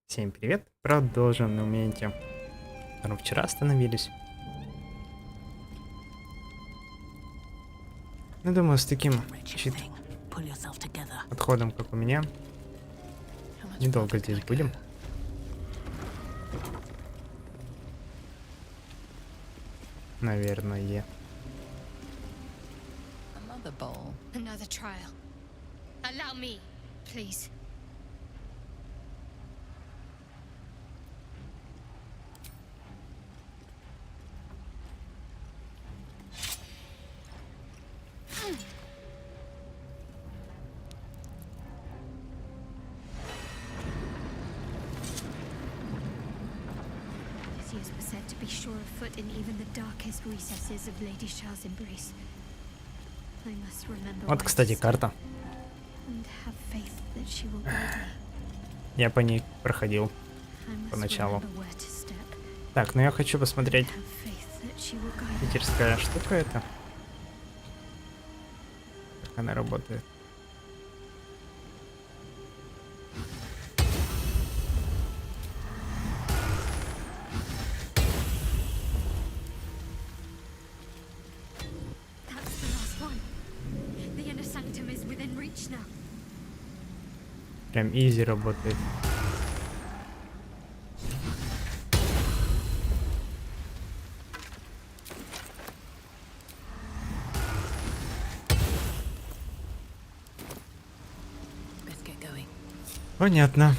Всем привет, продолжим на моменте. Вчера остановились. Ну, думаю, с таким подходом, как у меня, недолго здесь будем. Наверное. Another trial. Allow me, please. Odysseus was said to be sure of foot in even the darkest recesses of Lady Shah's embrace. I must remember. Вот, кстати, карта. And have faith that she will guide me. Я по ней проходил поначалу. Так, ну я хочу посмотреть. Питерская штука это. Как она работает. Прям изи работает. Понятно.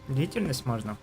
Длительность можно.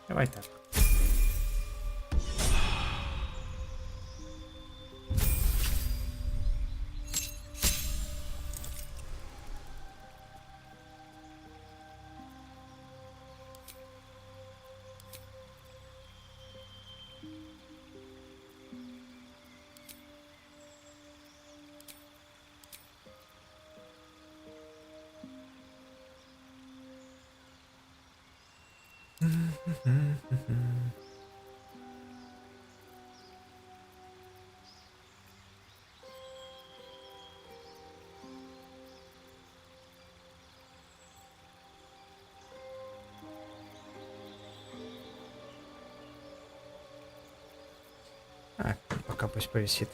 Давай так. Пока пусть повисит.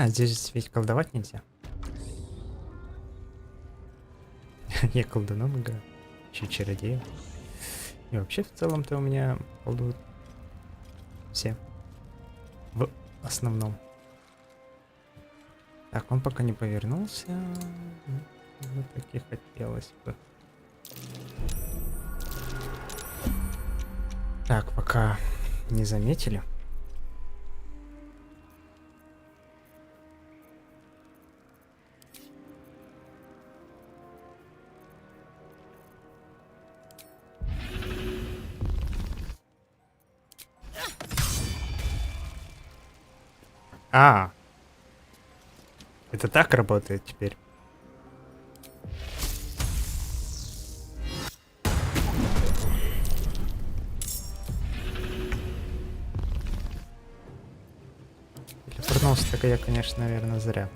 Здесь ведь колдовать нельзя. Я колдуном играю. Еще чародеем. И вообще в целом-то у меня колдуют все. В основном. Так, он пока не повернулся. Вот таки хотелось бы. Так, пока Не заметили? А, это так работает теперь. Телепортнулся, так я, конечно, наверное, зря.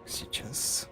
Сейчас.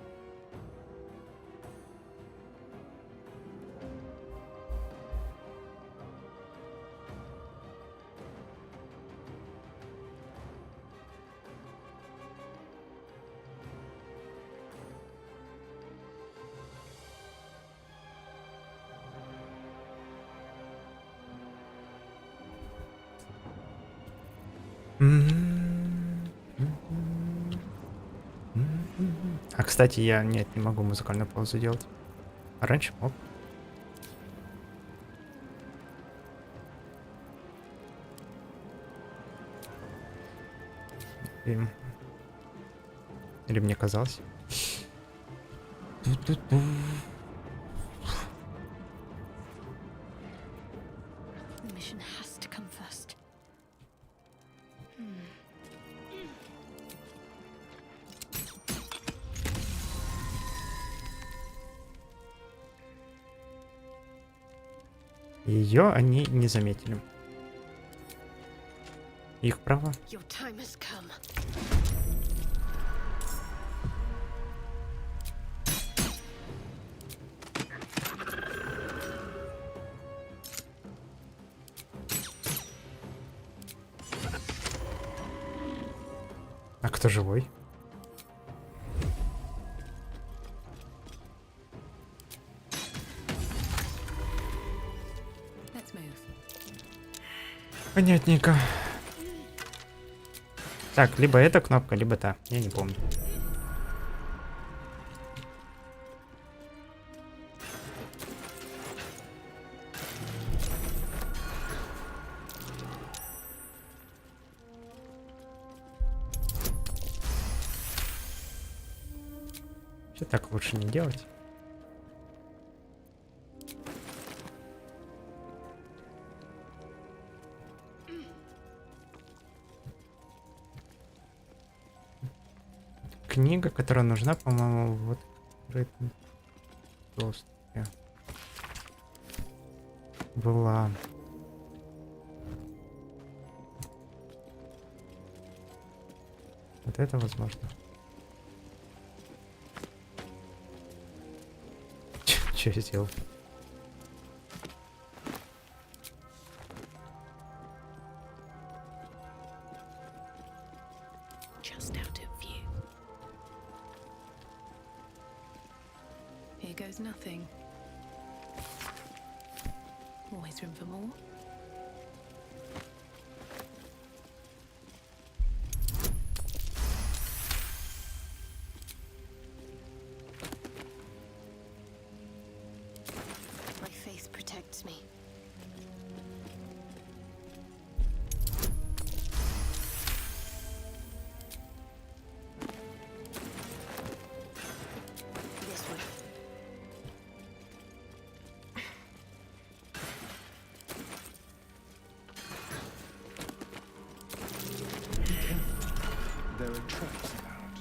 А, кстати, я не могу музыкальную паузу делать. А раньше мог. Или мне казалось. The mission has to come first. Ее они не заметили. Их право. Your time has come. А кто живой? Понятненько. Так, либо эта кнопка, либо та. Я не помню. Все так лучше не делать. Книга, которая нужна, по-моему, вот в открытом доступе была. Вот это возможно. Че я сделал? Just out of view. Here goes nothing. Always room for more. My faith protects me. This way. There are traps about.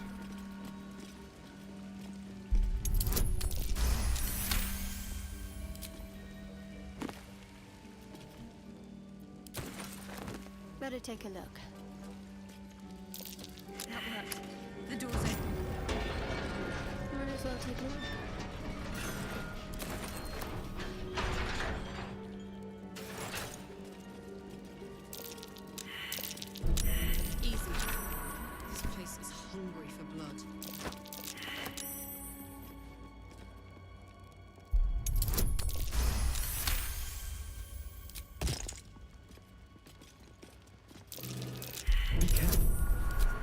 Better take a look. That worked. The door's open. Might as well take a look. Easy. This place is hungry for blood. Be careful.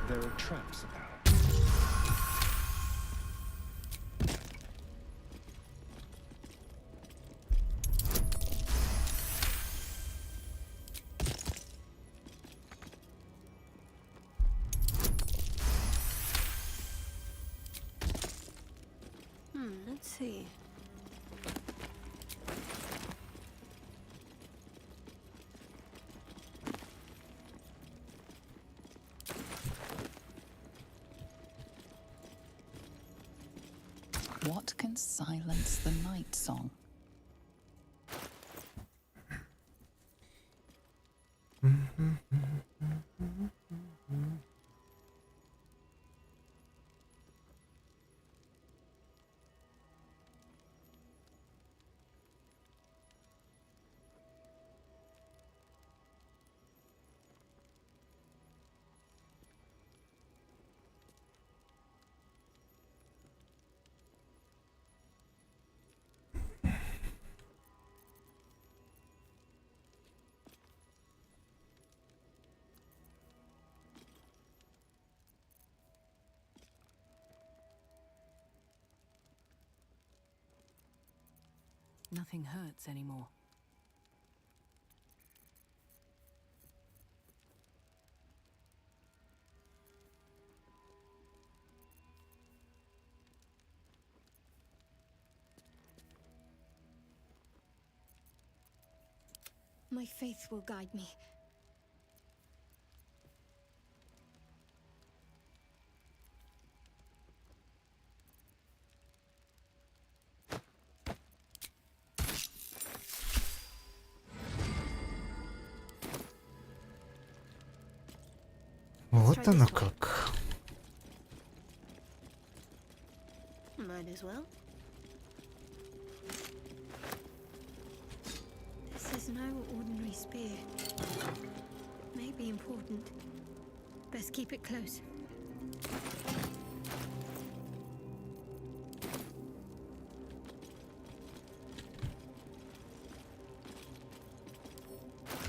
There are traps about. Let's see. What can silence the night song? Nothing hurts anymore. My faith will guide me. Вот оно как. Might as well. This is no ordinary spear. May be important. Best keep it close.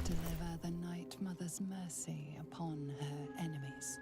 Deliver the Night Mother's mercy upon her enemies.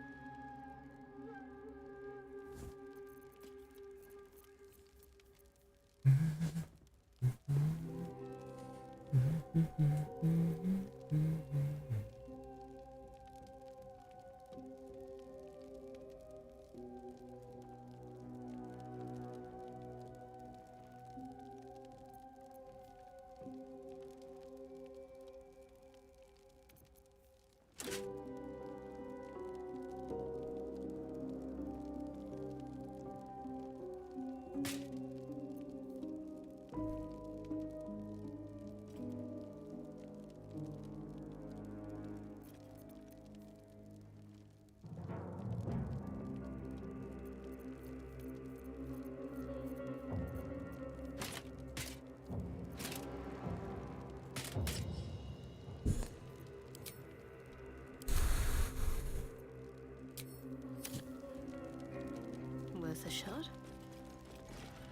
Worth a shot?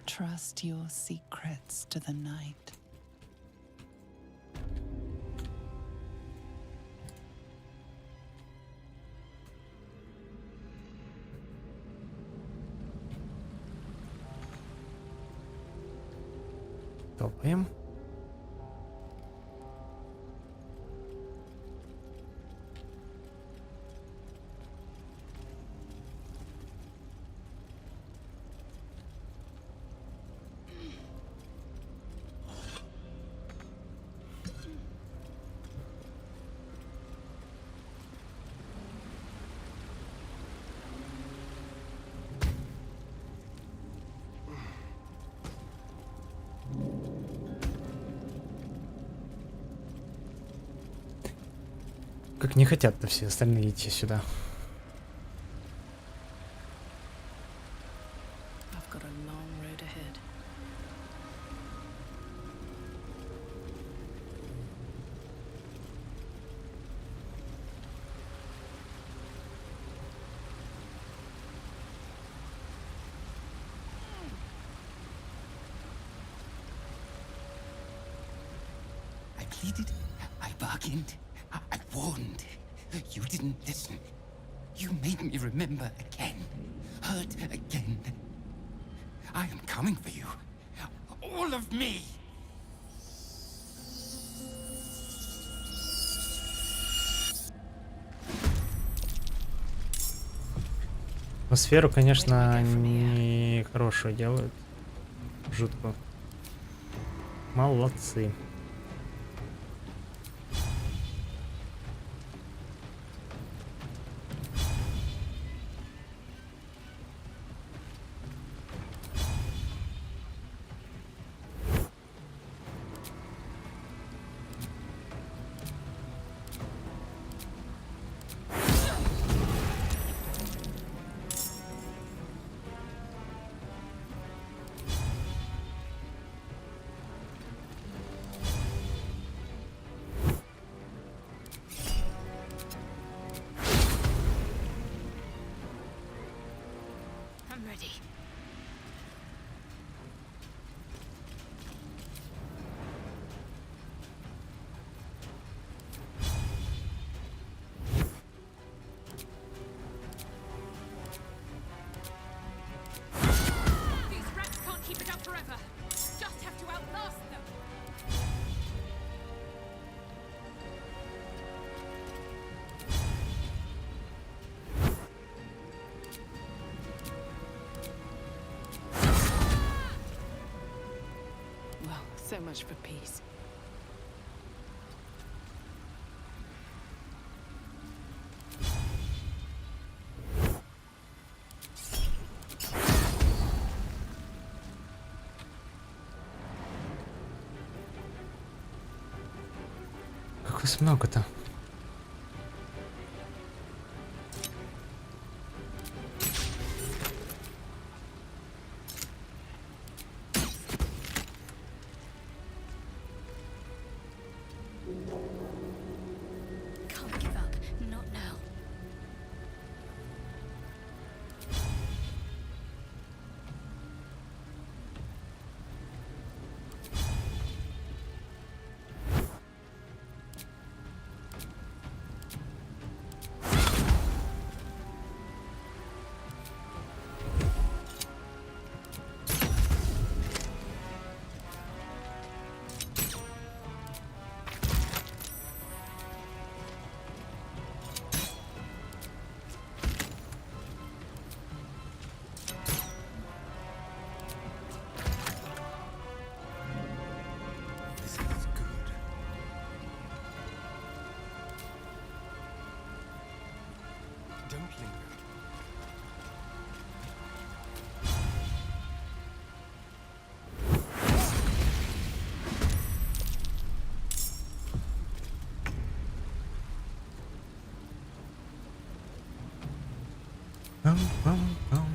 Trust your secrets to the night. Топаем. Как не хотят-то все остальные идти сюда. I've got a long road ahead. I pleaded, I bargained, I warned. You didn't listen. You made me remember again, hurt again. I am coming for you. All of me. Атмосферу, конечно, не хорошую делают. Жутко. Молодцы. I'm ready. These rats can't keep it up forever. Just have to outlast them. Well, so much for peace. Как вас много-то? Can't give up. Not now. This is good. Don't linger. Пам-пам-пам.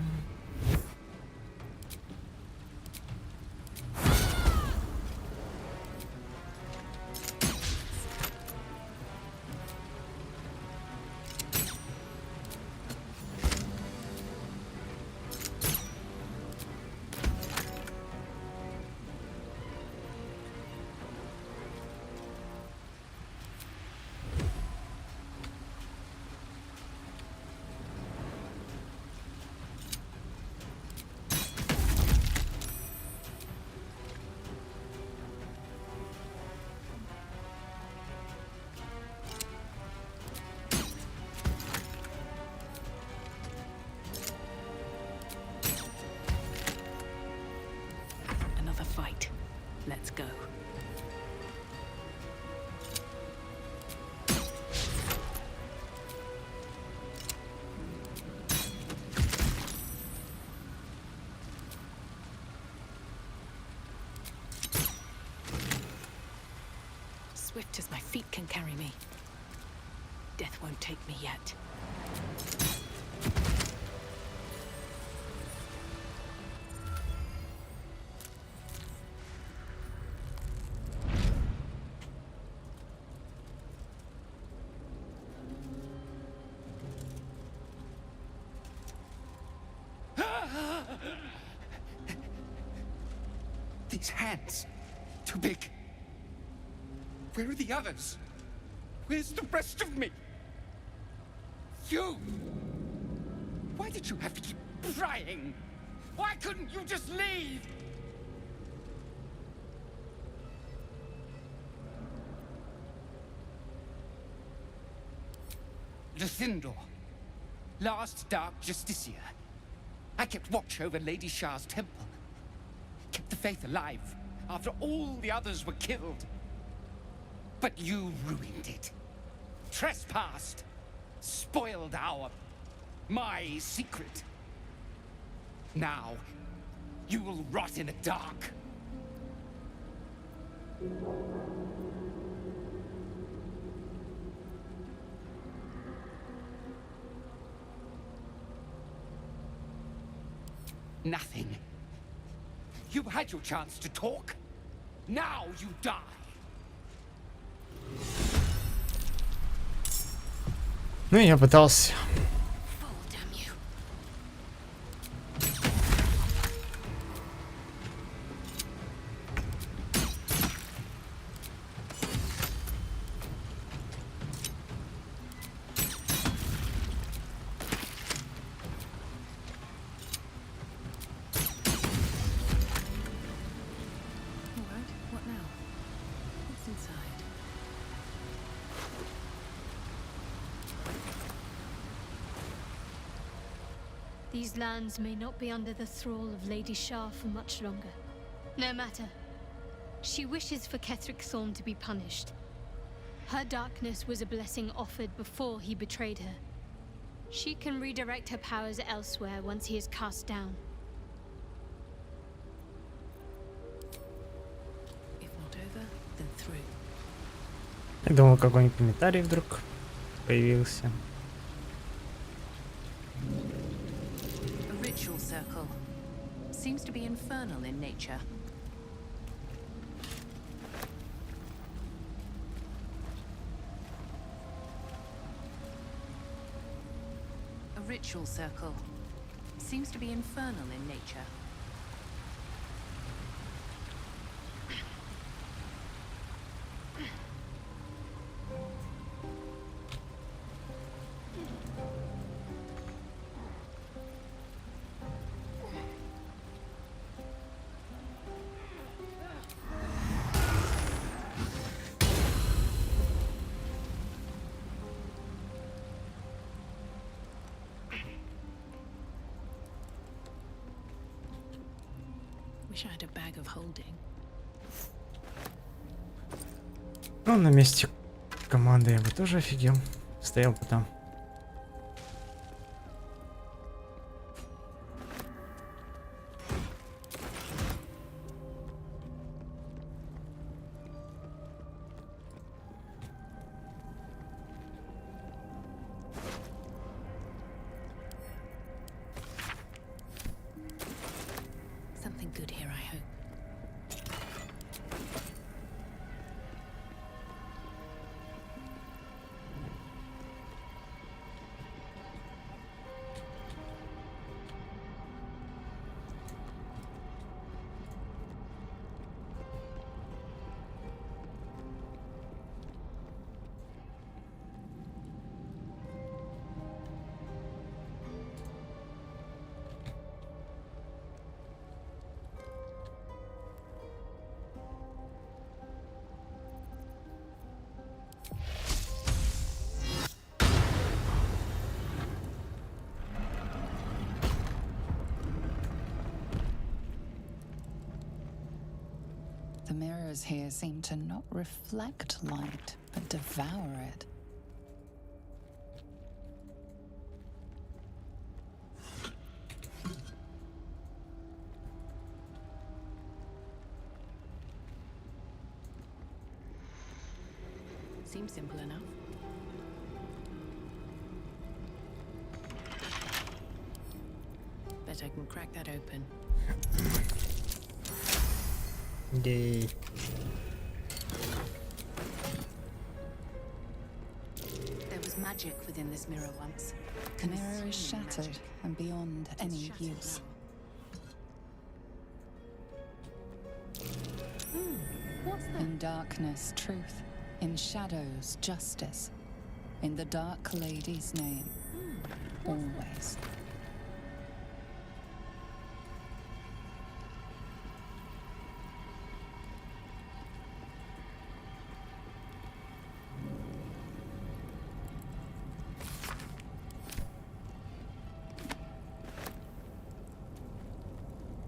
Another fight. Let's go. Swift as my feet can carry me. Death won't take me yet. These hands. Too big. Where are the others? Where's the rest of me? You! Why did you have to keep trying? Why couldn't you just leave? Luthindor, last Dark Justiciar. I kept watch over Lady Shah's temple. Kept the faith alive after all the others were killed. But you ruined it. Trespassed. Spoiled my secret. Now, you will rot in the dark. Nothing. You had your chance to talk. Now you die. Ну, я пытался. Fall, damn you. All right, what now? What's inside? These lands may not be under the thrall of Lady Shah for much longer. No matter. She wishes for Ketheric Thorn to be punished. Her darkness was a blessing offered before he betrayed her. She can redirect her powers elsewhere once he is cast down. If not over, then through. Я думал, какой-нибудь комментарий вдруг появился. A ritual circle. Seems to be infernal in nature. A ritual circle. Seems to be infernal in nature. Wish I had a bag of holding. Ну, на месте команды я бы тоже офигел. Стоял бы там. Something good here, I hope. The mirrors here seem to not reflect light, but devour it. Seems simple enough. Bet I can crack that open. Ей. There was magic within this mirror once. The mirror is Consuming shattered magic. and beyond It is any shattered use. now. What's that? In darkness, truth. In shadows, justice. In the Dark Lady's name. Always.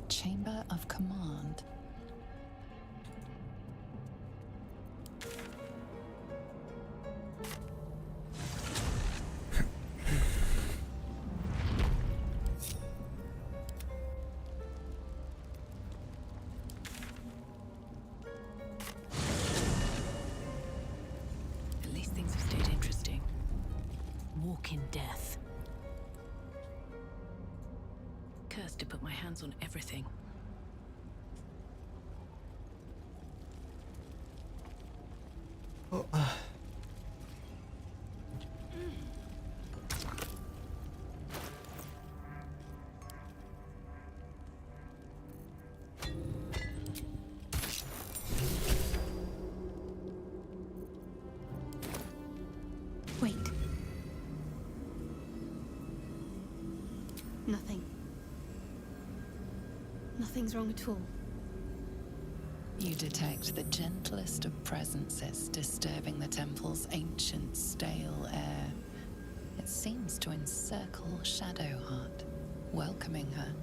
Chamber of Command. At least things have stayed interesting. Walk in death. Cursed to put my hands on everything. Wait. Nothing. Nothing's wrong at all. You detect the gentlest of presences disturbing the temple's ancient, stale air. It seems to encircle Shadowheart, welcoming her.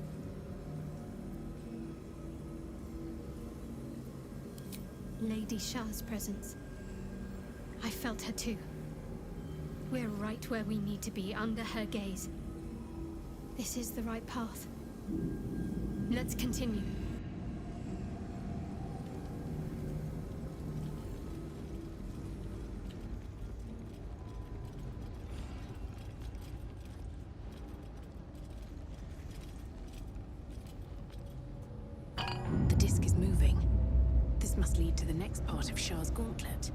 Lady Shah's presence. I felt her too. We're right where we need to be, under her gaze. This is the right path. Let's continue. The disc is moving. This must lead to the next part of Shah's gauntlet.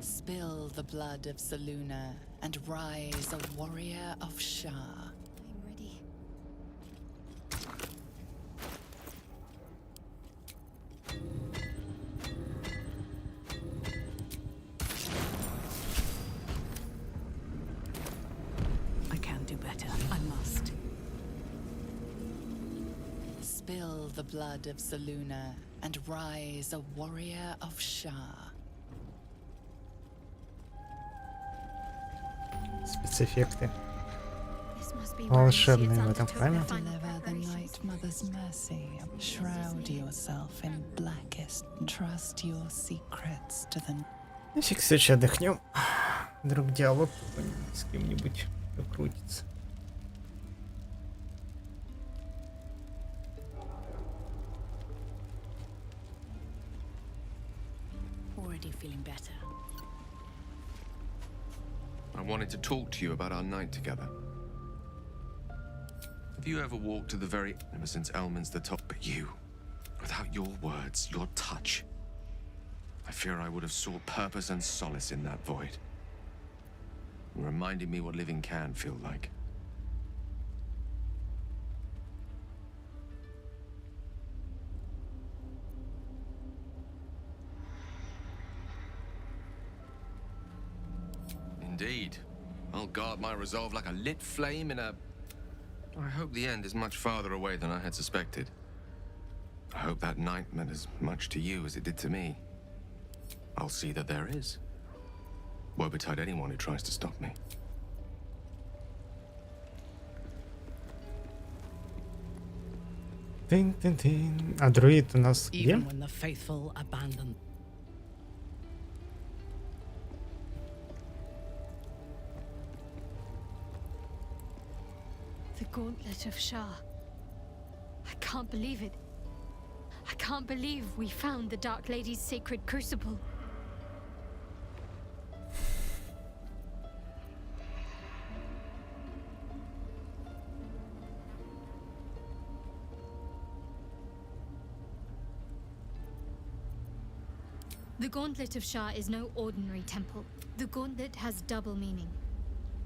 Spill the blood of Selûne and rise a warrior of Shah. I'm ready. I can do better. I must. Spill the blood of Selûne and rise a warrior of Shah. Спецэффекты. This must be where Волшебные Lucia's в этом undertook храме. the final Deliver the preparations. Night Mother's mercy. Shroud yourself in blackest. Trust your secrets to the... На всякий случай отдохнем. Вдруг диалог с кем-нибудь крутится. Already feeling better. I wanted to talk to you about our night together. Have you ever walked to the very ever since Elman's the top, but you, without your words, your touch, I fear I would have sought purpose and solace in that void. And reminded me what living can feel like. Indeed. I'll guard my resolve like a lit flame in a... I hope the end is much farther away than I had suspected. I hope that night meant as much to you as it did to me. I'll see that there is. Woe betide anyone who tries to stop me. Тын-тын-тын. А друид у нас где? Even when the faithful abandon. Gauntlet of Shah. I can't believe it. I can't believe we found the Dark Lady's sacred crucible. The Gauntlet of Shah is no ordinary temple. The gauntlet has double meaning.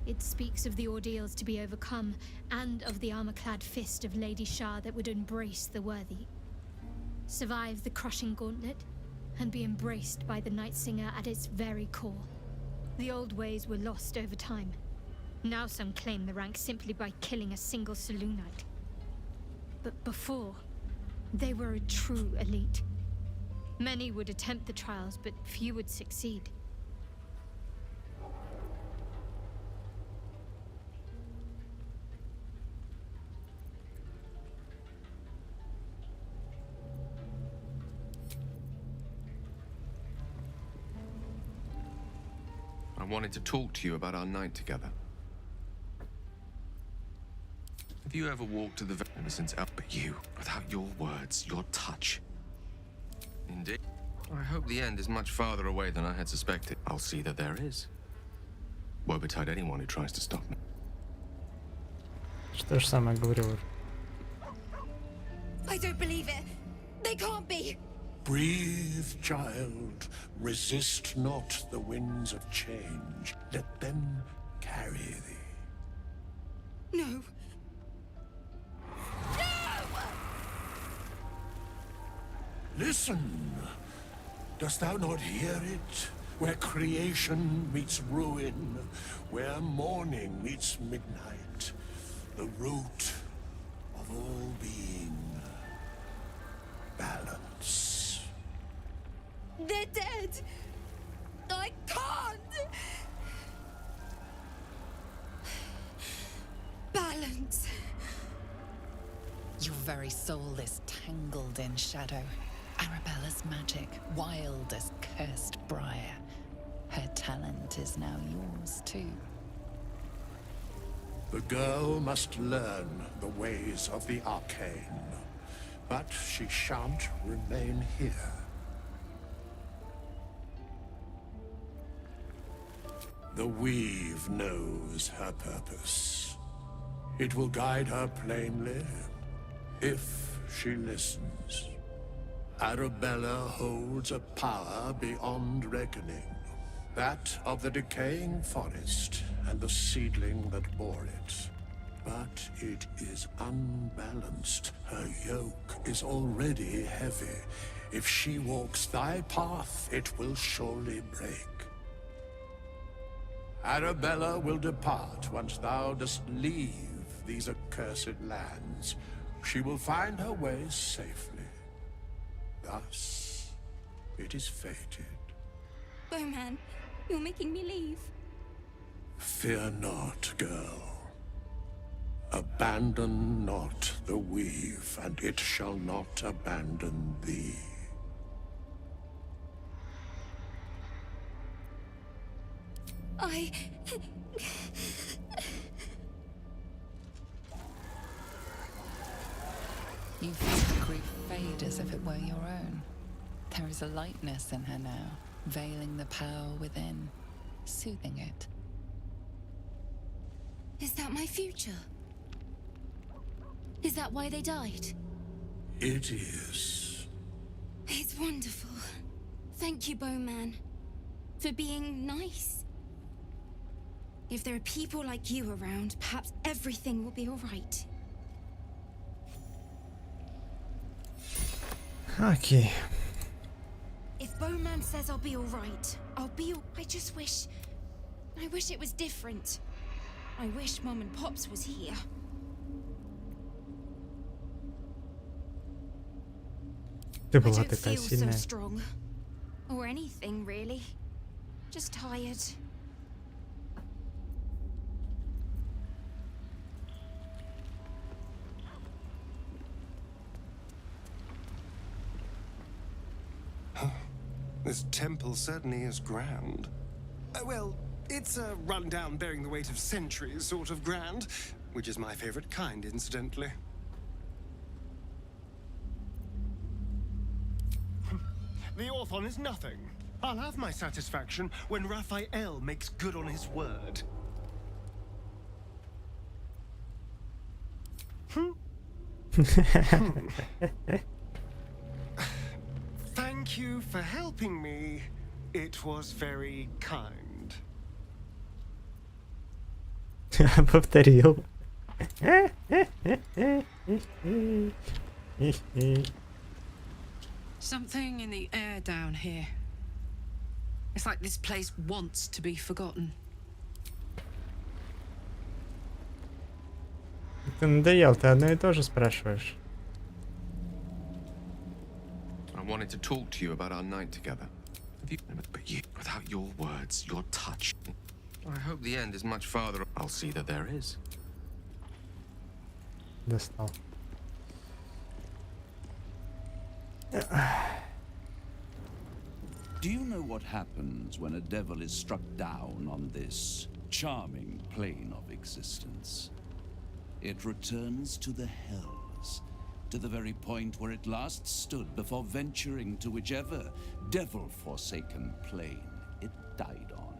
It speaks of the ordeals to be overcome, and of the armor-clad fist of Lady Shah that would embrace the worthy. Survive the crushing gauntlet, and be embraced by the Night Singer at its very core. The old ways were lost over time. Now some claim the rank simply by killing a single Selûnite. But before, they were a true elite. Many would attempt the trials, but few would succeed. I wanted to talk to you about our night together. Have you ever walked to the ever since but you, without your words, your touch? Indeed. I hope the end is much farther away than I had suspected. I'll see that there is. Woe betide anyone who tries to stop me. Что же самое говорила? I don't believe it. They can't be. Breathe, child. Resist not the winds of change. Let them carry thee. No. Listen. Dost thou not hear it? Where creation meets ruin, where morning meets midnight, the root of all being. Balance. They're dead. I can't. Balance. Your very soul is tangled in shadow. Arabella's magic, wild as cursed briar. Her talent is now yours too. The girl must learn the ways of the arcane, but she shan't remain here. The weave knows her purpose. It will guide her plainly, if she listens. Arabella holds a power beyond reckoning. That of the decaying forest and the seedling that bore it. But it is unbalanced. Her yoke is already heavy. If she walks thy path, it will surely break. Arabella will depart once thou dost leave these accursed lands. She will find her way safely. Thus, it is fated. Bowman, you're making me leave. Fear not, girl. Abandon not the weave, and it shall not abandon thee. You feel grief fade as if it were your own. There is a lightness in her now, veiling the power within, soothing it. Is that my future? Is that why they died? It is. It's wonderful. Thank you, Bowman, for being nice. If there are people like you around, perhaps everything will be all right. Окей. If Bowman says I'll be all right, I'll be all... I wish it was different. I wish Mom and Pops was here. Ты I была don't такая feel so сильная. strong. Or anything, really. Just tired. This temple certainly is grand. Well, it's a rundown bearing the weight of centuries sort of grand. which is my favorite kind, incidentally. The Orthon is nothing. I'll have my satisfaction when Raphael makes good on his word. Thank you for helping me. It was very kind. Повторил. Something in the air down here. It's like this place wants to be forgotten. Ты надоел, ты одно и то же спрашиваешь. I wanted to talk to you about our night together. But you, without your words, your touch. I hope the end is much farther. I'll see that there is. Достал. Do you know what happens when a devil is struck down on this charming plane of existence? It returns to the hells, to the very point where it last stood before venturing to whichever devil-forsaken plane it died on.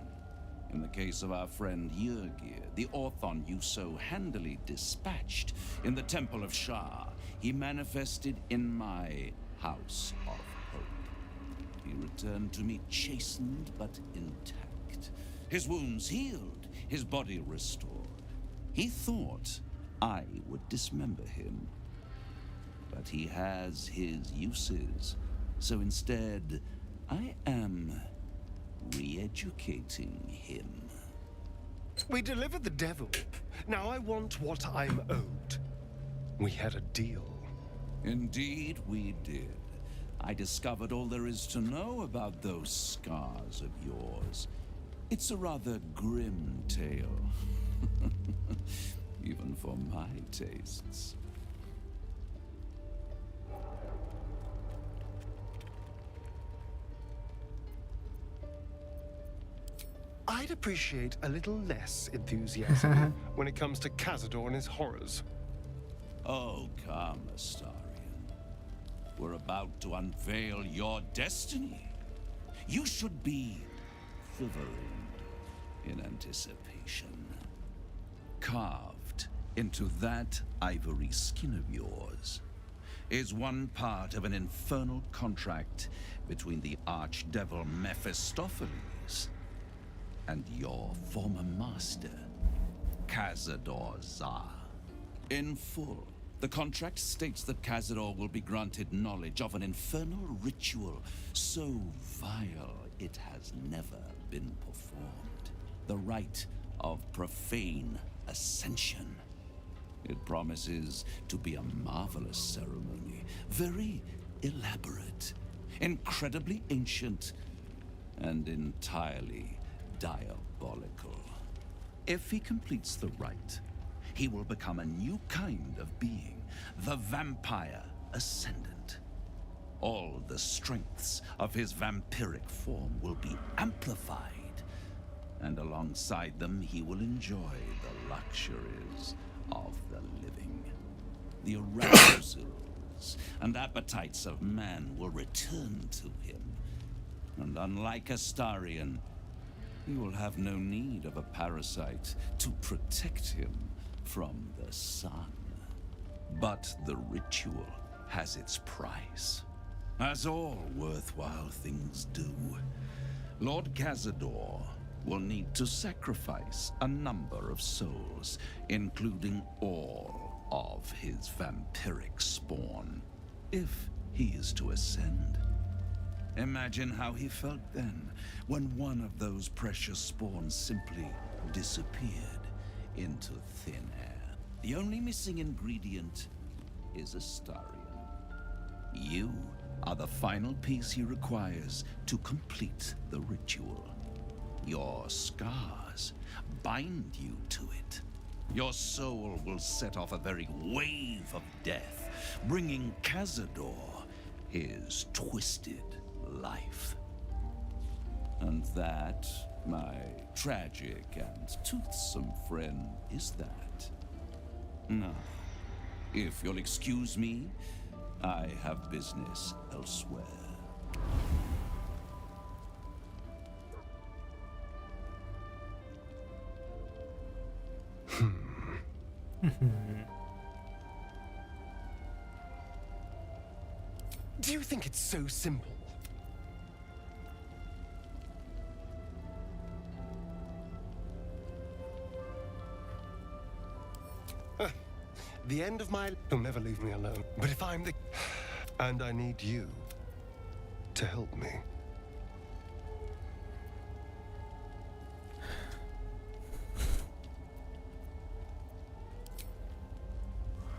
In the case of our friend Yrgir, the Orthon you so handily dispatched in the Temple of Shah, he manifested in my House of Hope. He returned to me chastened but intact, his wounds healed, his body restored. He thought I would dismember him, but he has his uses, so instead I am re-educating him. We delivered the devil. Now I want what I'm owed. We had a deal. Indeed we did. I discovered all there is to know about those scars of yours. It's a rather grim tale. Even for my tastes. I'd appreciate a little less enthusiasm when it comes to Cazador and his horrors. Oh, come, Astarion. We're about to unveil your destiny. You should be quivering in anticipation. Carved into that ivory skin of yours is one part of an infernal contract between the archdevil Mephistopheles and your former master, Cazador Za. In full, the contract states that Cazador will be granted knowledge of an infernal ritual so vile it has never been performed. The rite of profane ascension. It promises to be a marvelous ceremony, very elaborate, incredibly ancient, and entirely diabolical. If he completes the rite, he will become a new kind of being, the Vampire Ascendant. All the strengths of his vampiric form will be amplified, and alongside them he will enjoy the luxuries of the living. The arousals and appetites of man will return to him, and unlike Astarion, he will have no need of a parasite to protect him from the sun. But the ritual has its price, as all worthwhile things do. Lord Cazador will need to sacrifice a number of souls, including all of his vampiric spawn, if he is to ascend. Imagine how he felt then, when one of those precious spawns simply disappeared into thin air. The only missing ingredient is Astarion. You are the final piece he requires to complete the ritual. Your scars bind you to it. Your soul will set off a very wave of death, bringing Cazador his twisted life. And that, my tragic and toothsome friend, is that. No. If you'll excuse me, I have business elsewhere. Do you think it's so simple? The end of my... He'll never leave me alone. But if I'm the... And I need you to help me.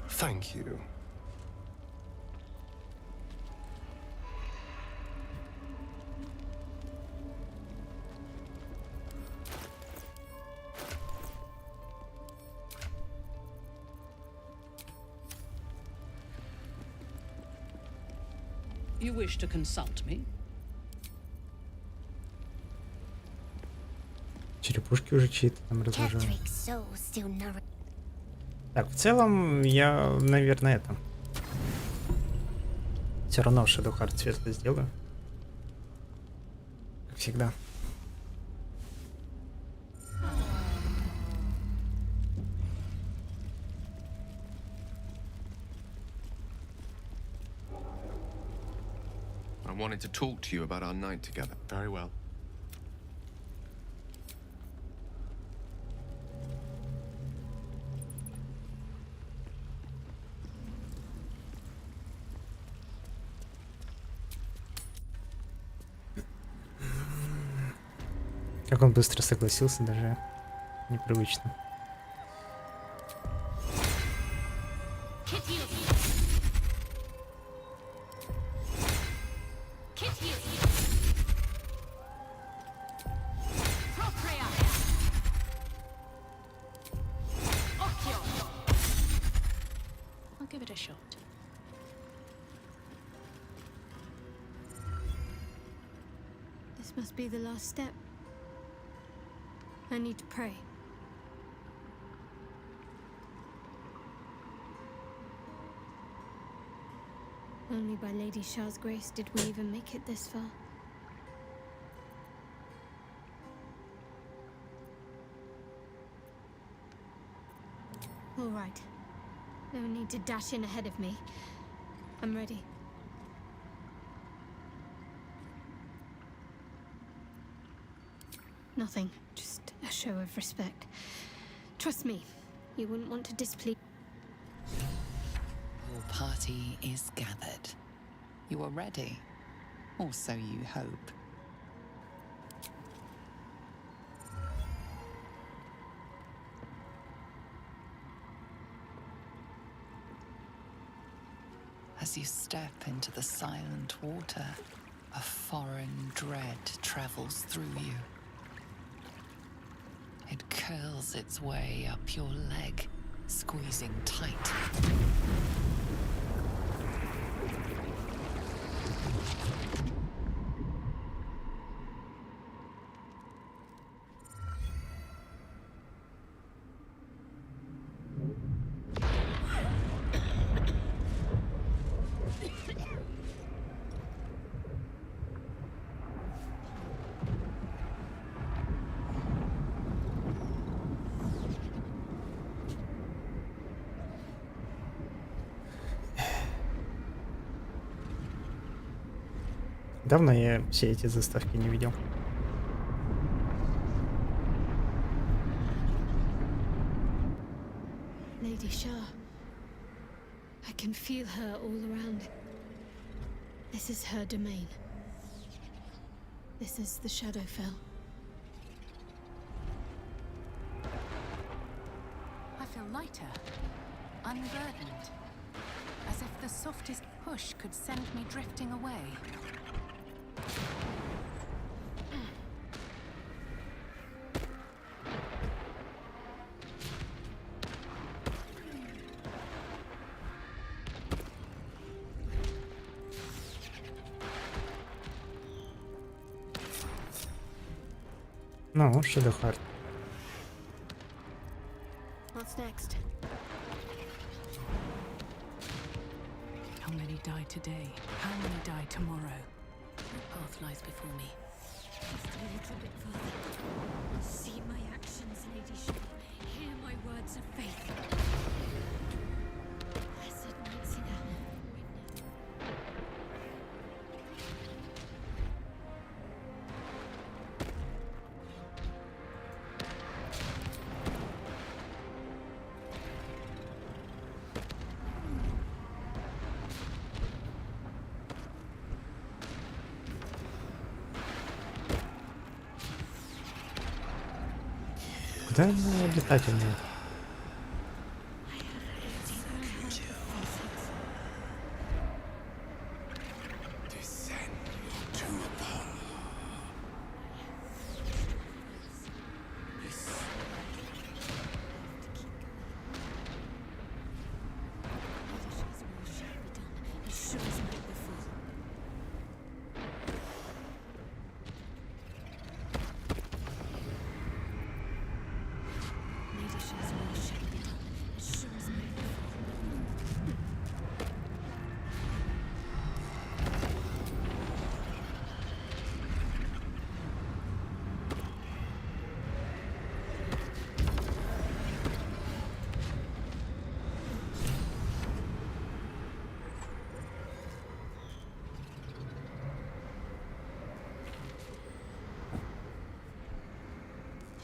Thank you. You wish to consult me? Черепушки уже чьи-то там разложил. Так, в целом, я, наверное, это... Все равно Shadow Heart светло сделаю. Как всегда. I wanted to talk to you about our night together. Very well. Как он быстро согласился, даже непривычно. I'll give it a shot. This must be the last step. I need to pray. Only by Lady Shah's grace did we even make it this far. All right. No need to dash in ahead of me. I'm ready. Nothing. Just a show of respect. Trust me, you wouldn't want to displease. Your party is gathered. You are ready, or so you hope. As you step into the silent water, a foreign dread travels through you. It curls its way up your leg, squeezing tight. Давно я все эти заставки не видел. Lady Shah. I can feel her all around. This is her domain. This is the Shadowfell. I feel lighter, unburdened, as if the softest push could send me drifting away. Ну, Shadow Heart. What's next? die today? How many die tomorrow? What path lies before me? Just a little bit further. See my actions, Lady Shaw. Hear my words of faith. Blessed Night Singer, witness. Куда она летать умеет?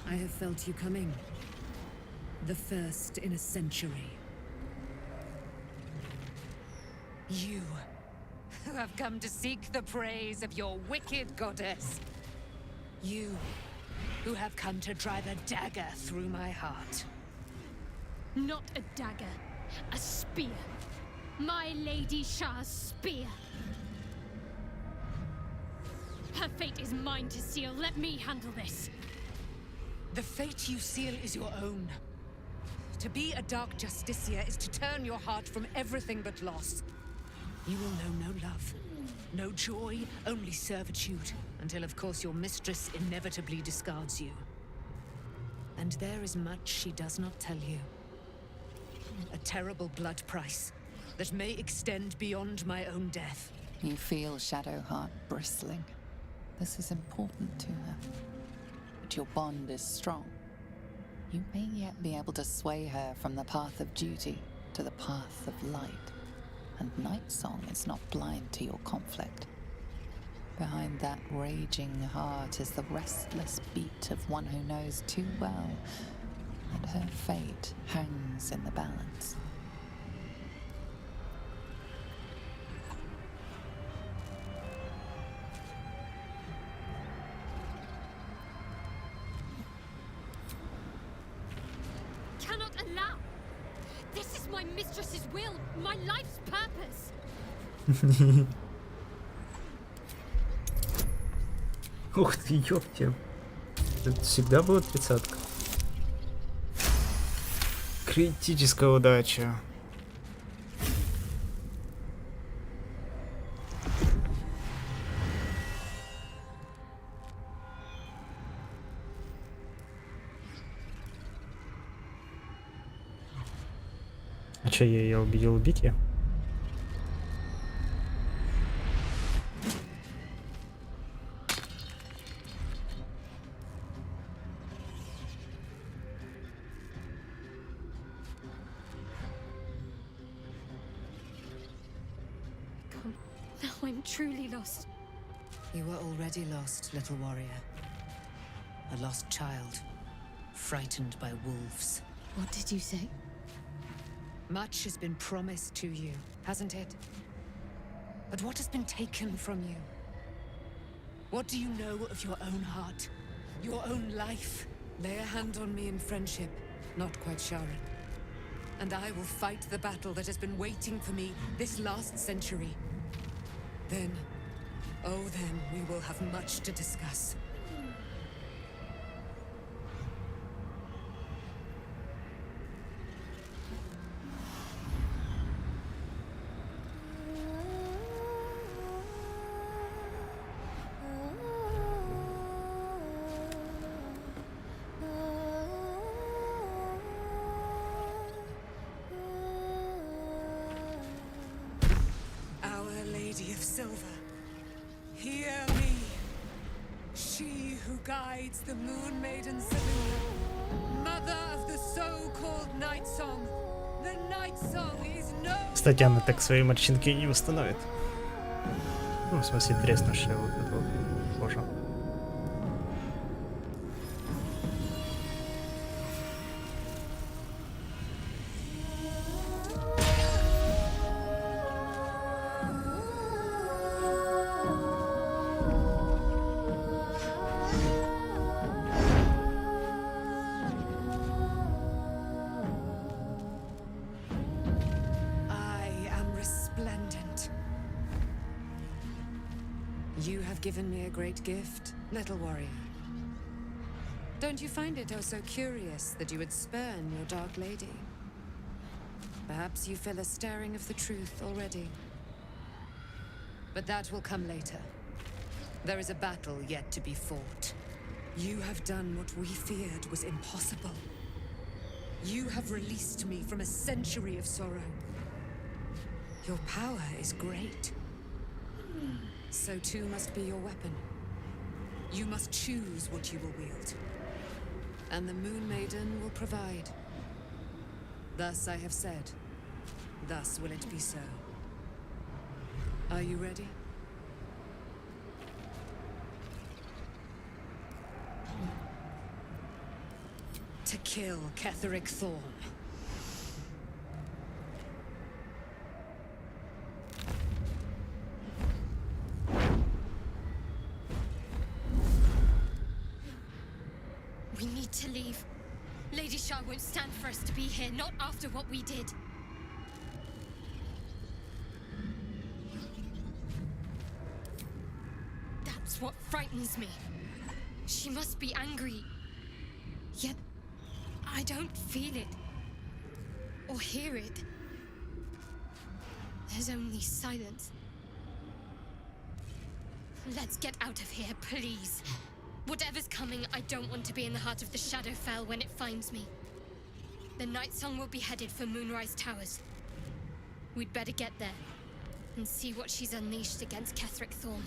I have felt you coming. The first in a century. You, who have come to seek the praise of your wicked goddess. You, who have come to drive a dagger through my heart. Not a dagger, a spear. My Lady Shah's spear. Her fate is mine to seal. Let me handle this. The fate you seal is your own. To be a dark justiciar is to turn your heart from everything but loss. You will know no love, no joy, only servitude, until of course your mistress inevitably discards you. And there is much she does not tell you. A terrible blood price that may extend beyond my own death. You feel Shadowheart bristling. This is important to her. But your bond is strong. You may yet be able to sway her from the path of duty to the path of light. And Nightsong is not blind to your conflict. Behind that raging heart is the restless beat of one who knows too well that her fate hangs in the balance. Cannot allow. This is my mistress's will, my life's purpose. Ух ты, ёпте. Это всегда была 30-ка. Критическая удача. А чё, я ее убедил убить ее? Now I'm truly lost. You were already lost, little warrior. A lost child, frightened by wolves. What did you say? Much has been promised to you, hasn't it? But what has been taken from you? What do you know of your own heart? Your own life? Lay a hand on me in friendship, not quite Sharon. And I will fight the battle that has been waiting for me this last century. Then, oh then, we will have much to discuss. guides the Moon Maiden Selena, mother of the so-called Night Song. The Night Song is no. Кстати, она так свои морщинки не восстановит. Ну, в смысле, треснувшая вот эта вот кожа. You have given me a great gift, little warrior. Don't you find it oh so curious that you would spurn your dark lady? Perhaps you feel a stirring of the truth already. But that will come later. There is a battle yet to be fought. You have done what we feared was impossible. You have released me from a century of sorrow. Your power is great. So too must be your weapon. You must choose what you will wield. And the Moon Maiden will provide. Thus I have said. Thus will it be so. Are you ready? To kill Ketheric Thorn. We need to leave. Lady Shah won't stand for us to be here, not after what we did. That's what frightens me. She must be angry. Yet, I don't feel it. Or hear it. There's only silence. Let's get out of here, please. Whatever's coming, I don't want to be in the heart of the Shadowfell when it finds me. The Night Song will be headed for Moonrise Towers. We'd better get there and see what she's unleashed against Ketheric Thorn.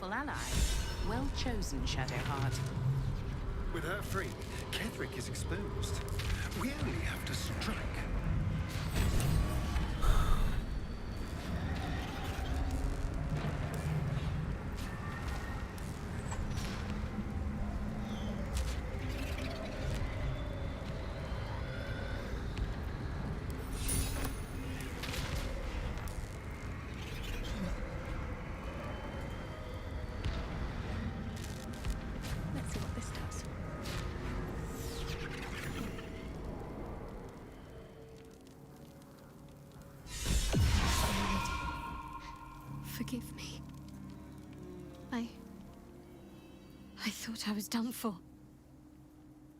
Ally. Well chosen, Shadowheart. With her free, Ketheric is exposed. We only have to strike. Forgive me. I thought I was done for.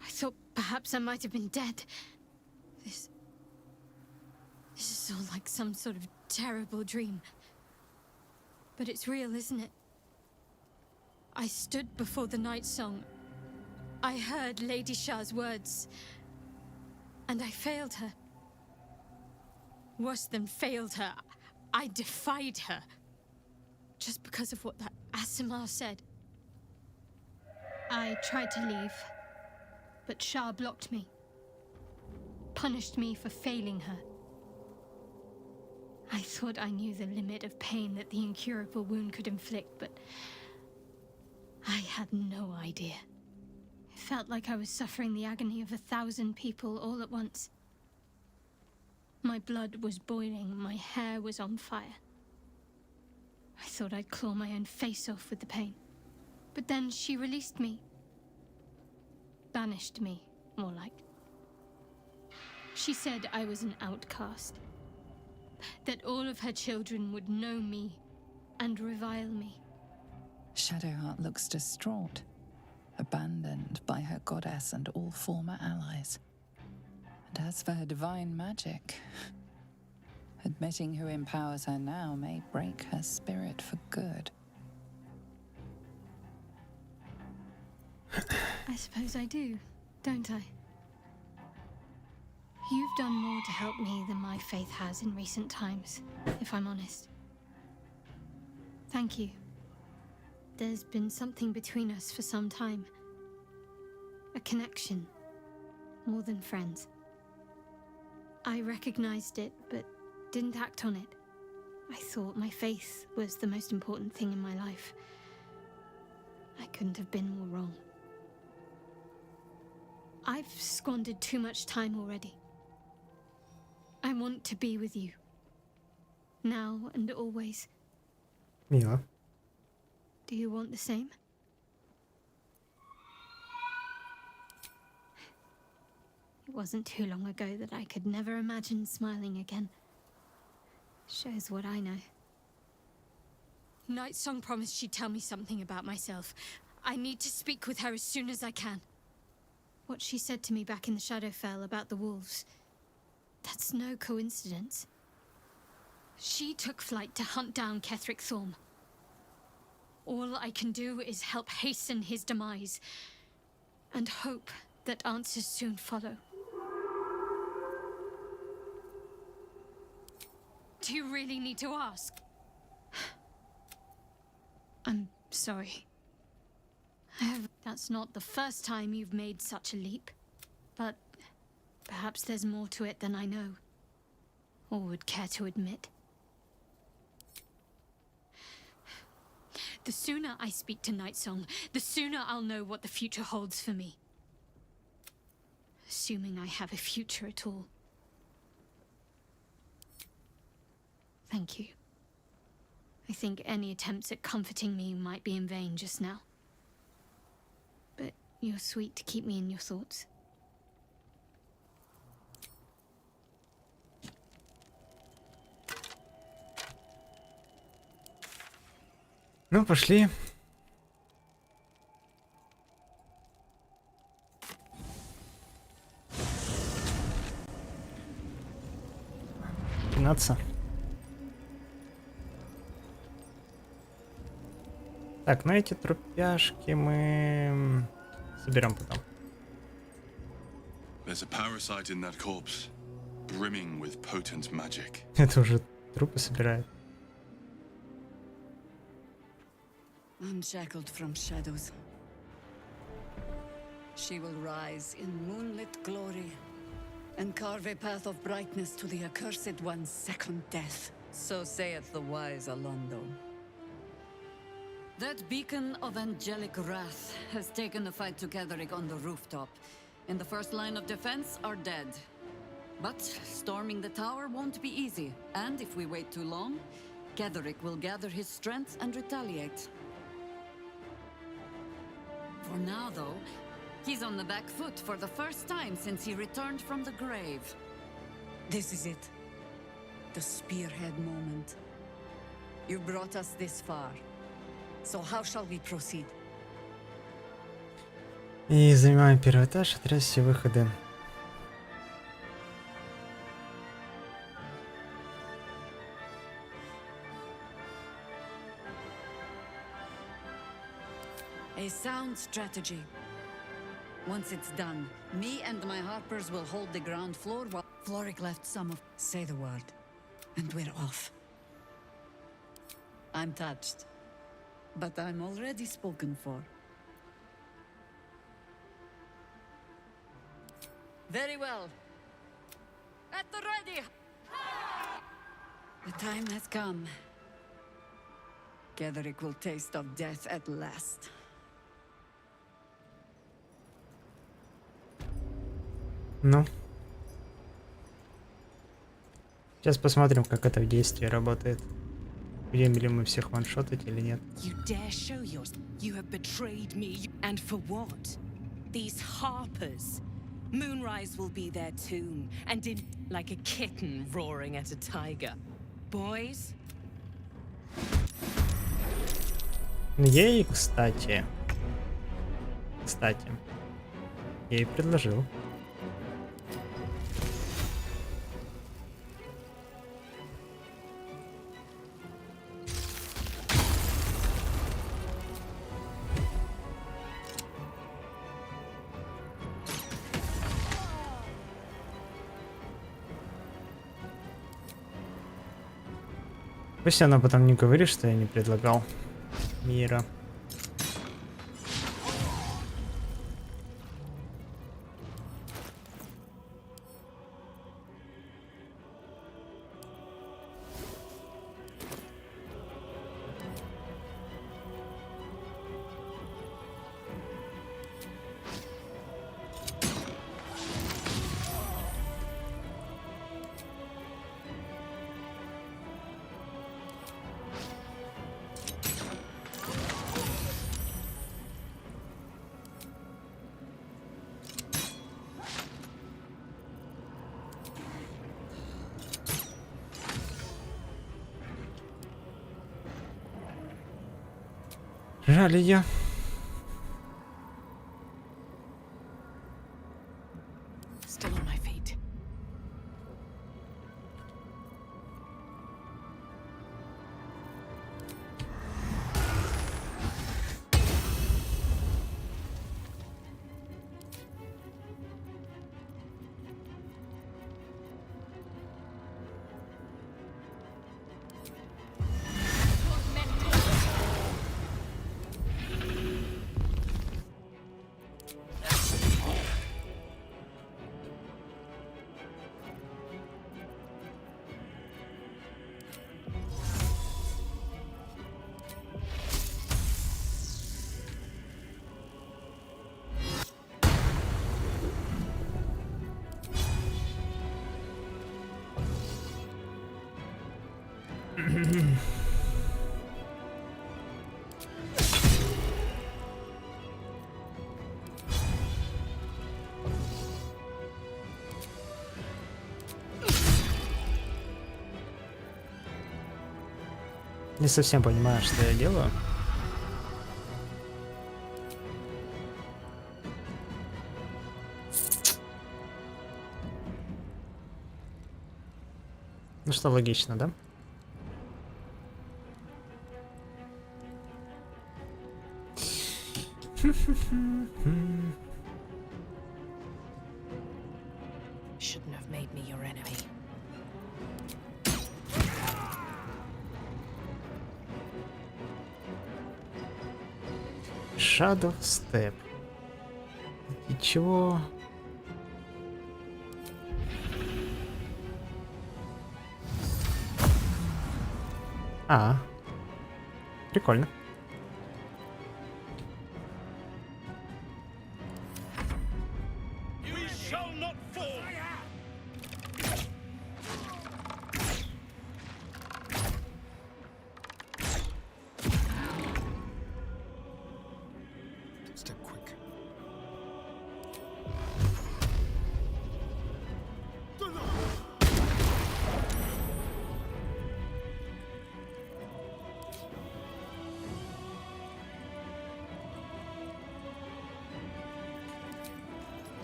I thought perhaps I might have been dead. This is all like some sort of terrible dream. But it's real, isn't it? I stood before the Night Song. I heard Lady Shah's words. And I failed her. Worse than failed her. I defied her. Just because of what that Asimar said. I tried to leave, but Shah blocked me. Punished me for failing her. I thought I knew the limit of pain that the incurable wound could inflict, but I had no idea. It felt like I was suffering the agony of 1,000 people all at once. My blood was boiling, my hair was on fire. I thought I'd claw my own face off with the pain. But then she released me. Banished me, more like. She said I was an outcast. That all of her children would know me and revile me. Shadowheart looks distraught, abandoned by her goddess and all former allies. And as for her divine magic, admitting who empowers her now may break her spirit for good. I suppose I do, don't I? You've done more to help me than my faith has in recent times, if I'm honest. Thank you. There's been something between us for some time. A connection, more than friends. I recognized it, but didn't act on it. I thought my faith was the most important thing in my life. I couldn't have been more wrong. I've squandered too much time already. I want to be with you. Now and always. Мило. Do you want the same? It wasn't too long ago that I could never imagine smiling again. Shows what I know. Nightsong promised she'd tell me something about myself. I need to speak with her as soon as I can. What she said to me back in the Shadowfell about the wolves, that's no coincidence. She took flight to hunt down Ketheric Thorm. All I can do is help hasten his demise, and hope that answers soon follow. Do you really need to ask? I'm sorry. That's not the first time you've made such a leap, but perhaps there's more to it than I know, or would care to admit. The sooner I speak to Nightsong, the sooner I'll know what the future holds for me. Assuming I have a future at all. Thank you. I think any attempts at comforting me might be in vain just now. But you're sweet to keep me in your thoughts. Ну, пошли. Пинаться. Так, ну эти трупяшки мы соберем потом. There's a parasite in that corpse, brimming with potent magic. Это уже трупы собирает. Unshackled from shadows, she will rise in moonlit glory and carve a path of brightness to the accursed one's second death. So saith the wise Alondo. That beacon of angelic wrath has taken the fight to Ketheric on the rooftop. In the first line of defense are dead. But storming the tower won't be easy, and if we wait too long, Ketheric will gather his strength and retaliate. For now, though, he's on the back foot for the first time since he returned from the grave. This is it. The spearhead moment. You brought us this far. So how shall we proceed? И занимаем первый этаж, отрезать все выходы. A sound strategy. Once it's done, me and my harpers will hold the ground floor while Floric left some of... Say the word, and we're off. I'm touched. But I'm already spoken for. Very well. At the ready! The time has come. Ketheric will taste of death at last. Ну. Сейчас посмотрим, как это в действии работает. Будем ли мы всех ваншотать или нет. You dare show yours? You have betrayed me, and for what? These harpers. Moonrise will be their tomb, and in like a kitten roaring at a tiger. Boys? Ей, кстати, я ей предложил. Пусть она потом не говорит, что я не предлагал мира. Жаль ее. Still on my feet. Не совсем понимаю, что я делаю. Ну что, логично, да? Shouldn't have made me your enemy. Shadow Step. И чего? А, прикольно. Step quick.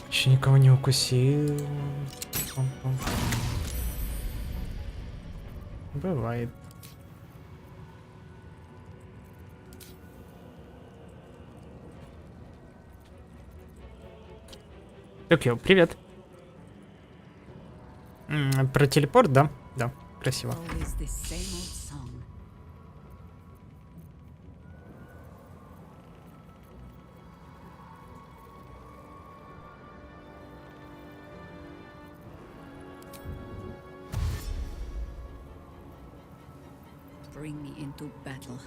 Еще никого не укусил. Бывает. Окей, привет. Про телепорт, да? Да, красиво. bring me into battle.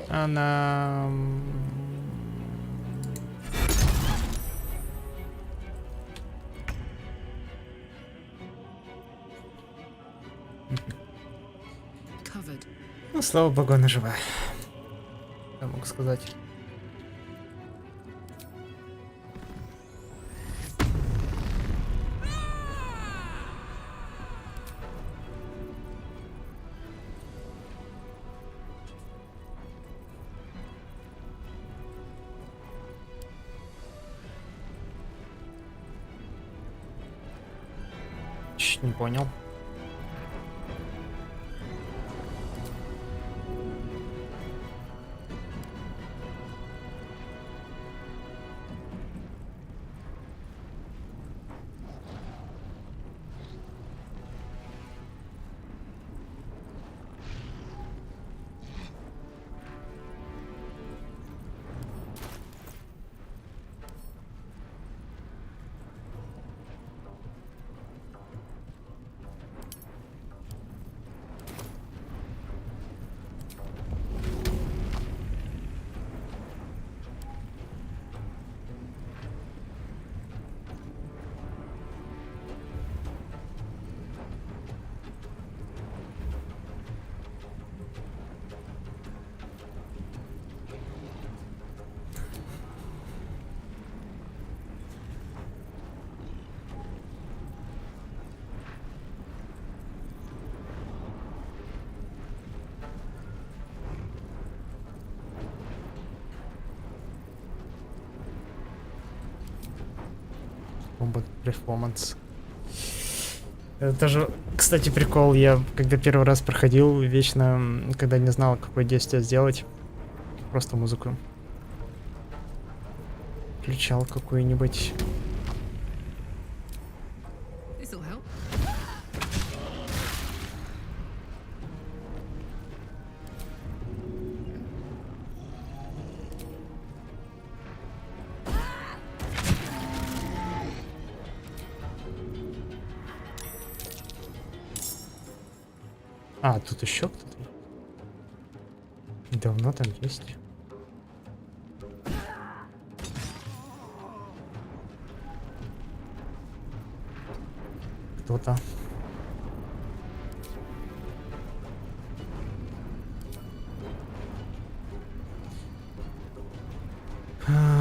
Она... Ну, слава богу, она жива. Я могу сказать. Чуть не понял. Перформанс. Это тоже, кстати, прикол. Я когда первый раз проходил, вечно, когда не знал, какое действие сделать, просто музыку включал какую-нибудь. А, тут еще кто-то? Давно там есть. Кто-то.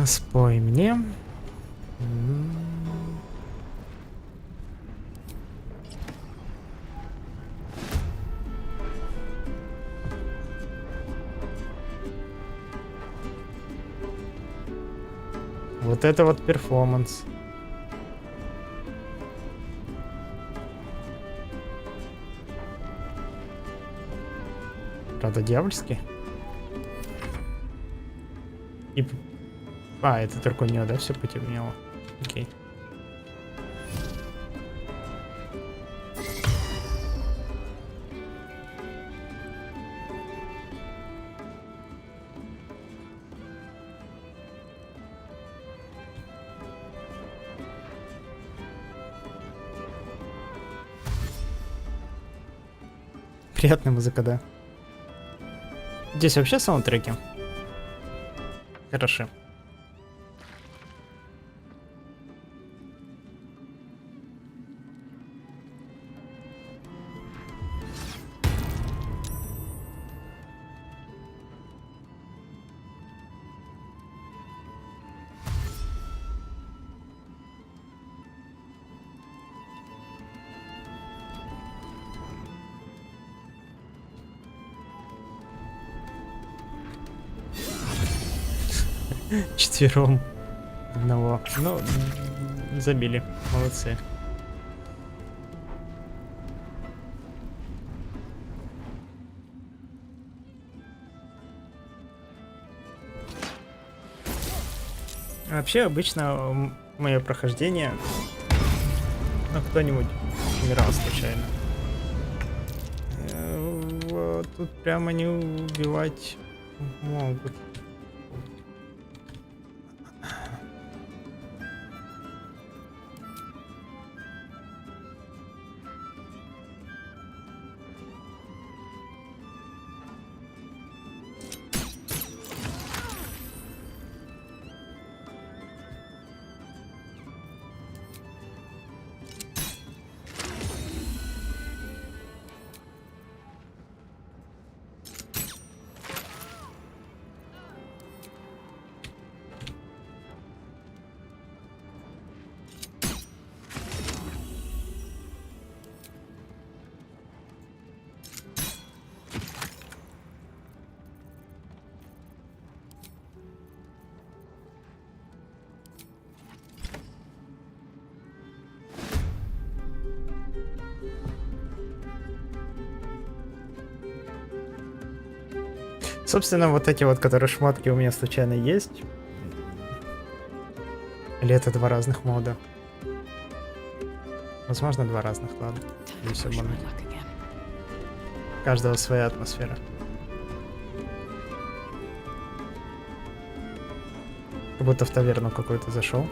Спой мне. Вот это вот перформанс. Правда, дьявольский. И... А, это только у нее, да, все потемнело. Окей. Приятная музыка, да. Здесь вообще саундтреки хороши. Четвером одного. Ну, забили. Молодцы. Вообще, обычно мое прохождение... Ну, кто-нибудь умирал случайно. Вот, тут прямо не убивать могут. Собственно, вот эти вот, которые шмотки у меня случайно есть. Или это два разных мода? Возможно, два разных, ладно. Здесь обмануть. У каждого своя атмосфера. Как будто в таверну какую-то зашел.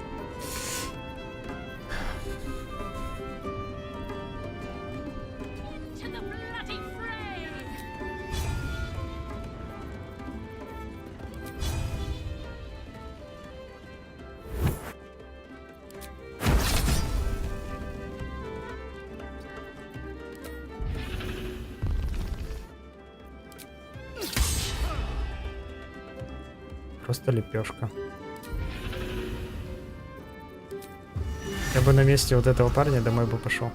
Просто лепешка. Я бы на месте вот этого парня домой бы пошел.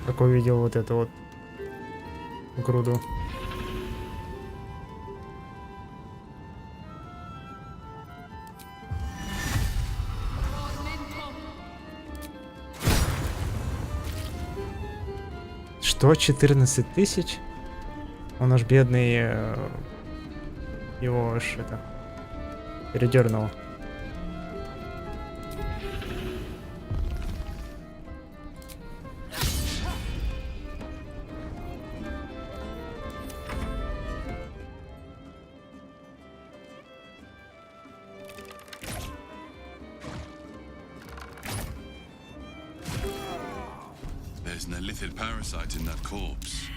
Как увидел вот эту вот груду. Что? 14 тысяч? Он аж бедный. Его аж это передернуло. There's an illithid parasite in that corpse.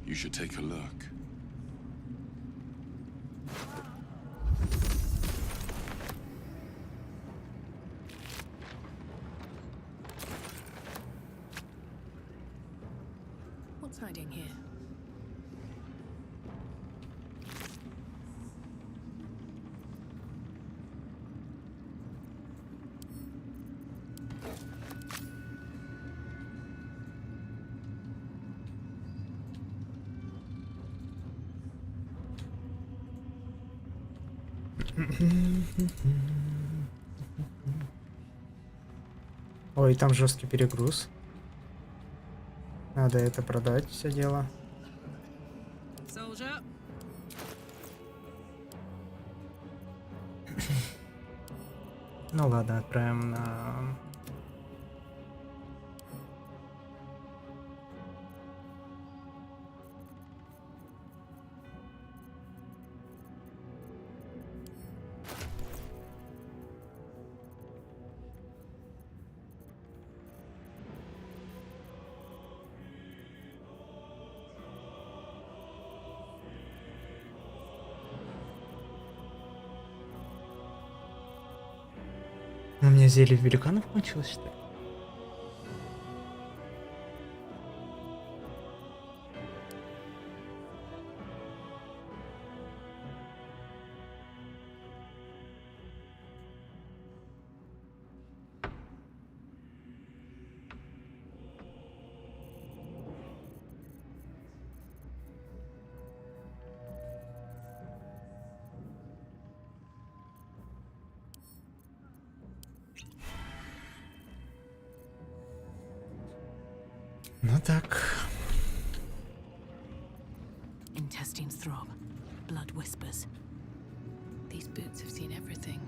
You should take a look. What's hiding here? Ой, там жесткий перегруз. Надо это продать, все дело. Ну ладно, отправим на... У меня зелье великанов кончилось, что ли? Ну так. Intestines throb, blood whispers. These boots have seen everything.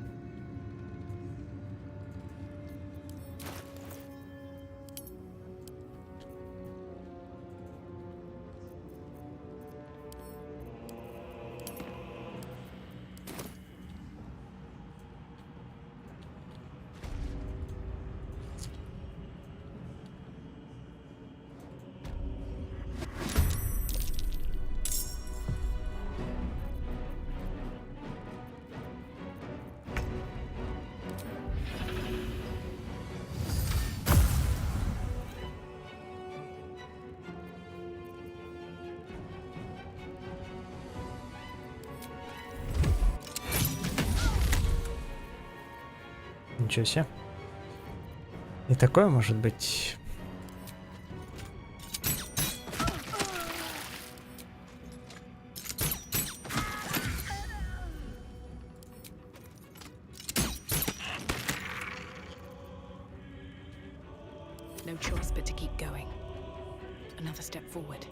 Ничего себе. И такое может быть. No choice but to keep going. Another step forward.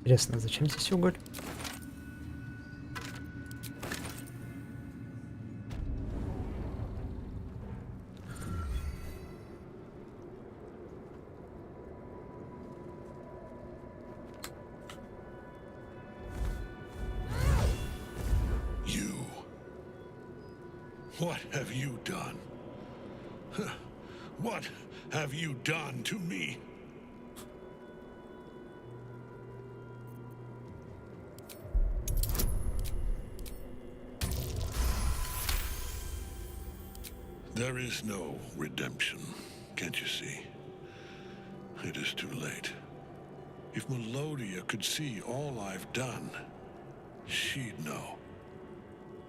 Интересно, зачем здесь уголь? What have you done? What have you done to me? There is no redemption, can't you see? It is too late. If Melodia could see all I've done, she'd know.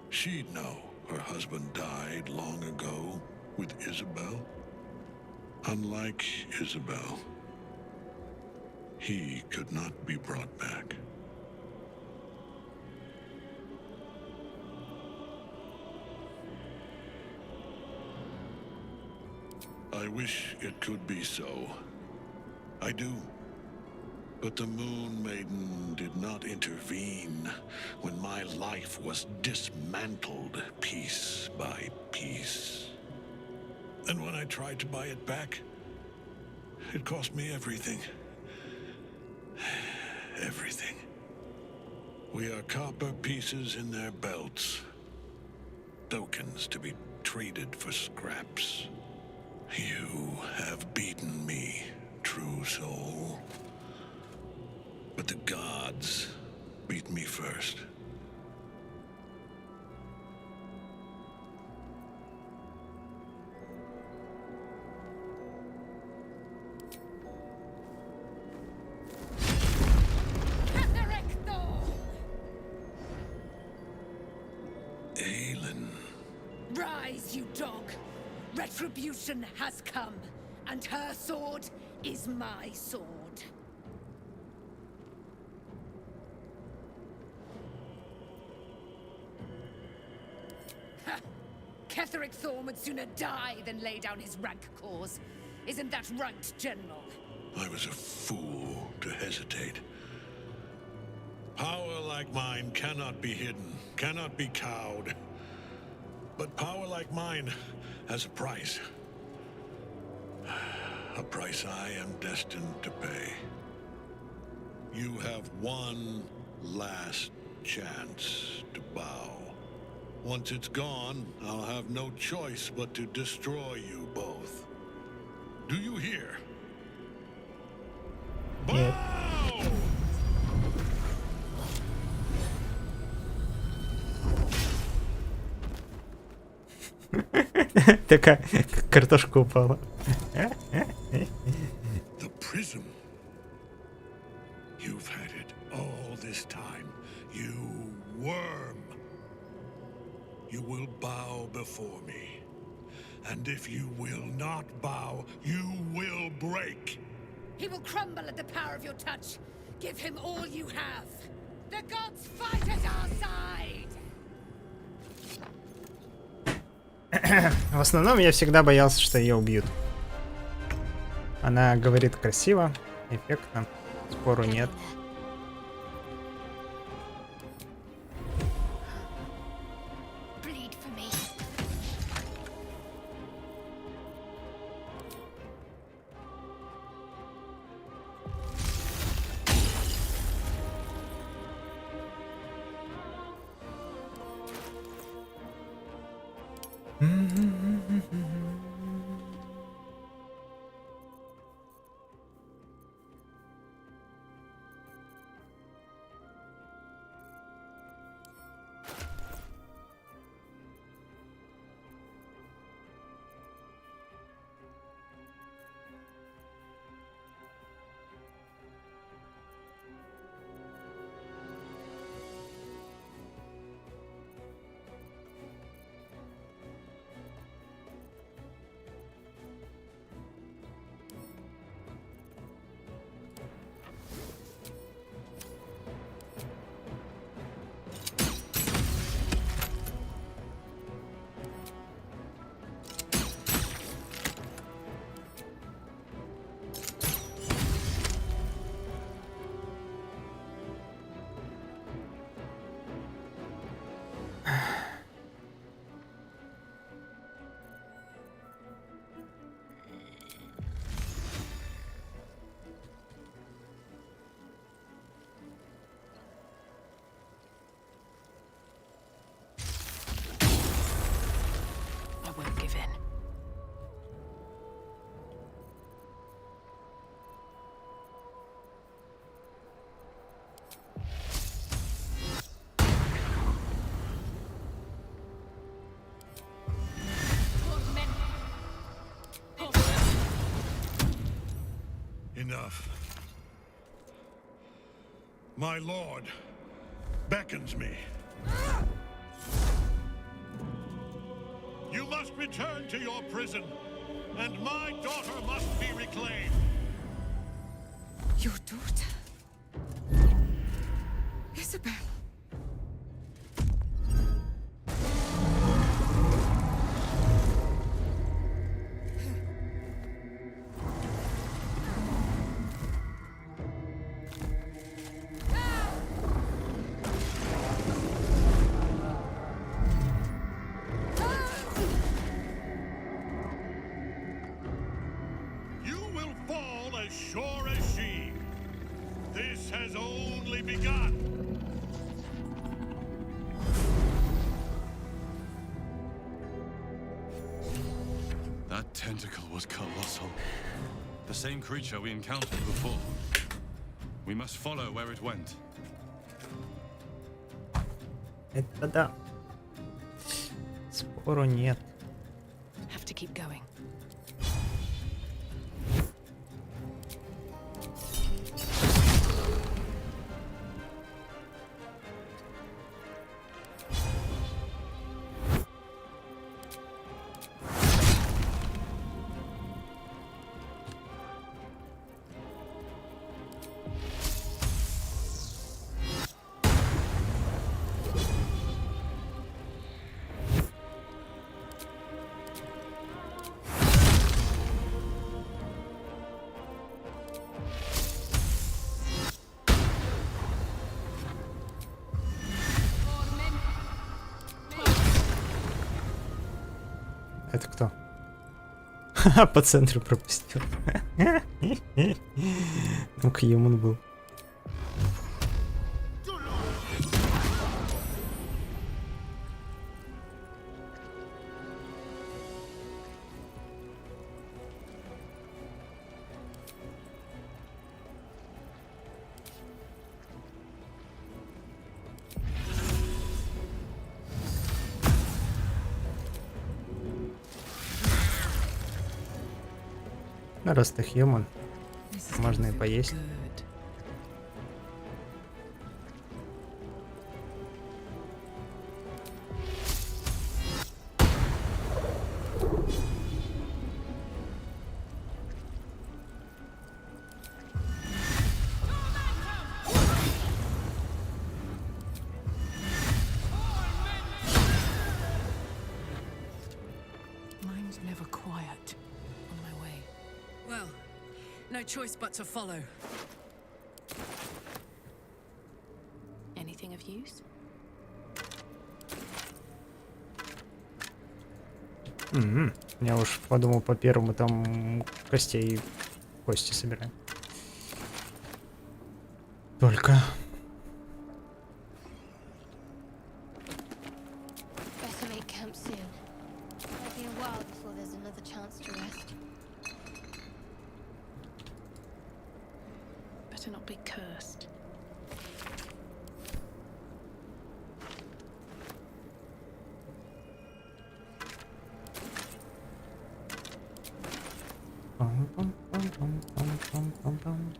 She'd know her husband died long ago with Isabel. Unlike Isabel, he could not be brought back. I wish it could be so. I do. But the Moon Maiden did not intervene when my life was dismantled piece by piece. And when I tried to buy it back, it cost me everything. Everything. We are copper pieces in their belts. Tokens to be traded for scraps. You have beaten me, true soul. But the gods beat me first. Aelin. Rise, you dog. Retribution has come, and her sword is my sword. Ketheric Thorn would sooner die than lay down his rank cause. Isn't that right, General? I was a fool to hesitate. Power like mine cannot be hidden, cannot be cowed. But power like mine has a price. A price I am destined to pay. You have one last chance to bow. Once it's gone, I'll have no choice but to destroy you both. Do you hear? Нет. Такая картошка упала. The prism. You've had it all this time. You worm. You will bow before me. And if you will not bow, you will break. He will crumble at the power of your touch. Give him all you have. The gods fight at our side. В основном я всегда боялся, что ее убьют. Она говорит красиво, эффектно, спору нет. Enough. My lord beckons me. You must return to your prison, and my daughter must be reclaimed. Your daughter? Isabel. You will fall as sure as she. This has only begun. That tentacle was colossal. The same creature we encountered before. We must follow where it went. Это да. Спору нет. Have to keep going. Это кто? Ха, по центру пропустил. Ну-ка, Юман был. Ну, раз ты human, можно и поесть. Mine's never quiet on my way. Well, no choice but to follow. Anything of use? Я уж подумал по первому, там костей кости собираем. Только. Better make camp soon. Might be a while before there's another chance to rest. Better not be cursed. Пам-пам-пам-пам-пам-пам-пам.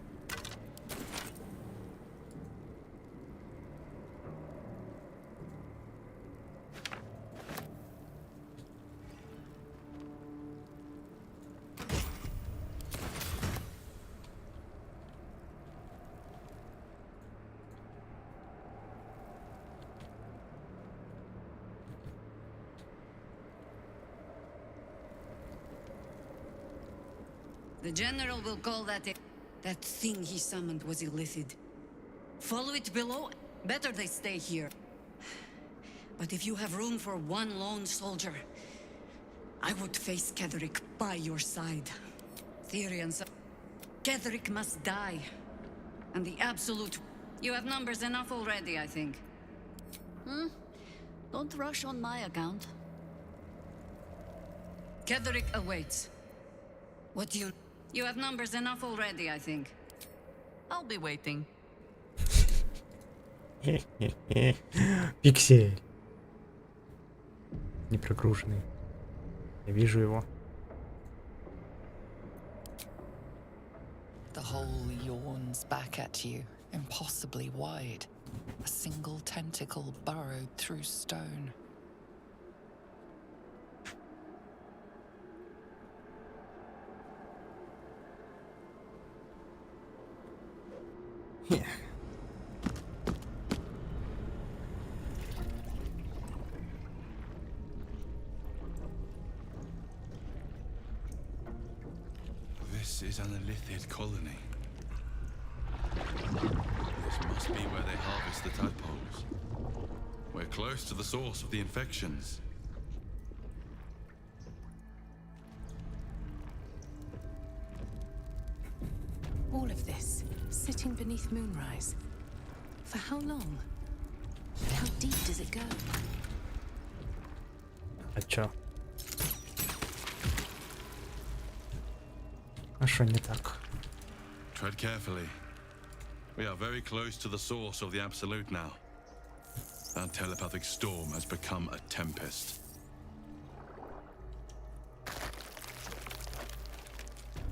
The general will call that that thing he summoned was illithid. Follow it below. Better they stay here. But if you have room for one lone soldier, I would face Ketherick by your side. Therians, Ketherick must die. And the absolute... You have numbers enough already, I think. Don't rush on my account. Ketherick awaits. What do you... You have numbers enough already, I think. I'll be waiting. Пиксель. Не прогруженный. Я вижу его. The hole yawns back at you, impossibly wide. A single tentacle burrowed through stone. Yeah. This is an Illithid colony. This must be where they harvest the tadpoles. We're close to the source of the infections. All of this, sitting beneath moonrise. For how long? How deep does it go? А чё? А шо не так? Tread carefully. We are very close to the source of the Absolute now. That telepathic storm has become a tempest.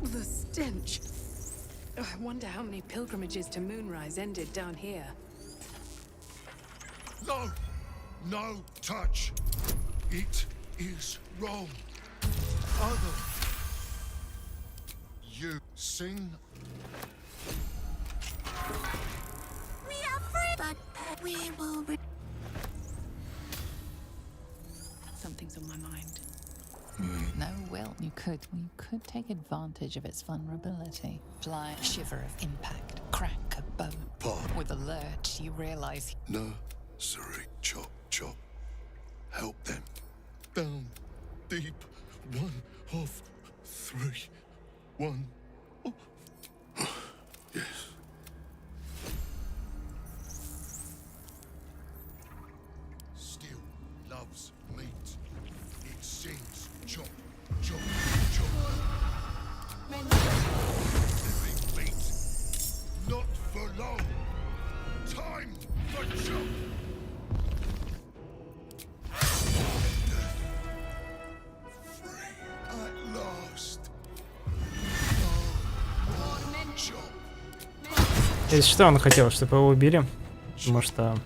The stench. Oh, I wonder how many pilgrimages to Moonrise ended down here. No! No touch! It is wrong. Other. You sing. We are free, but we will be. Something's on my mind. No, Will, you could take advantage of its vulnerability. Fly a shiver of impact, crack a bone. With a lurch, you realize. No, sorry, chop, chop. Help them. Down, deep, 1 of 3. 1 of... Yes. Still loves meat. It sings chop, chop, chop. Living meat. Not for long. Time for chop. Free at last. Chop. Если что, он хотел, чтобы его убили, потому что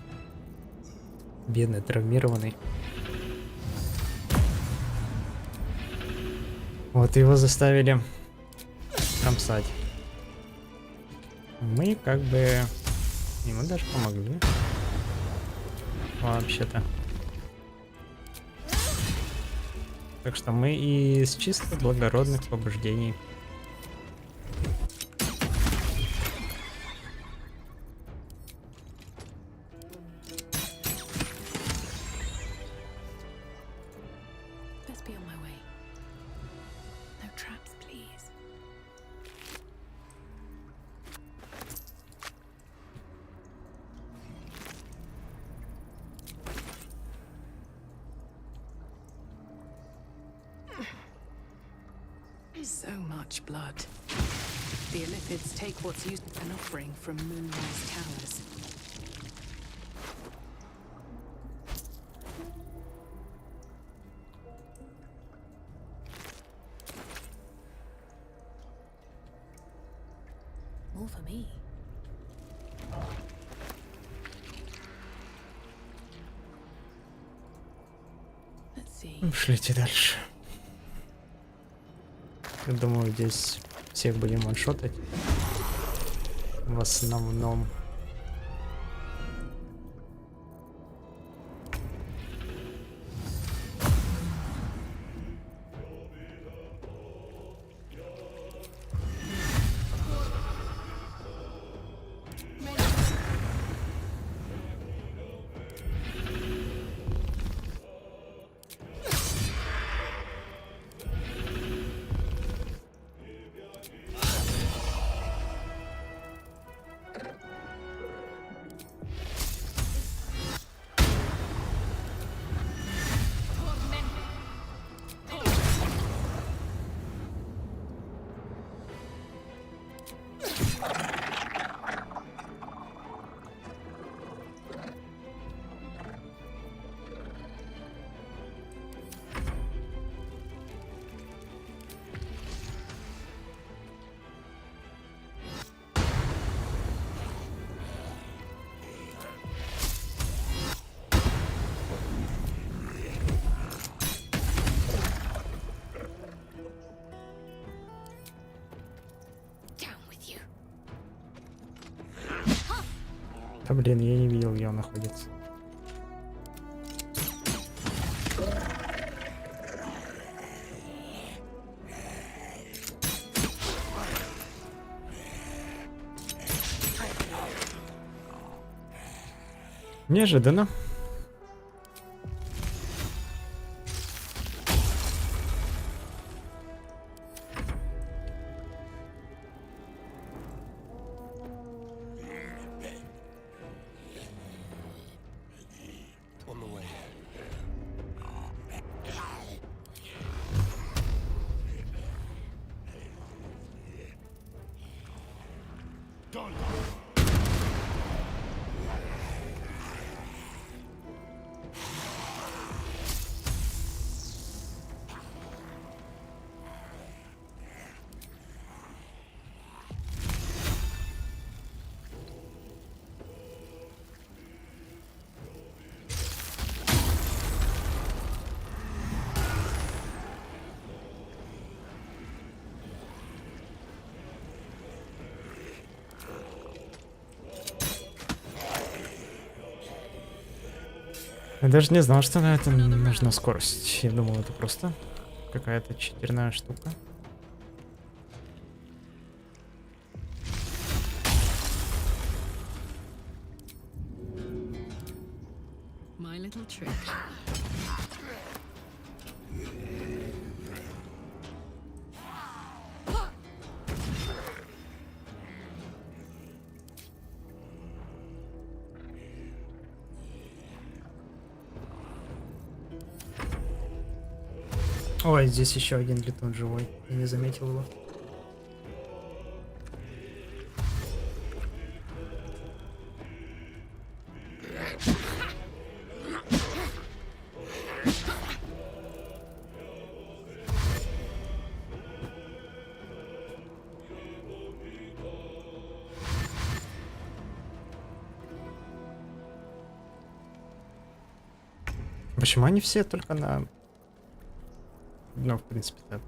бедный, травмированный. Вот его заставили кромсать. Мы как бы ему даже помогли. Вообще-то. Так что мы из чисто благородных побуждений. Let's be on my way. No traps, please. So much blood. The Illithids take what's used as an offering from Moonrise Towers. More for me. Let's see. Шлите дальше. Я думаю, здесь всех будем ваншотать. В основном. Да блин, я не видел, где он находится. Неожиданно. Я даже не знал, что на это нужна скорость. Я думал, это просто какая-то читерная штука. My little trick. Ой, здесь еще один летун живой. Я не заметил его. Почему они все только на... Ну, в принципе, да.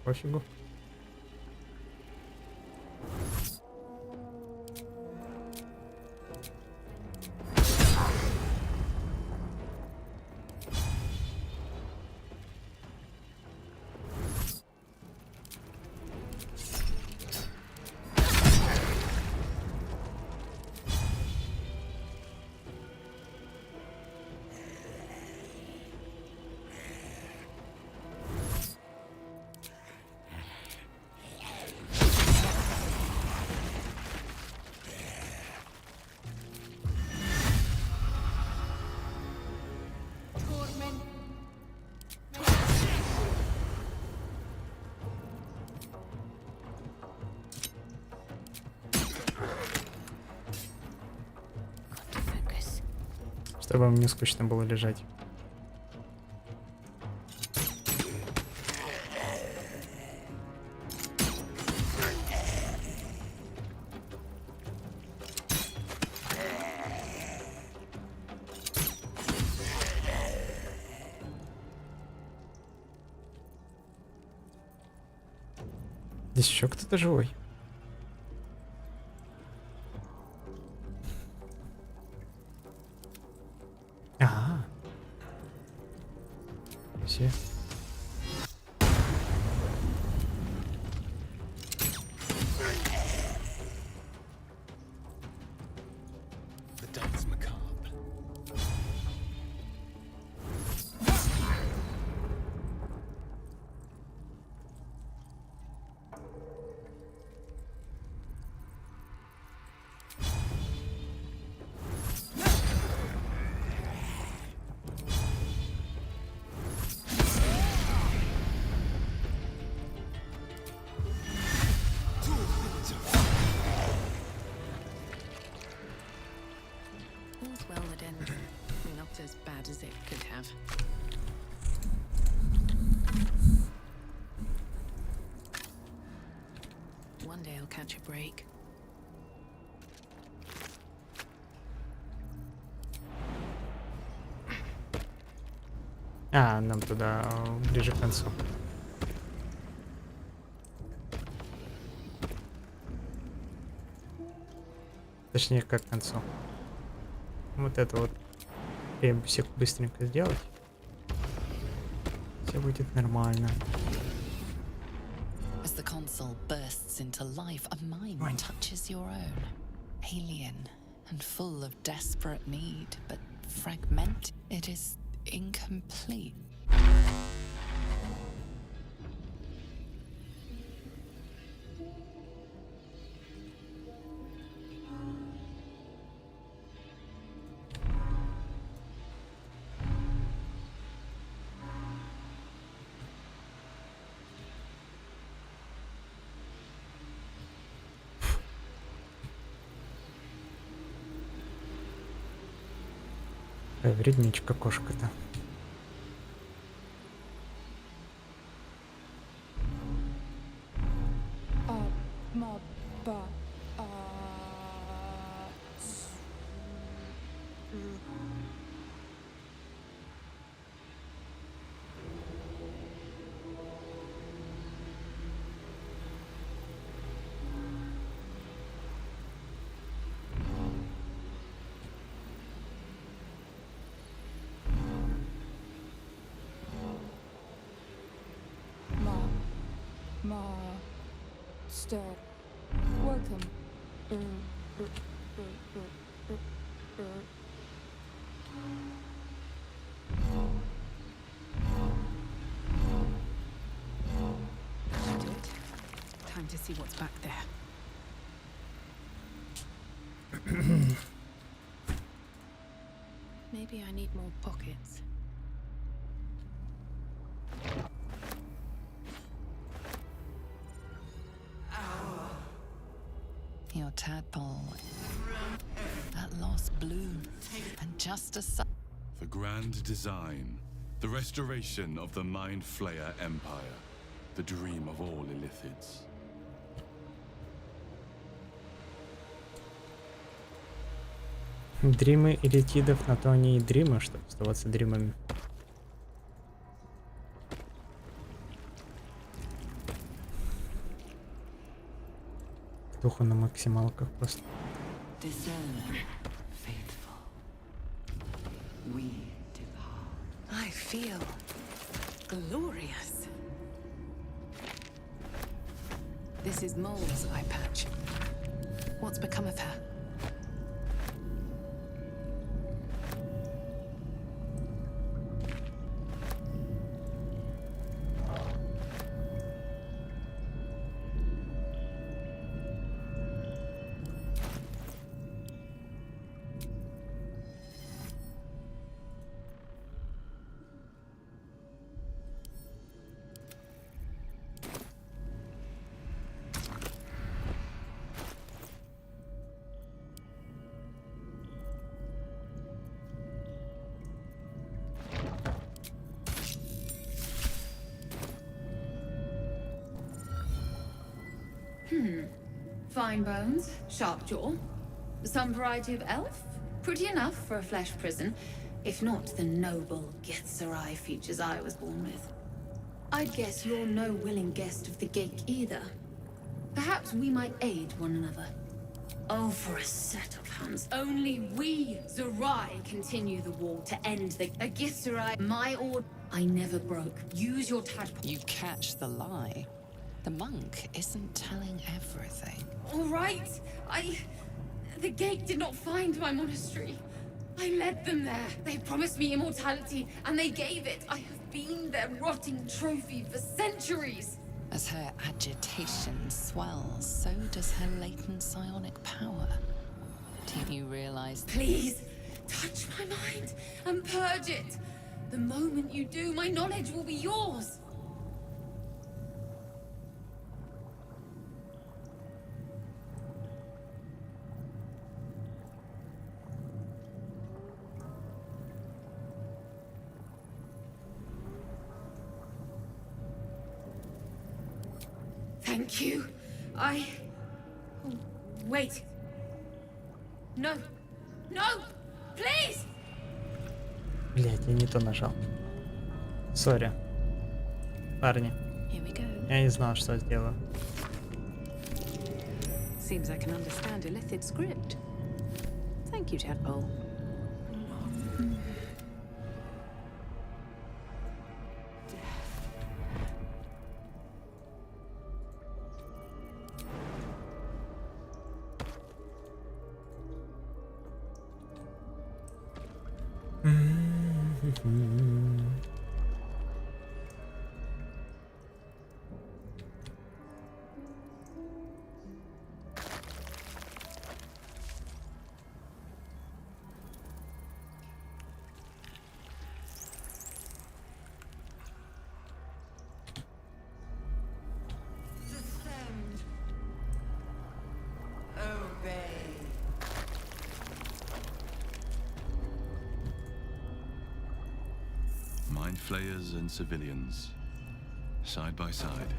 Пофигу. Чтобы вам не скучно было лежать. Здесь еще кто-то живой. Ага. Все. As bad as it could have. One day I'll catch a break. А, нам туда ближе к концу. Точнее, как к концу. Вот это вот ребусик быстренько сделать. Все будет нормально. As the console bursts into life, a mind touches your own. Alien and full of desperate need, but fragmented. It is incomplete. Вредничка кошка-то. Welcome. That'll do it. Time to see what's back there. Maybe I need more pockets. Your tadpole at lost bloom, and just as The grand design, the restoration of the Mind Flayer Empire, the dream of all Illithids. Дримы элитидов, на то они и дримы, чтобы оставаться дримами. Духу на максималках просто. I feel glorious. This is Mole's eye patch. What's become of her? Fine bones, sharp jaw. Some variety of elf? Pretty enough for a flesh prison, if not the noble Githzerai features I was born with. I'd guess you're no willing guest of the gate either. Perhaps we might aid one another. Oh, for a set of hands. Only we, Zerai, continue the war to end the Githzerai. My order. I never broke. Use your tadpole. you catch the lie. The monk isn't telling everything. All right. The gate did not find my monastery. I led them there. They promised me immortality, and they gave it. I have been their rotting trophy for centuries. As her agitation swells, so does her latent psionic power. Do you realize? Please, touch my mind and purge it. The moment you do, my knowledge will be yours. Thank you. Oh, wait. No. No! Please! Блять, я не то нажал. Сори. Парни. Here we go. Я не знал, что сделаю. Seems I can understand Illithid script. Thank you, Tadpole. Mind flayers and civilians, side by side.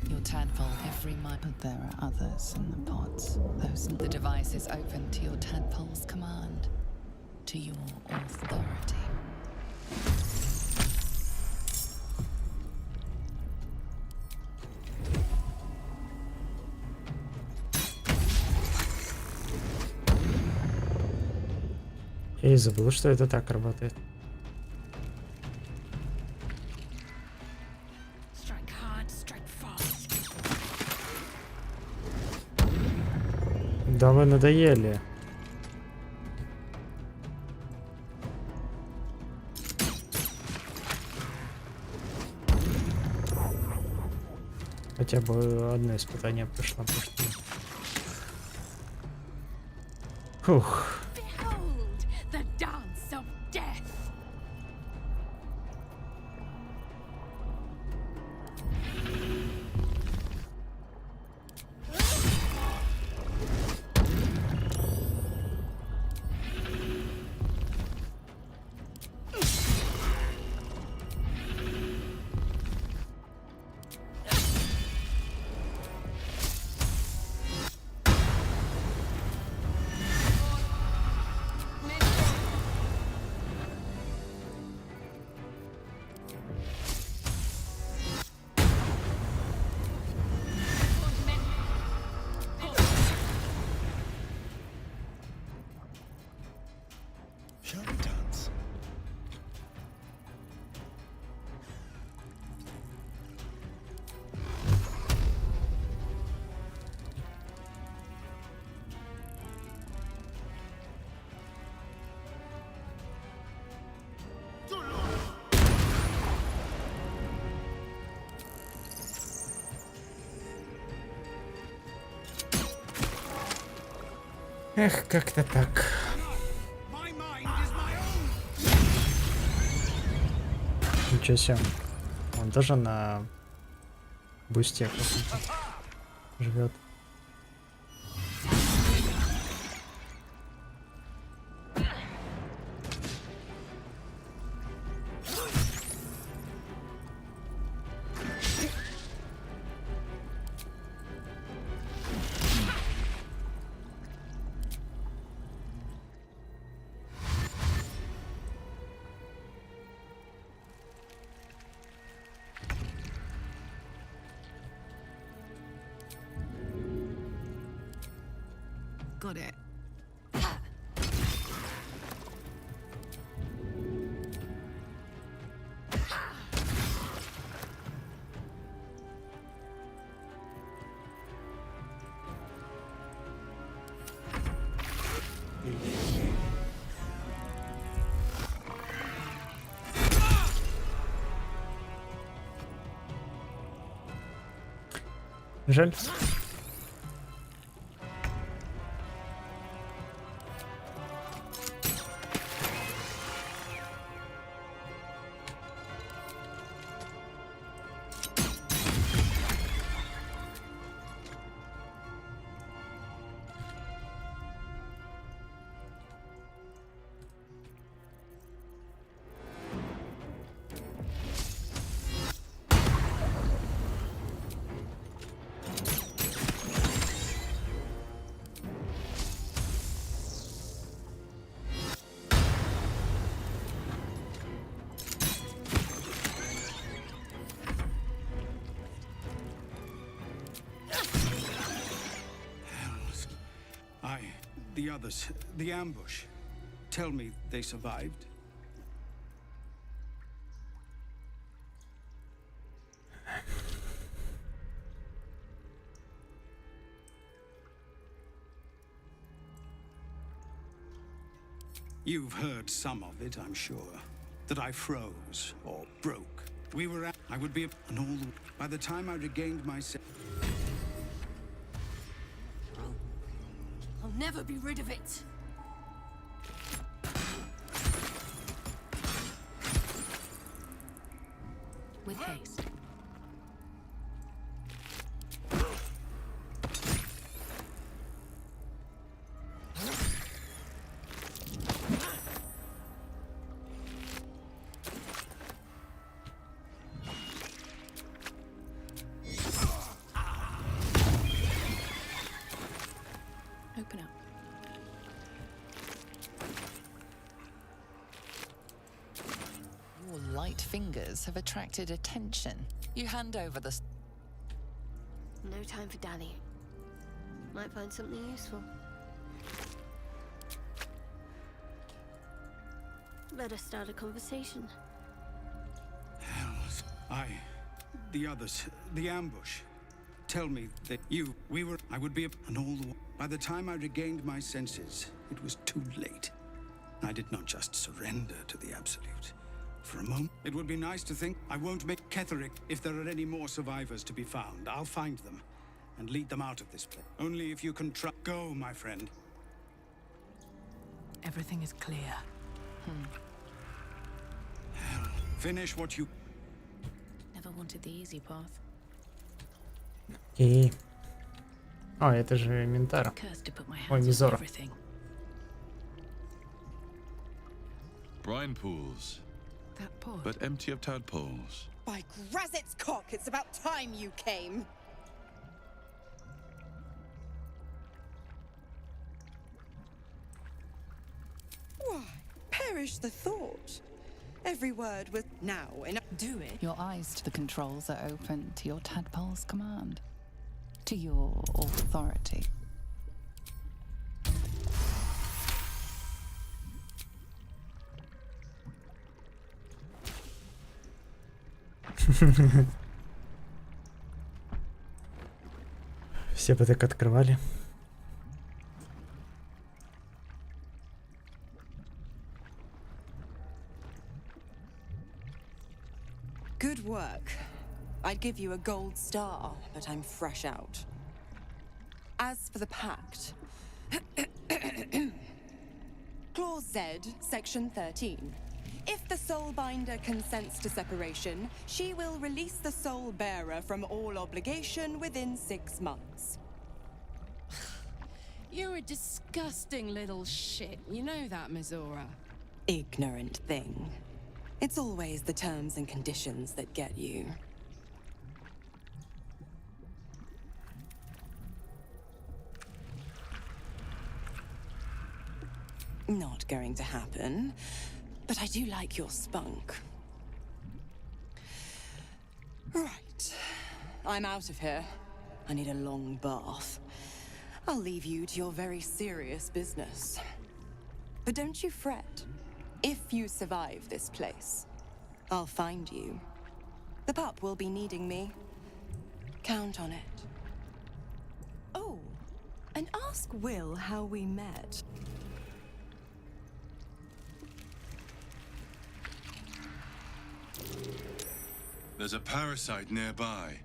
Your tadpole, every mind, but there are others in the pods. The device is open to your tadpole's command, to your authority. Я и забыл, что это так работает. Да вы надоели. Хотя бы одно испытание прошло. Фух. Эх, как-то так. Ничего себе. Он тоже на бусте живет. Got it. Жаль. the others, the ambush. Tell me they survived. You've heard some of it, I'm sure. That I froze or broke. We were at, I would be, and all the, by the time I regained my I'll never be rid of it. With haste. Open up. Your light fingers have attracted attention. You hand over the... No time for dally. Might find something useful. Better start a conversation. the others, the ambush. Tell me that I would be, and all the, by the time I regained my senses, it was too late. I did not just surrender to the absolute. For a moment, it would be nice to think I won't make Ketheric if there are any more survivors to be found. I'll find them and lead them out of this place. Only if you can go, my friend. Everything is clear. Finish what you... Never wanted the easy path. Окей. О, это же Ментара. Ой, Мизора. Brine pools. That pod. But empty of tadpoles. By Grazit's cock, it's about time you came. Why, perish the thought. Every word was now enough. Do it. Your eyes to the controls are open to your tadpole's command. To your authority. Все бы так открывали. Good work. I'd give you a gold star, but I'm fresh out. As for the pact... Clause Z, Section 13. If the Soulbinder consents to separation, she will release the Soul Bearer from all obligation within 6 months. You're a disgusting little shit. You know that, Mizora. Ignorant thing. It's always the terms and conditions that get you. Not going to happen, but I do like your spunk. Right. I'm out of here. I need a long bath. I'll leave you to your very serious business. But don't you fret. If you survive this place, I'll find you. The pup will be needing me. Count on it. Oh, and ask Will how we met. There's a parasite nearby.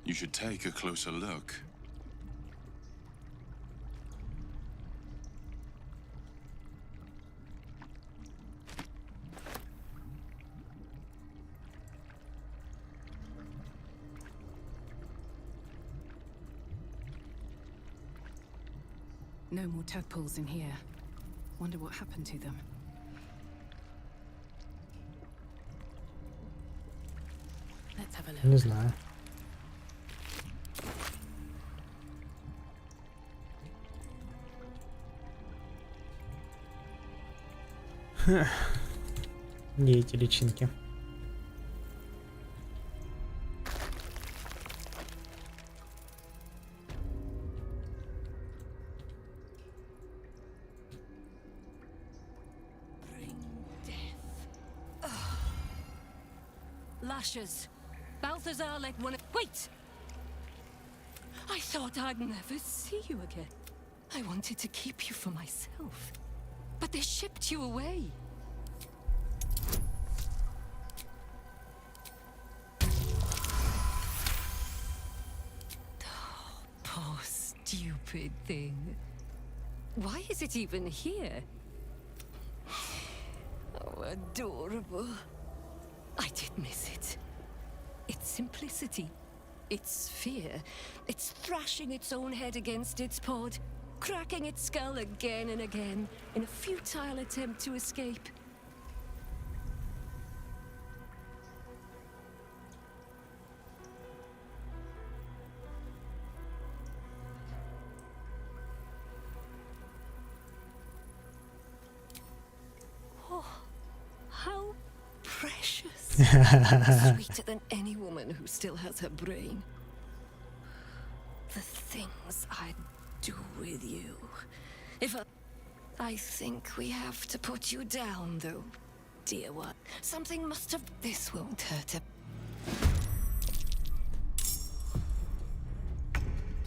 You should take a closer look. No more tadpoles in here. Wonder what happened to them. Let's have a look. Не знаю. Где эти личинки? lashes. Balthazar let one. Wait! I thought I'd never see you again. I wanted to keep you for myself. But they shipped you away. Oh, poor stupid thing. Why is it even here? Oh, adorable. I did miss it. Its simplicity, its fear, its thrashing its own head against its pod, cracking its skull again and again in a futile attempt to escape. Oh, how precious. Sweeter than any woman who still has her brain. The things I'd do with you. If I think we have to put you down, though, dear one. Something must have. This won't hurt a.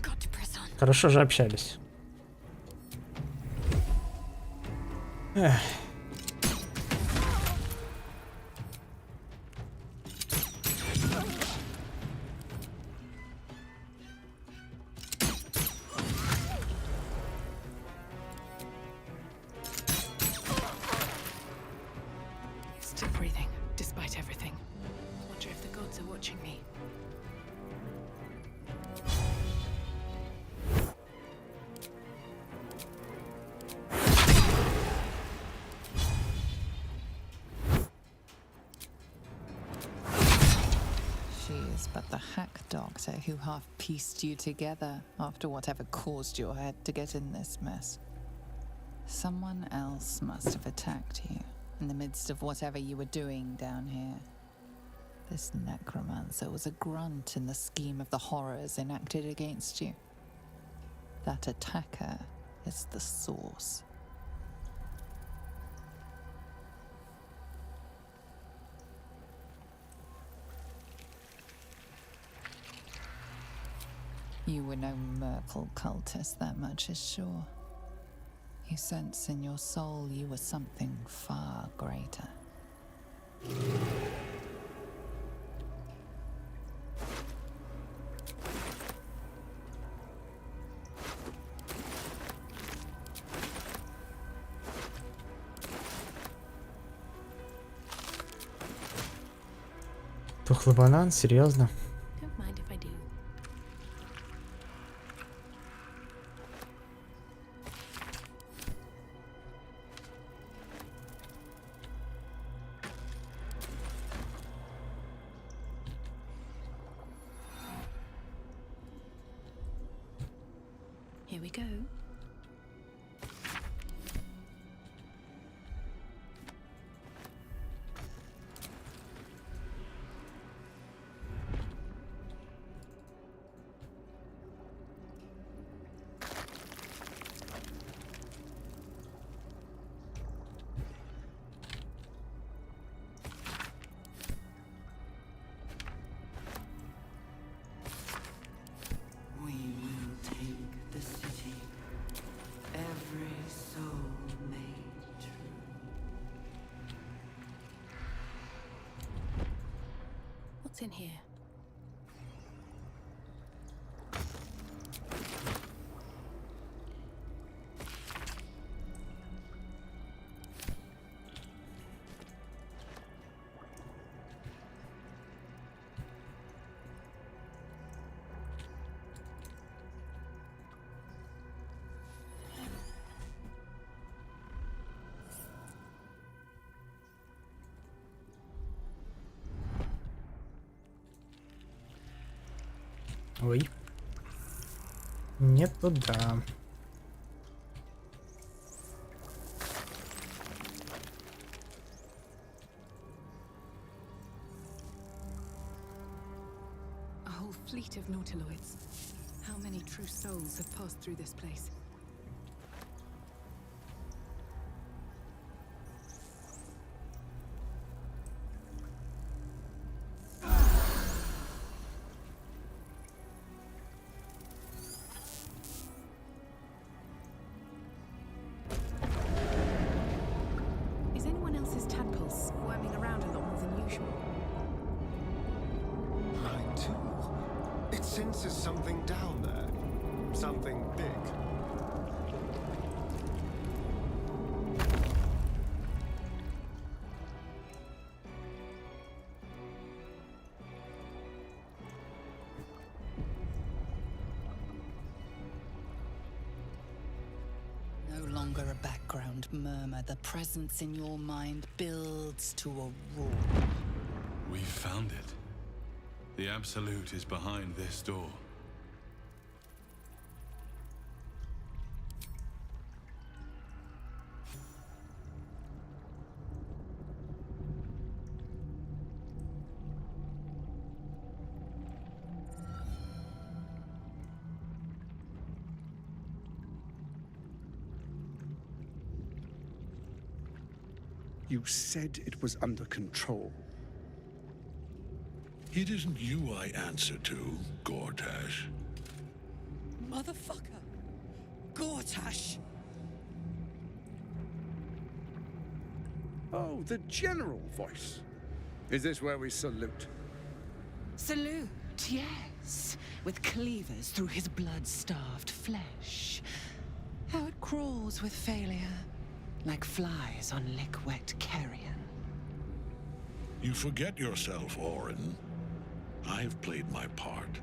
Got to press on. Хорошо же общались. Эх. Still breathing, despite everything. Wonder if the gods are watching me. She is but the hack doctor who half pieced you together after whatever caused your head to get in this mess. Someone else must have attacked you in the midst of whatever you were doing down here. This necromancer was a grunt in the scheme of the horrors enacted against you. That attacker is the source. You were no Merkel cultist, that much is sure. You sense in your soul you were something far greater. Тухлый банан, серьезно? Don't mind if I do. Here we go. We will take the city, every soul made true. What's in here? Ой. Не туда. A whole fleet of nautiloids. How many true souls have passed through this place? senses something down there. Something big. No longer a background murmur. The presence in your mind builds to a roar. We found it. The Absolute is behind this door. You said it was under control. It isn't you I answer to, Gortash. Motherfucker! Gortash! Oh, the general voice. Is this where we salute? Salute, yes. With cleavers through his blood-starved flesh. How it crawls with failure. Like flies on lick-wet carrion. You forget yourself, Orin. I've played my part.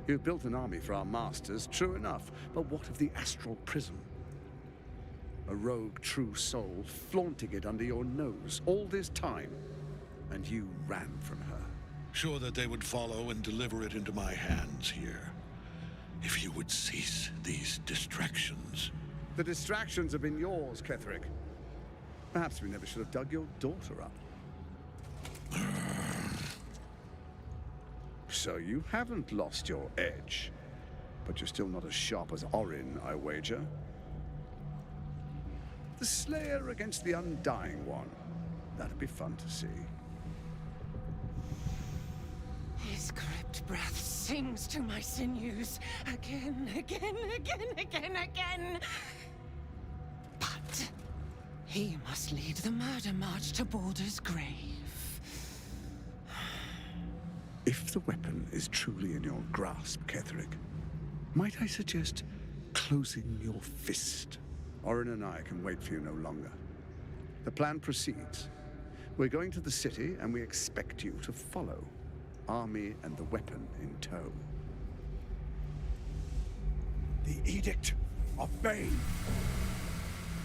You've built an army for our masters, true enough. But what of the astral prism? A rogue true soul flaunting it under your nose all this time. And you ran from her. Sure that they would follow and deliver it into my hands here. If you would cease these distractions. The distractions have been yours, Ketherick. Perhaps we never should have dug your daughter up. So you haven't lost your edge. But you're still not as sharp as Orin, I wager. The Slayer against the Undying One. That'd be fun to see. His gripped breath sings to my sinews. Again, again, again, again, again. But he must lead the murder march to Baldur's grave. If the weapon is truly in your grasp, Ketherick, might I suggest closing your fist? Orin and I can wait for you no longer. The plan proceeds. We're going to the city, and we expect you to follow. Army and the weapon in tow. The Edict of Bane.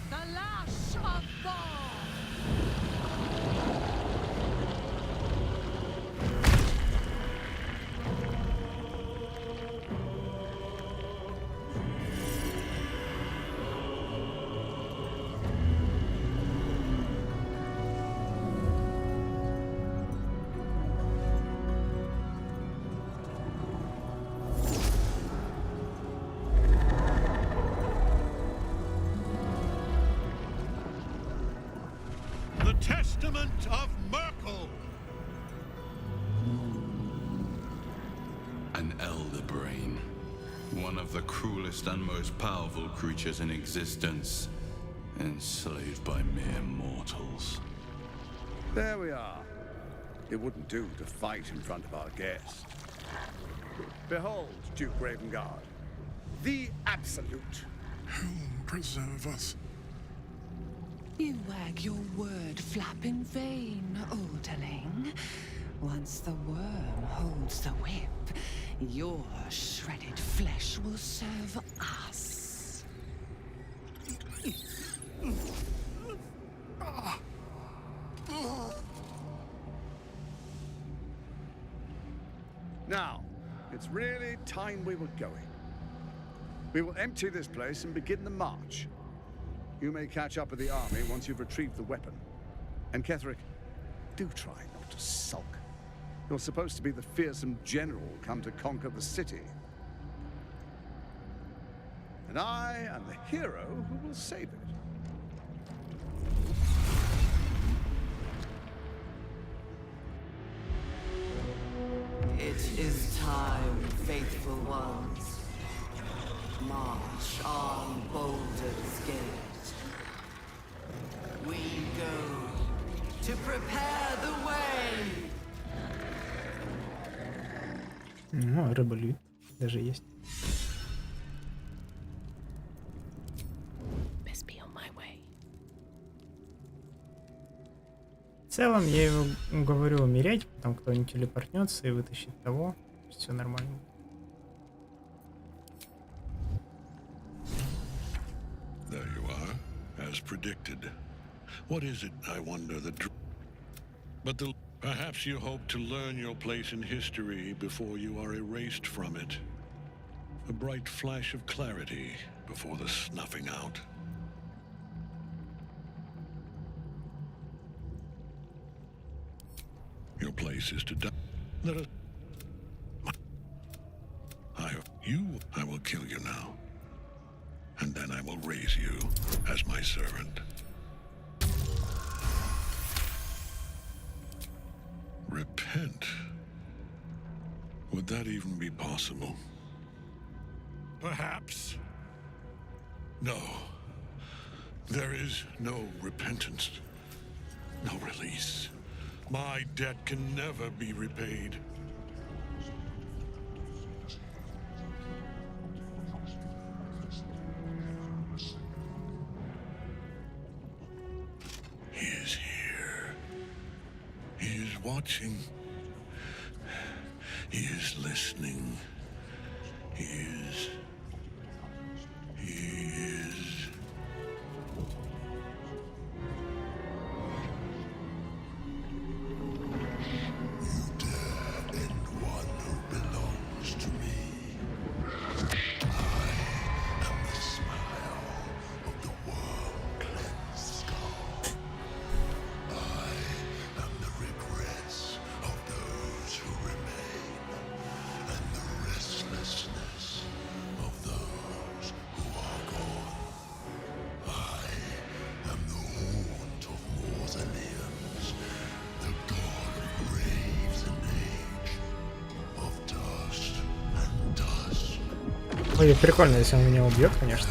The lash of God! Testament of Merkel! An elder brain. One of the cruelest and most powerful creatures in existence. Enslaved by mere mortals. There we are. It wouldn't do to fight in front of our guest. Behold, Duke Ravengard. The Absolute. Who preserve us? You wag your word flap in vain, olderling. Once the worm holds the whip, your shredded flesh will serve us. Now, it's really time we were going. We will empty this place and begin the march. You may catch up with the army once you've retrieved the weapon. And Ketherick, do try not to sulk. You're supposed to be the fearsome general come to conquer the city. And I am the hero who will save it. It is time, faithful ones. March on Baldur's Gate. We go to prepare the way. рыба любит. Даже есть. В целом, я его говорю умереть, потом кто-нибудь телепортнется и вытащит того. Все нормально. There you are, as predicted. What is it, I wonder, perhaps you hope to learn your place in history before you are erased from it. A bright flash of clarity before the snuffing out. Your place is to die. Let us... I will kill you now. And then I will raise you as my servant. Repent? Would that even be possible? Perhaps. No. There is no repentance. No release. My debt can never be repaid. He is here. He is watching. He is listening. He is... Ой, прикольно, если он меня убьет, конечно.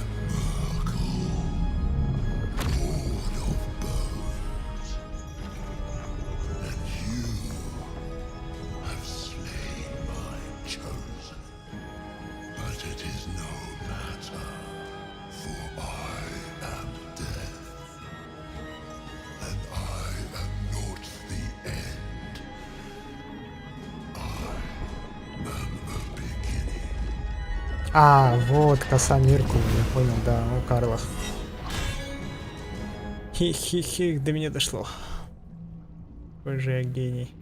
А, вот, коса Мирку, я понял, да, у Карла. Хи-хи-хи, до меня дошло. Какой же я гений.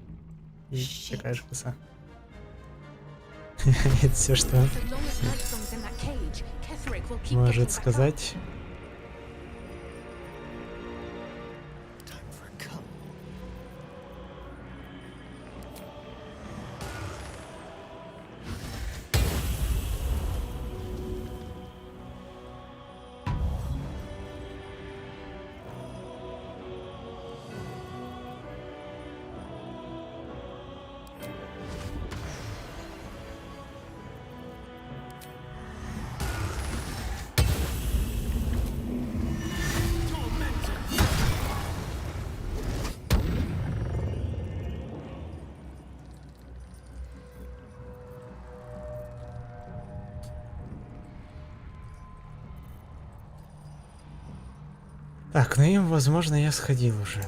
И такая же коса. Это все, что может сказать. Так, ну им, возможно, я сходил уже.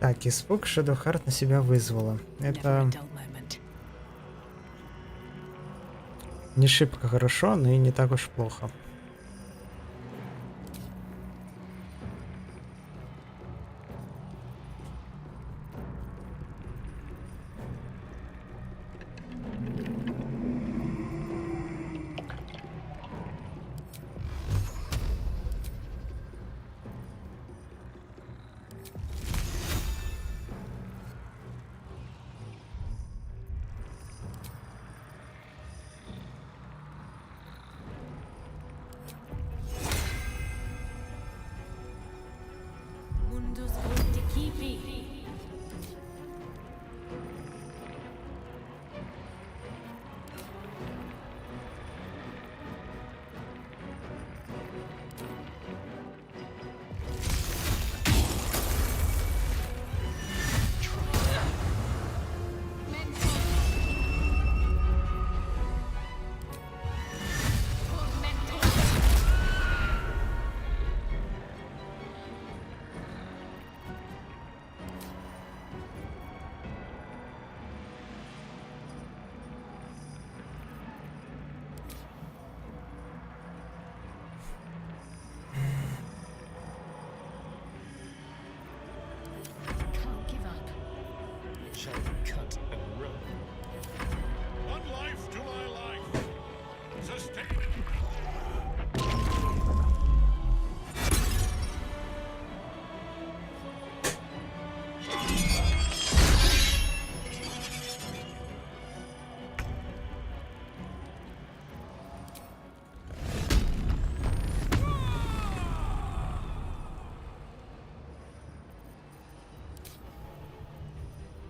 Так, испуг Shadow Heart на себя вызвала. Это не шибко хорошо, но и не так уж плохо.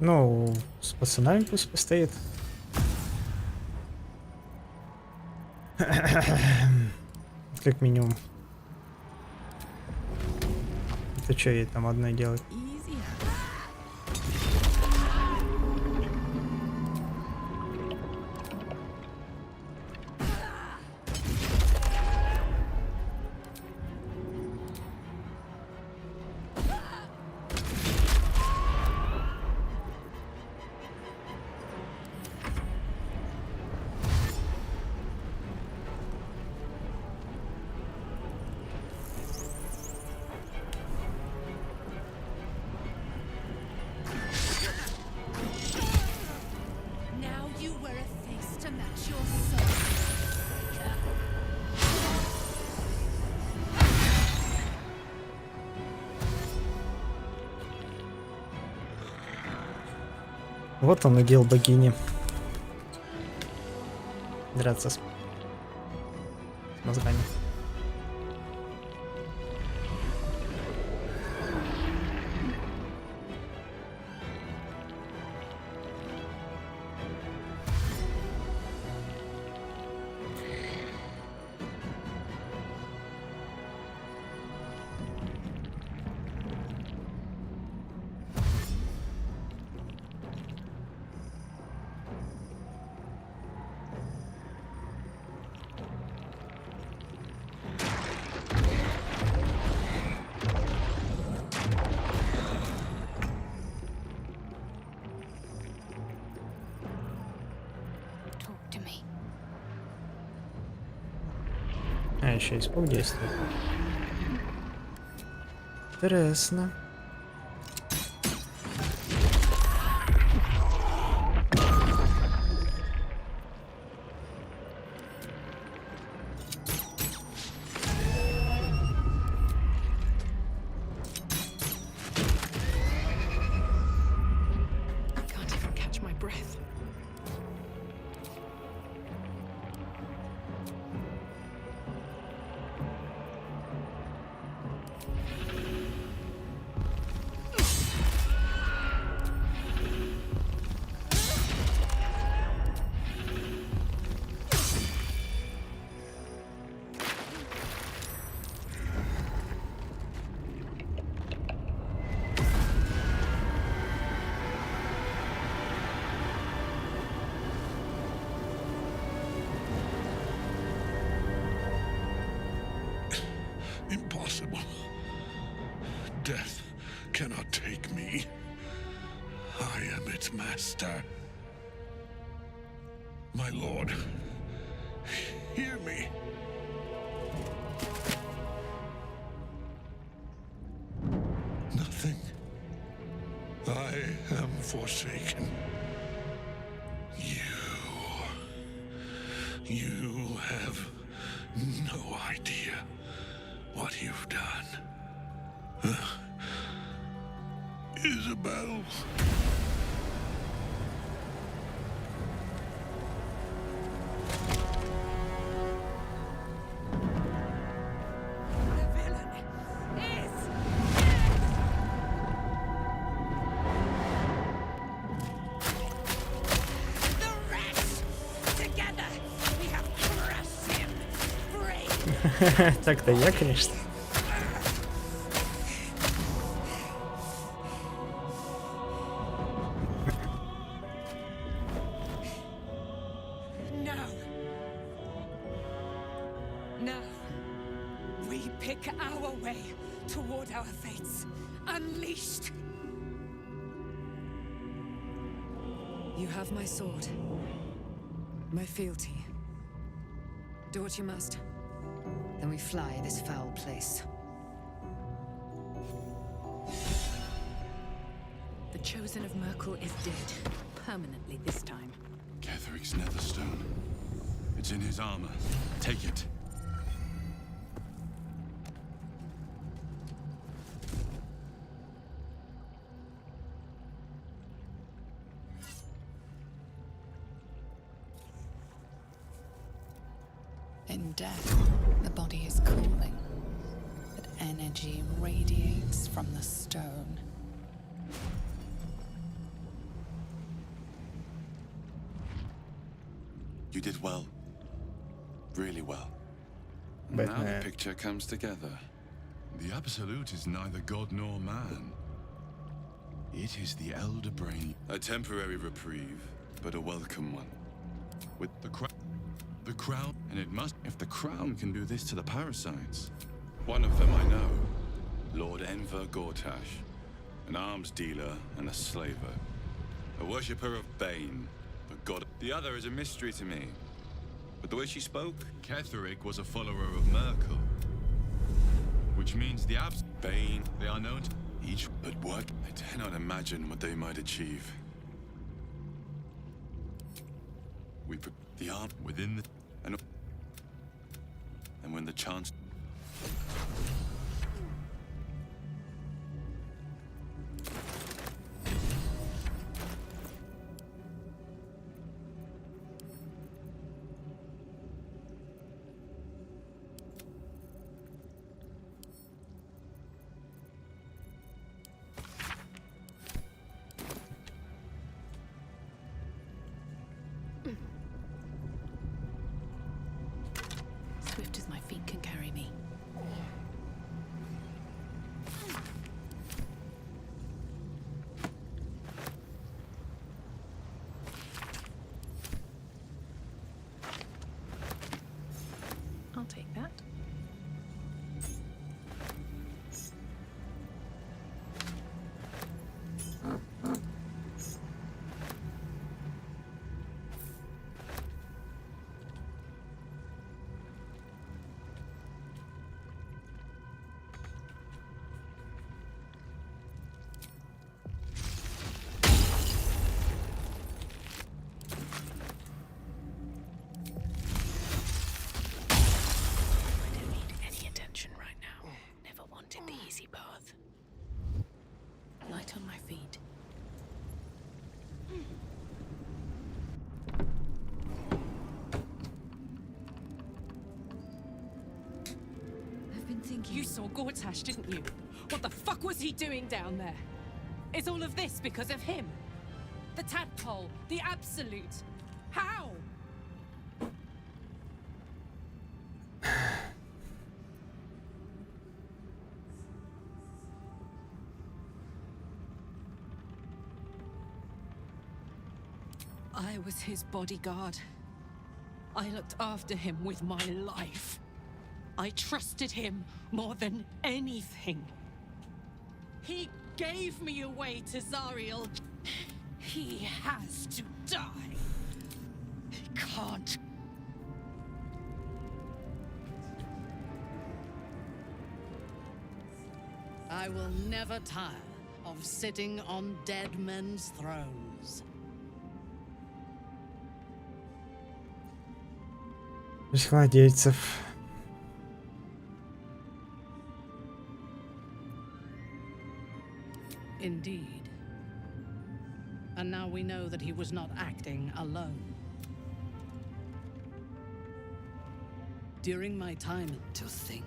Ну, с пацанами пусть постоит. Как минимум. Это что ей там одной делать? Вот он, удел богини. Драться с мозгами. А, еще испуг действует. Интересно. Impossible. Death cannot take me. I am its master. My lord, hear me. Nothing. I am forsaken. You have no idea what you've done. Isabel. Так-то я, конечно. No. No. We pick our way toward our fates. Unleashed. You have my sword. My fealty. Do what you must. Then we fly this foul place. The chosen of Merkel is dead. Permanently this time. Ketheric's netherstone. It's in his armor. Take it. In death, the body is cooling, but energy radiates from the stone. You did well. Really well. But now the picture comes together. The Absolute is neither god nor man. It is the Elder Brain. A temporary reprieve, but a welcome one. With the crown, and it must. If the crown can do this to the parasites, one of them I know, Lord Enver Gortash, an arms dealer and a slaver, a worshipper of Bane, the god. The other is a mystery to me, but the way she spoke, Ketheric was a follower of Merkel, which means the Bane. They are known to each, but what? I dare not imagine what they might achieve. We put the arm within the and when the chance. Swift as my feet can carry me. I'll take that. Light on my feet. I've been thinking. You saw Gortash, didn't you? What the fuck was he doing down there? Is all of this because of him? The tadpole, the Absolute. How? I was his bodyguard. I looked after him with my life. I trusted him more than anything. He gave me away to Zariel. He has to die. He can't. I will never tire of sitting on dead men's thrones. Владельцев. Indeed. And now we know that he was not acting alone. During my time to think,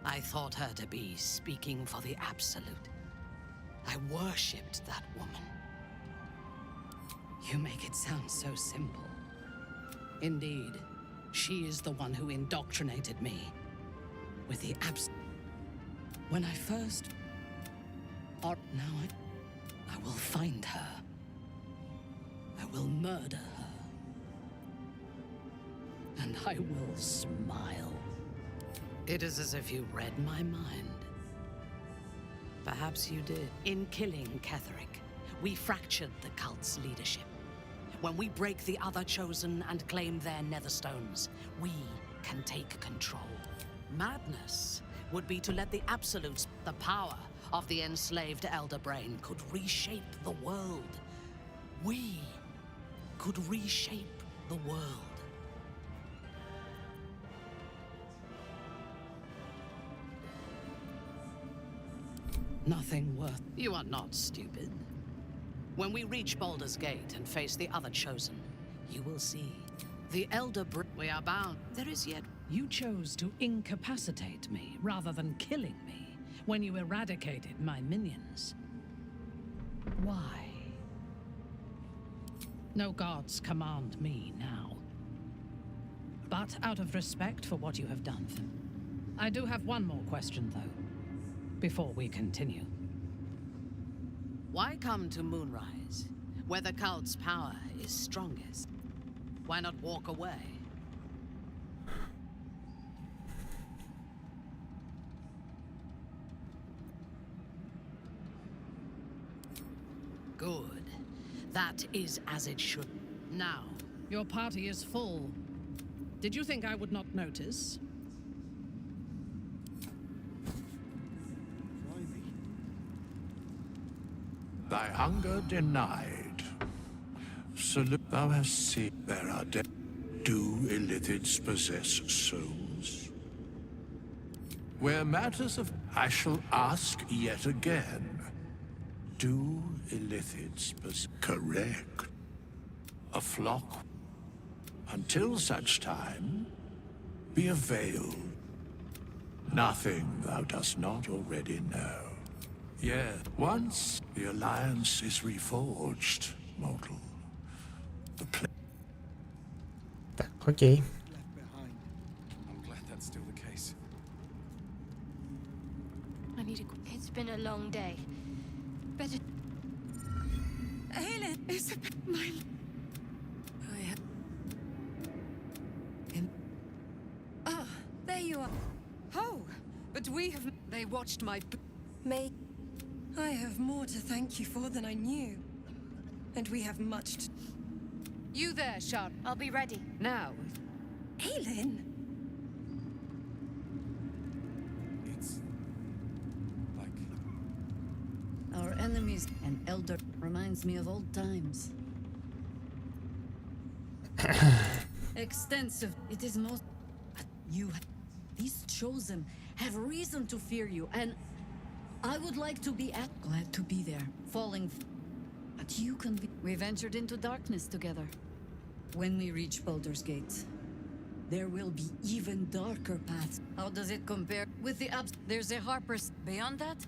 I thought her to be speaking for the Absolute. I worshipped that woman. You make it sound so simple. Indeed, she is the one who indoctrinated me with the When I first... Or now I will find her. I will murder her. And I will smile. It is as if you read my mind. Perhaps you did. In killing Ketheric, we fractured the cult's leadership. When we break the other chosen and claim their netherstones, we can take control. Madness would be to let the Absolutes, the power of the enslaved Elder Brain, could reshape the world. We could reshape the world. Nothing worth. You are not stupid. When we reach Baldur's Gate and face the other chosen, you will see. The Elder we are bound. There is yet. You chose to incapacitate me rather than killing me when you eradicated my minions. Why? No gods command me now. But out of respect for what you have done for me, I do have one more question, though, before we continue. Why come to Moonrise, where the cult's power is strongest? Why not walk away? Good. That is as it should. Now, your party is full. Did you think I would not notice? Thy hunger denied. Salute thou hast seen there are dead. Do illithids possess souls? Where matters of I shall ask yet again. Do illithids possess? Correct. A flock. Until such time, be a veil. Nothing thou dost not already know. Yeah, once the alliance is reforged, mortal. The окей. I'm glad that's still the case. I need a... It's been a long day. Better... Helen, it's my... I have... Ah, there you are. Oh, but we have... They watched my... May... I have more to thank you for than I knew. And we have much to... You there, Shard. I'll be ready. Now. Aelin! It's... like... Our enemies and Elder reminds me of old times. Extensive. It is most... You... These chosen have reason to fear you, and... I would like to be glad to be there, falling... But you can be... We ventured into darkness together. When we reach Baldur's Gate, there will be even darker paths. How does it compare with the abs? There's a Harper's. Beyond that?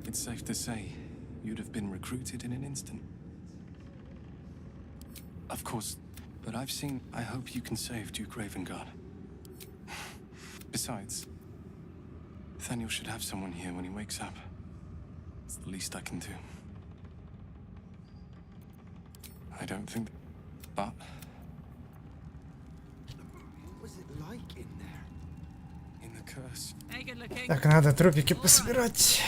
It's safe to say, you'd have been recruited in an instant. Of course, but I've seen... I hope you can save Duke Ravengard. Besides, Nathaniel should have someone here when he wakes up. It's the least I can do. I don't think... But... What was it like in there? In Так, надо трупики пособирать.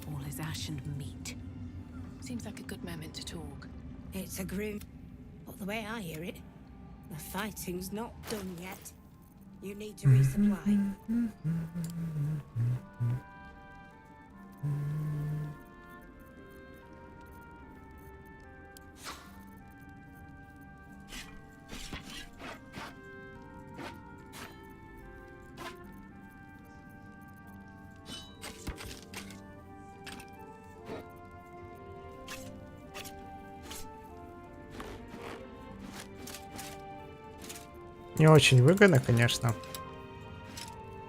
All is ash and meat. Seems like a good moment to talk. It's a grim, but the way I hear it, the fighting's not done yet. You need to resupply. Не очень выгодно, конечно.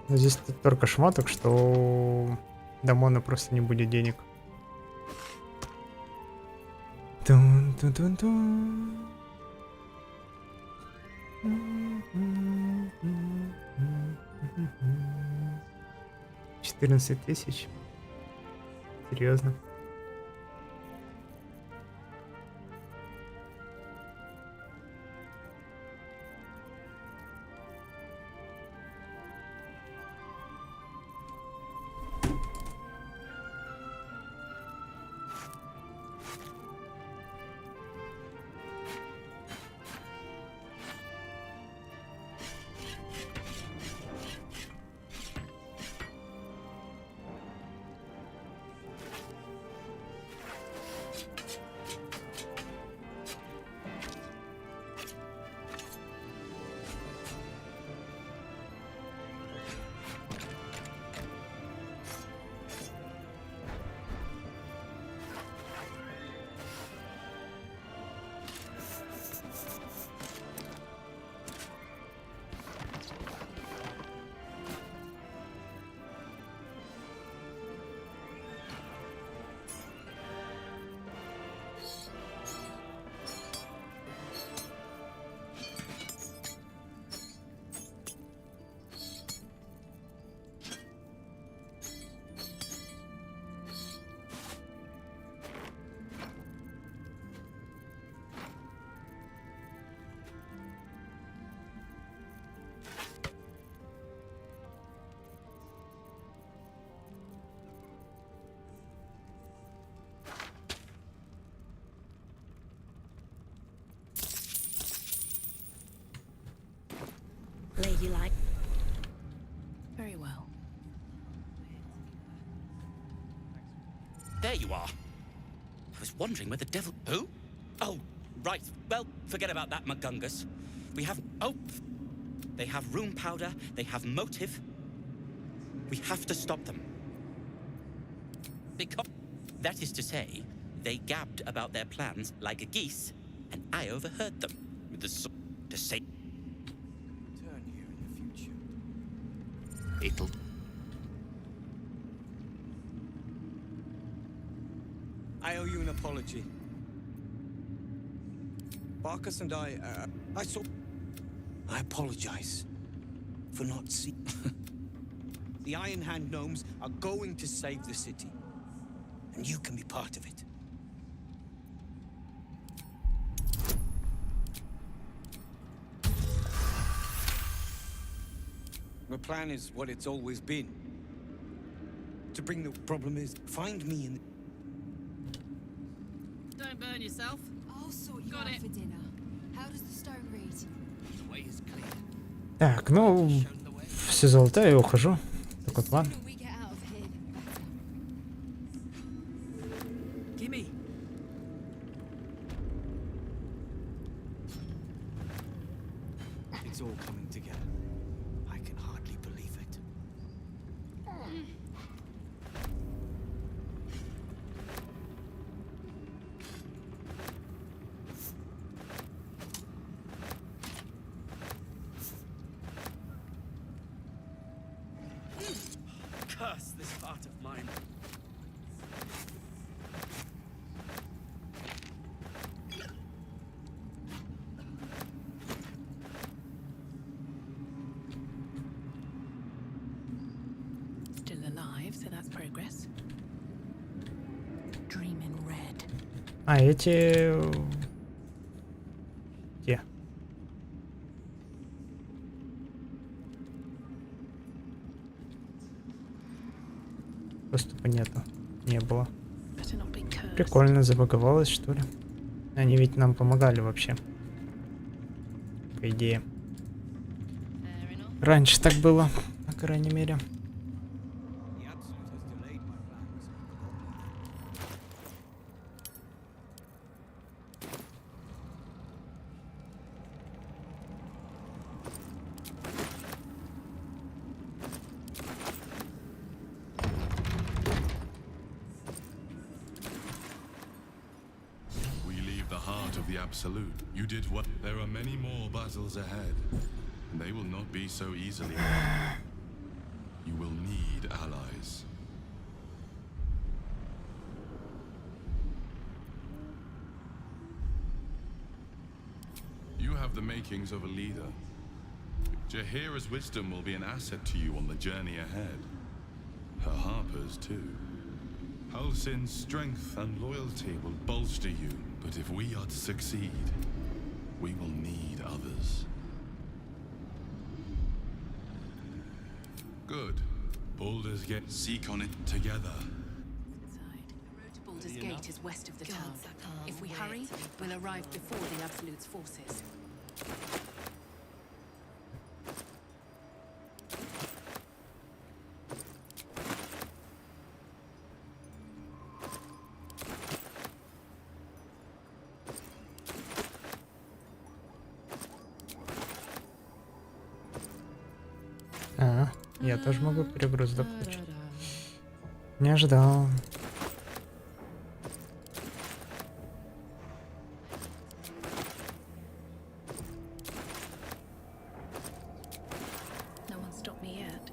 Но здесь только шмоток, что до Мона просто не будет денег. Тун-тун-тун-тун. 14 тысяч. Серьезно. Ladylike. Very well. There you are. I was wondering where the devil... Who? Oh, right. Well, forget about that, McGungus. We have... Oh! They have room powder. They have motive. We have to stop them. Because... That is to say, they gabbed about their plans like a geese, and I overheard them. With the... To say... Turn here in the future. It'll... I owe you an apology. Barkus and I saw... I apologize for not seeing... The Iron Hand gnomes are going to save the city. And you can be part of it. The plan is what it's always been. To bring the problem is, find me in... Don't burn yourself. I'll sort you out for dinner. How does the stone read? The way is clear. Так, ну, все золотое, я ухожу. Такой план. Gimme. It's all coming together. I can hardly believe it. So that's progress. Dream in red. А эти... Где? Доступа нету. Не было. Прикольно, забаговалось, что ли? Они ведь нам помогали вообще. По идее. Раньше так было, по крайней мере. Absolute. You did what? There are many more battles ahead, and they will not be so easily won. You will need allies. You have the makings of a leader. Jaheira's wisdom will be an asset to you on the journey ahead. Her Harper's too. Halsin's strength and loyalty will bolster you. But if we are to succeed, we will need others. Good. Baldur's Gate. Seek on it together. The road to Baldur's Gate is west of the town. If we hurry, we'll arrive before the Absolute's forces. Я тоже могу перегруз дополучить. Не ожидал. No one stopped me yet.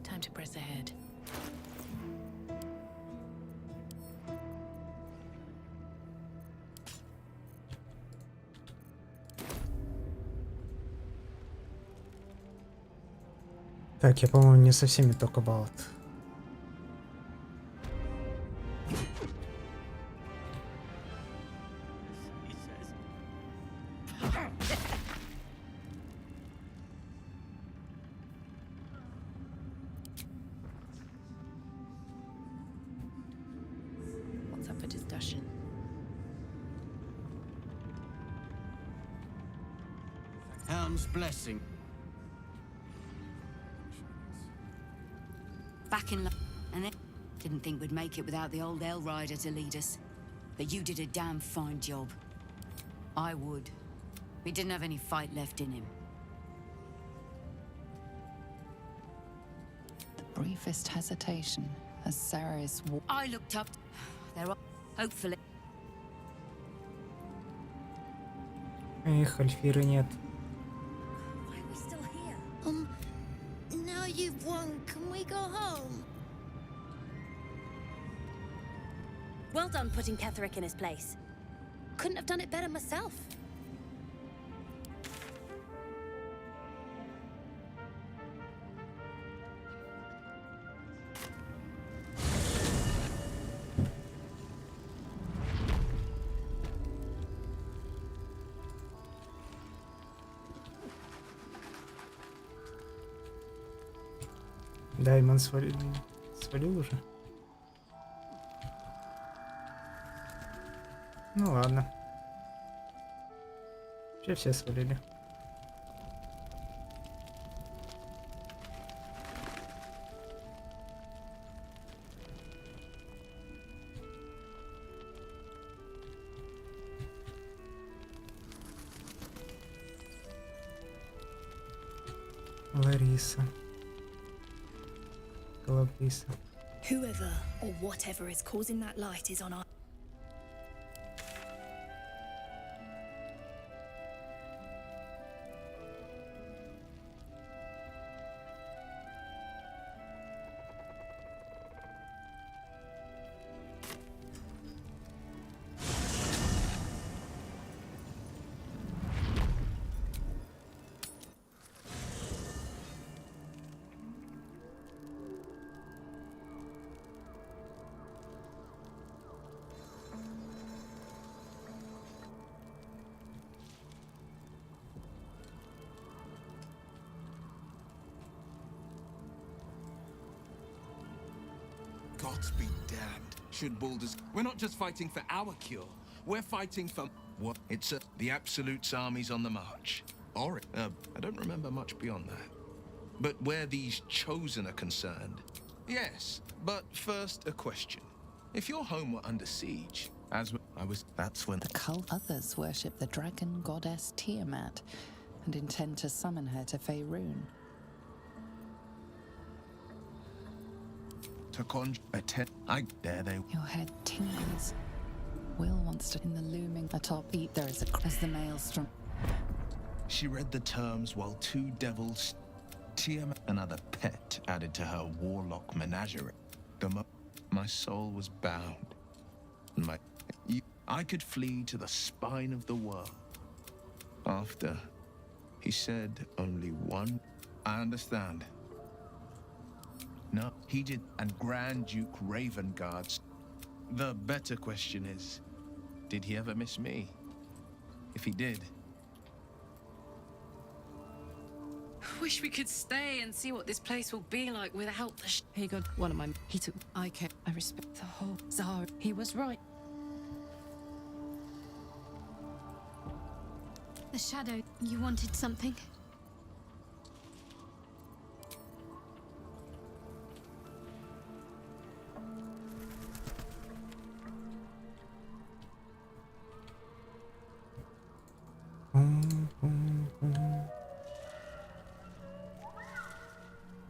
Time to press ahead. Так, я, по-моему, не со всеми только баллот. What's up for discussion? Helm's blessing. Back in and then didn't think we'd make it without the old L Rider to lead us. But you did a damn fine job. I would. He didn't have any fight left in him. The briefest hesitation as Sarah's I looked up. There are hopefully. Эх, Альфиры нет. Why are we still here? Now you've won, can we go home? Well done putting Ketherick in his place. Couldn't have done it better myself. Даймон свалил уже. Ну ладно. Вообще все свалили. Лариса. Лариса. Whoever or whatever is causing that light is on our... Gods be damned. Should Baldur's... We're not just fighting for our cure. We're fighting for... What? It's the Absolute's armies on the march. Or, I don't remember much beyond that. But where these Chosen are concerned... Yes, but first a question. If your home were under siege, as I was... That's when... The cult others worship the dragon goddess Tiamat and intend to summon her to Faerun. To conjure a there they... Your head tingles. Will wants to... In the looming atop eat, there is a... As the maelstrom... She read the terms while two devils... Tiamat, another pet, added to her warlock menagerie. My soul was bound. I could flee to the spine of the world. After, he said only one... I understand. No, he did, and Grand Duke Ravengard's. The better question is, did he ever miss me? If he did... Wish we could stay and see what this place will be like without the He got one of my... He took... I respect the whole... Zara. He was right. The shadow, you wanted something?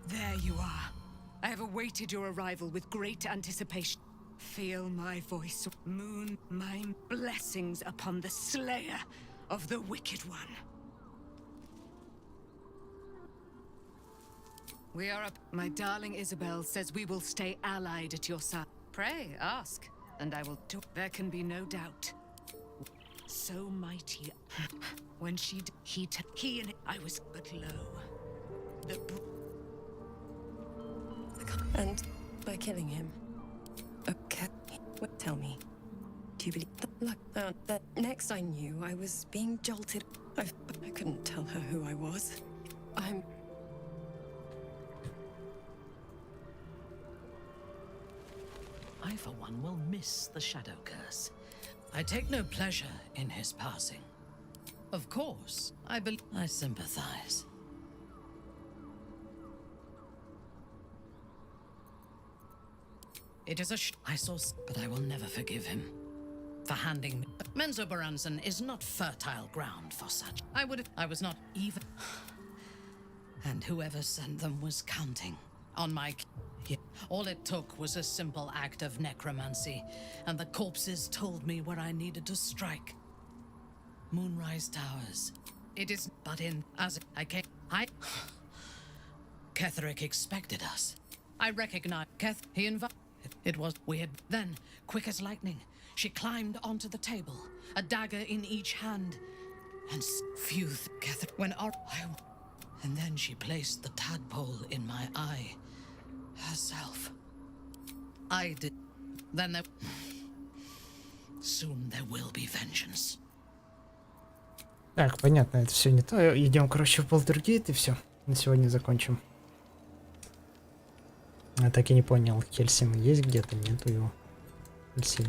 There you are. I have awaited your arrival with great anticipation. Feel my voice, moon, my blessings upon the slayer of the wicked one. We are up. My darling Isabel says we will stay allied at your side. Pray, ask, and I will do. There can be no doubt. So mighty. When he and I was but low. And by killing him, okay. Tell me, do you believe that next I knew I was being jolted? I couldn't tell her who I was. I, for one, will miss the Shadow Curse. I take no pleasure in his passing. Of course, I sympathize. It is I saw, but I will never forgive him for handing me. Menzoberranzan is not fertile ground for such. I was not even. And whoever sent them was counting on my. All it took was a simple act of necromancy, and the corpses told me where I needed to strike. Moonrise Towers. It is, but in as I came, Ketherick expected us. I recognize He invited. It was weird. Then, quick as lightning, she climbed onto the table, a dagger in each hand, and Ketherick when and then she placed the tadpole in my eye. Herself. I did. Then there... Soon there will be vengeance. Так, понятно, это все не то. Идем, короче, в Baldur и все. На сегодня закончим. Я так и не понял, Хельсин есть где-то? Нету его. Хельсин.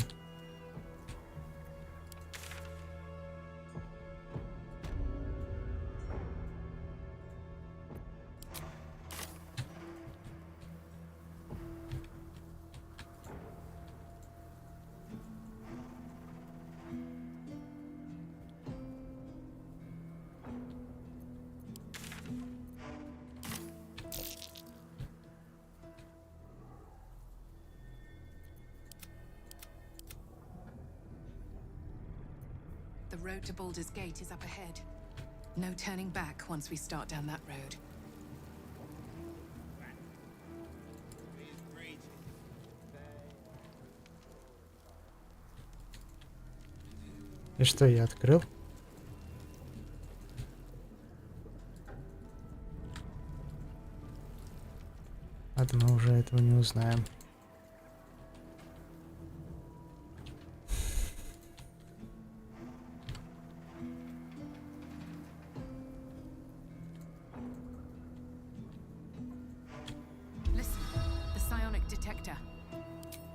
The road to Baldur's Gate is up ahead. No turning back once we start down that road. И что, я открыл? Ладно, мы уже этого не узнаем.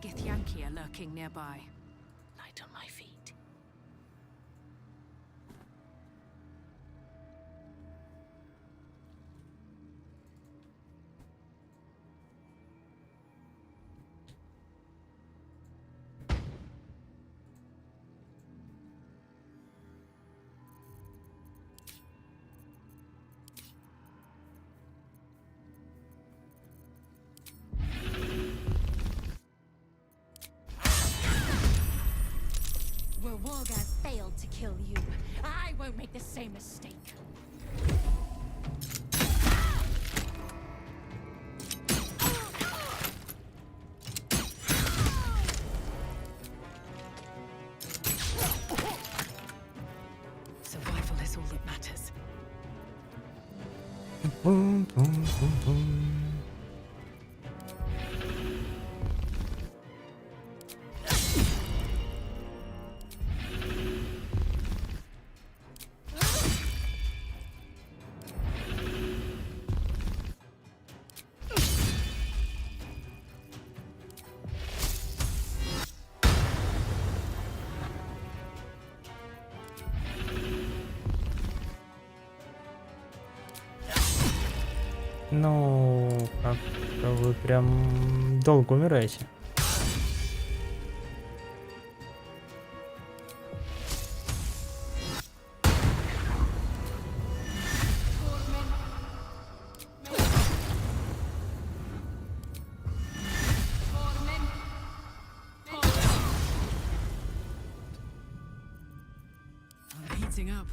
Githyanki are lurking nearby. Light on my feet. Where Wargas failed to kill you, I won't make the same mistake. Survival is all that matters. Boom, boom, boom, boom. Ну, как-то вы прям долго умираете. I'm heating up.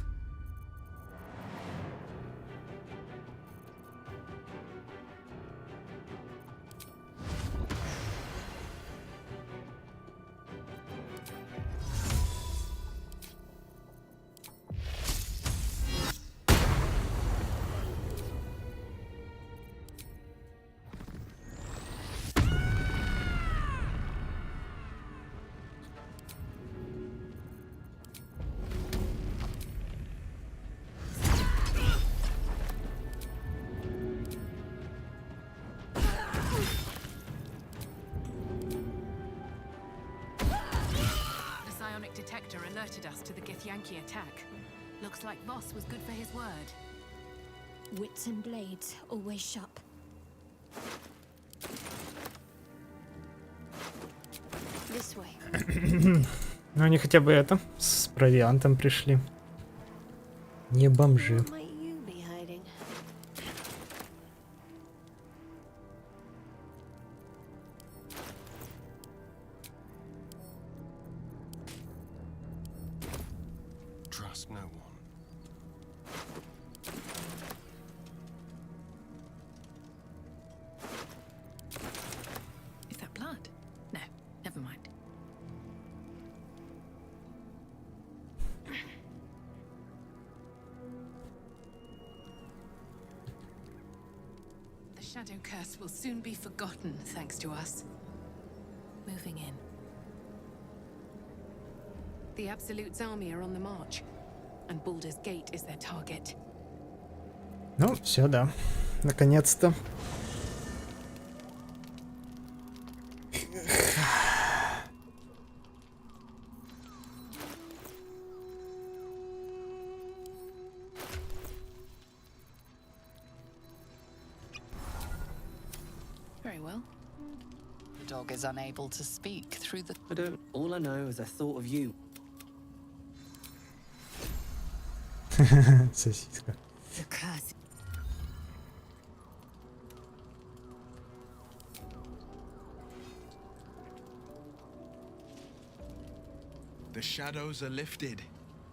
Detector alerted us to the Githyanki attack. Looks like Voss was good for his word. Wits and blades, always sharp. This way. Ну, они хотя бы это, с провиантом пришли. Не бомжи. What might you be hiding? Trust no one. Is that blood? No, never mind. The shadow curse will soon be forgotten, thanks to us. Moving in. The Absolute's army are on the march, and Baldur's Gate is their target. Ну, все, да. Наконец-то. Very well. The dog is unable to speak through the... I don't. All I know is I thought of you. Сосиска. The curse. The shadows are lifted.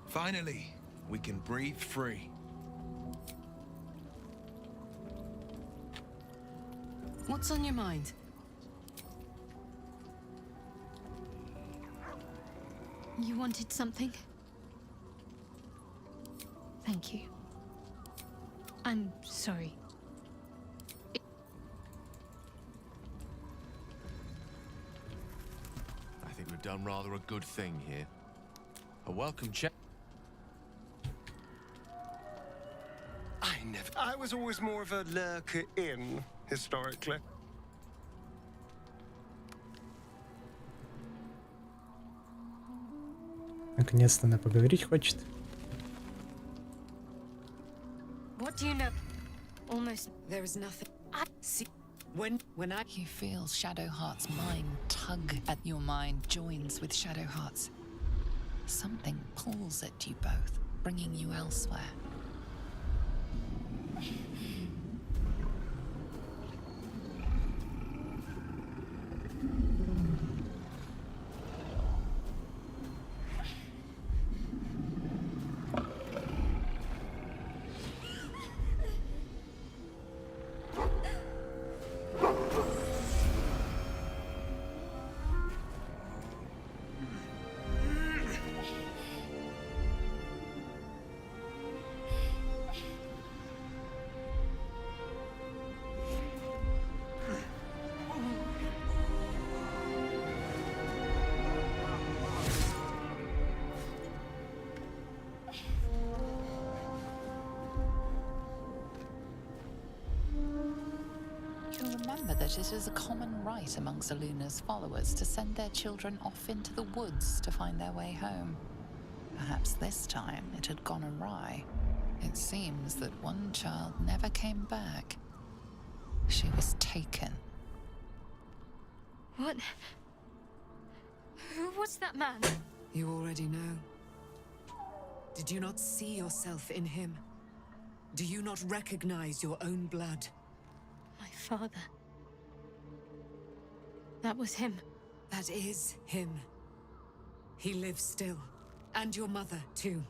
Finally, we can breathe free. What's on your mind? You wanted something? Thank you. I'm sorry. I think we've done rather a good thing here. A welcome check. I was always more of a lurker in, historically. Наконец-то она поговорить хочет. What do you know? Almost. There is nothing. I see. When I... You feel Shadowheart's mind tug at your mind, joins with Shadowheart's. Something pulls at you both, bringing you elsewhere. Remember that it is a common right amongst Aluna's followers to send their children off into the woods to find their way home. Perhaps this time it had gone awry. It seems that one child never came back. She was taken. What? Who was that man? You already know. Did you not see yourself in him? Do you not recognize your own blood? My father. That was him. That is him. He lives still. And your mother, too.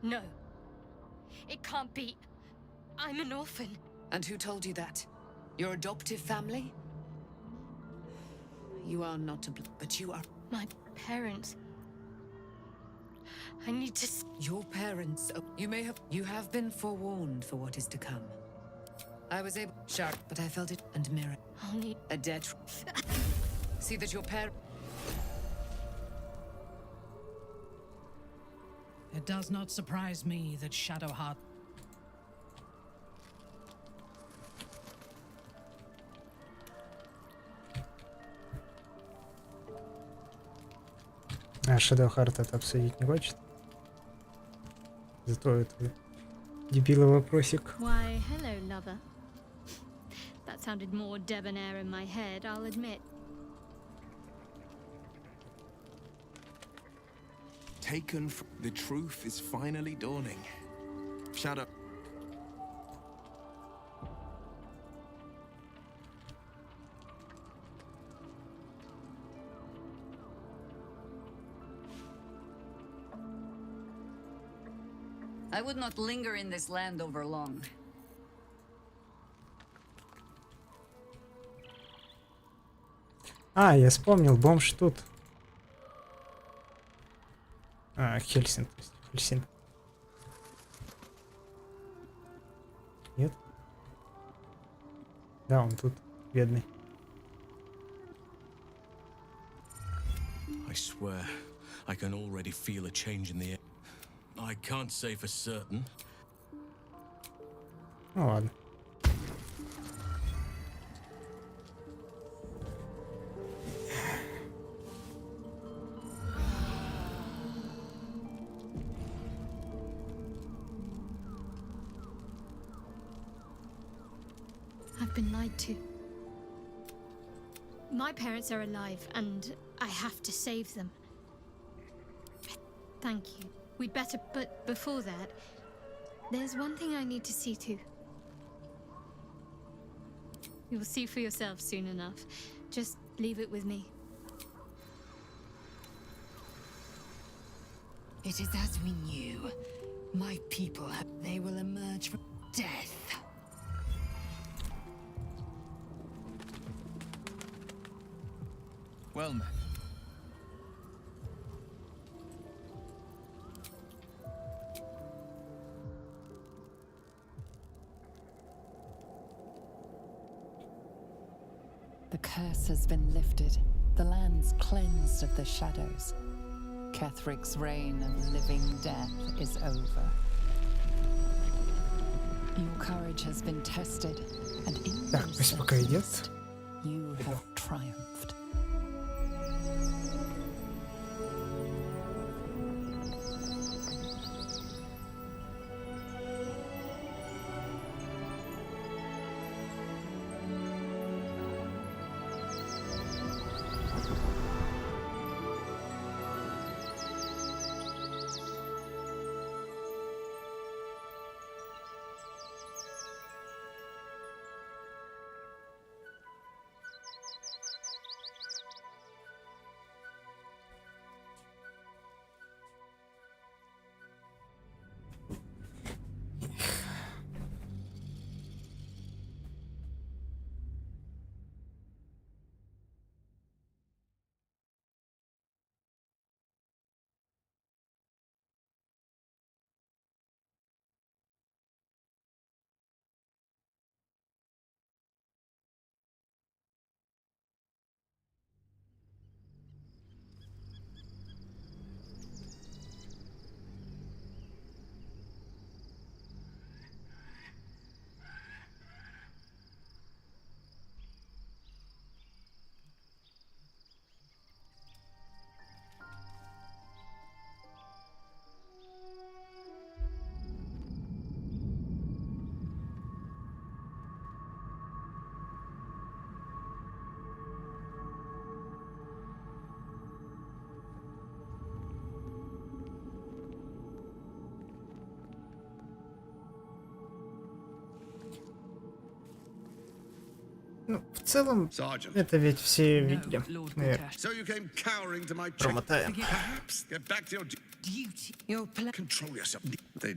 No. It can't be. I'm an orphan. And who told you that? Your adoptive family? You are not to blame, but you are... My parents. I need to... Your parents... You have been forewarned for what is to come. I was able... Sharp, but I felt it and mirror. I'll need... A debt... See that your parent... It does not surprise me that Shadowheart... А Shadowheart это обсудить не хочет? Зато это дебилый вопросик. Why, hello, lover. That sounded more debonair in my head, I'll admit. Taken from... The truth is finally dawning. Shadow... I would not linger in this land over long. А, я вспомнил, бомж тут. А, Хельсин, то есть Хельсин. Нет? Да, он тут, бедный. I swear, I can already feel a change in the air. I can't say for certain. Ну ладно. I've been lied to. My parents are alive, and I have to save them. Thank you. We'd better, but before that, there's one thing I need to see to. You'll see for yourself soon enough. Just leave it with me. It is as we knew. My people, they will emerge from death. Well met. The curse has been lifted, the land's cleansed of the shadows. Kethric's reign of living death is over. Your courage has been tested, and in Так, пусть пока идет. you have triumphed. Ну, в целом, это ведь все видели. Наверное. So you came cowering to my Промотаем. Perhaps get back to your duty. Your control yourself. They...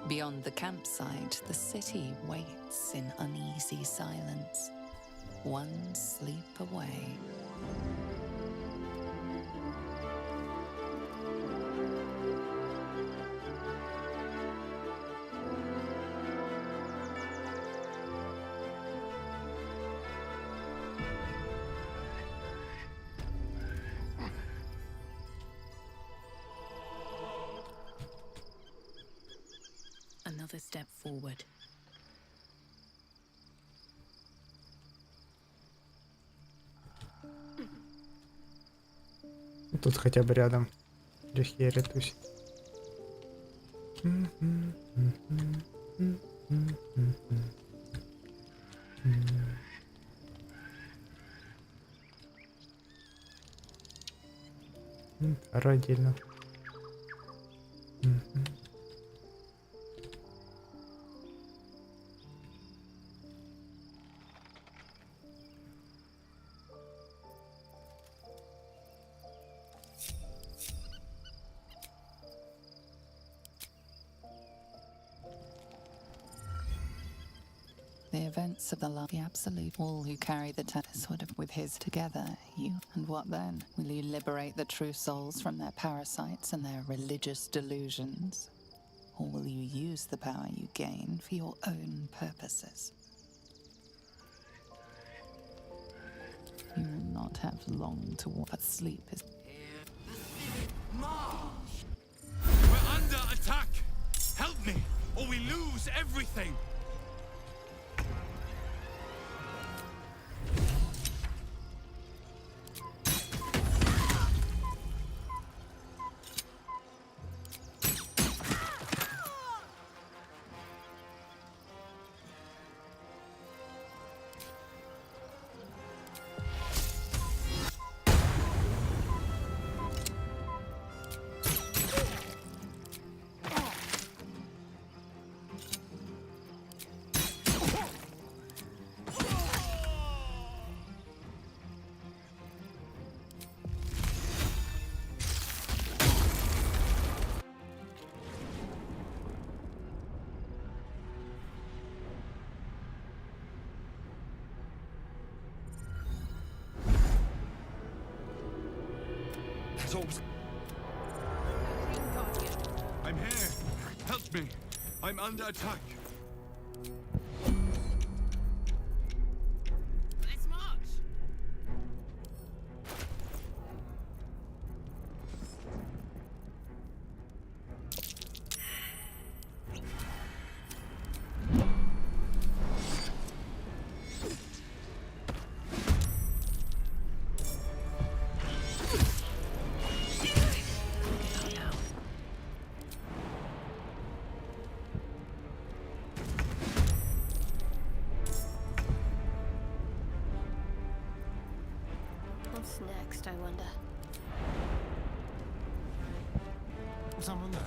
Beyond the campsite, the city waits in uneasy silence, one sleep away. Another step forward. Тут хотя бы рядом Рихери тусит. Отдельно. The events of the absolute, all who carry the TARDIS would have with his together, you, and what then? Will you liberate the true souls from their parasites and their religious delusions? Or will you use the power you gain for your own purposes? You will not have long to walk, but sleep is... We're under attack! Help me, or we lose everything! I'm here. Help me. I'm under attack. Let's march. What's next, I wonder? Someone there?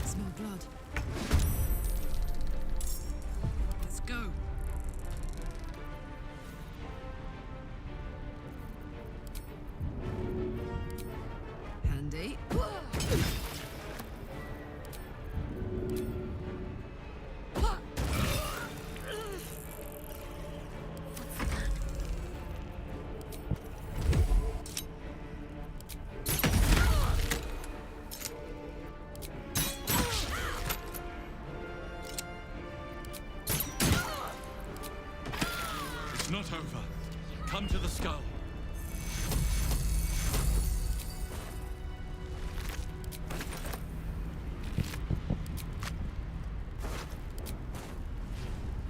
Smell blood. Let's go. Handy. Come to the skull.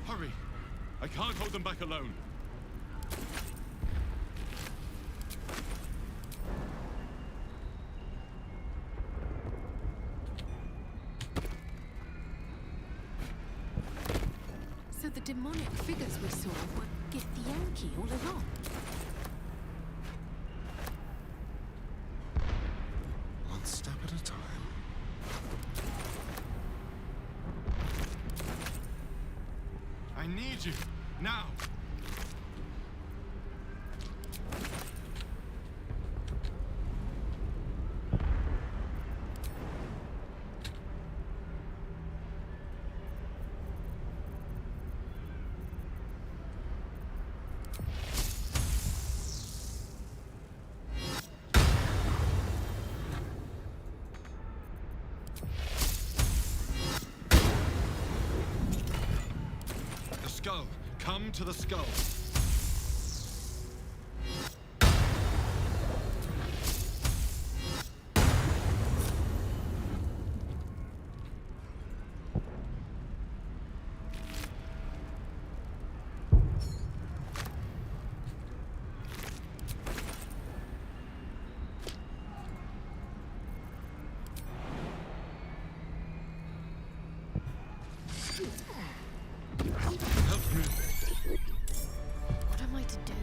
Hurry! I can't hold them back alone. So the demonic figures we saw were Githyanki all along. One step at a time. I need you, now! The skull! Come to the skull! Help me! What am I to do?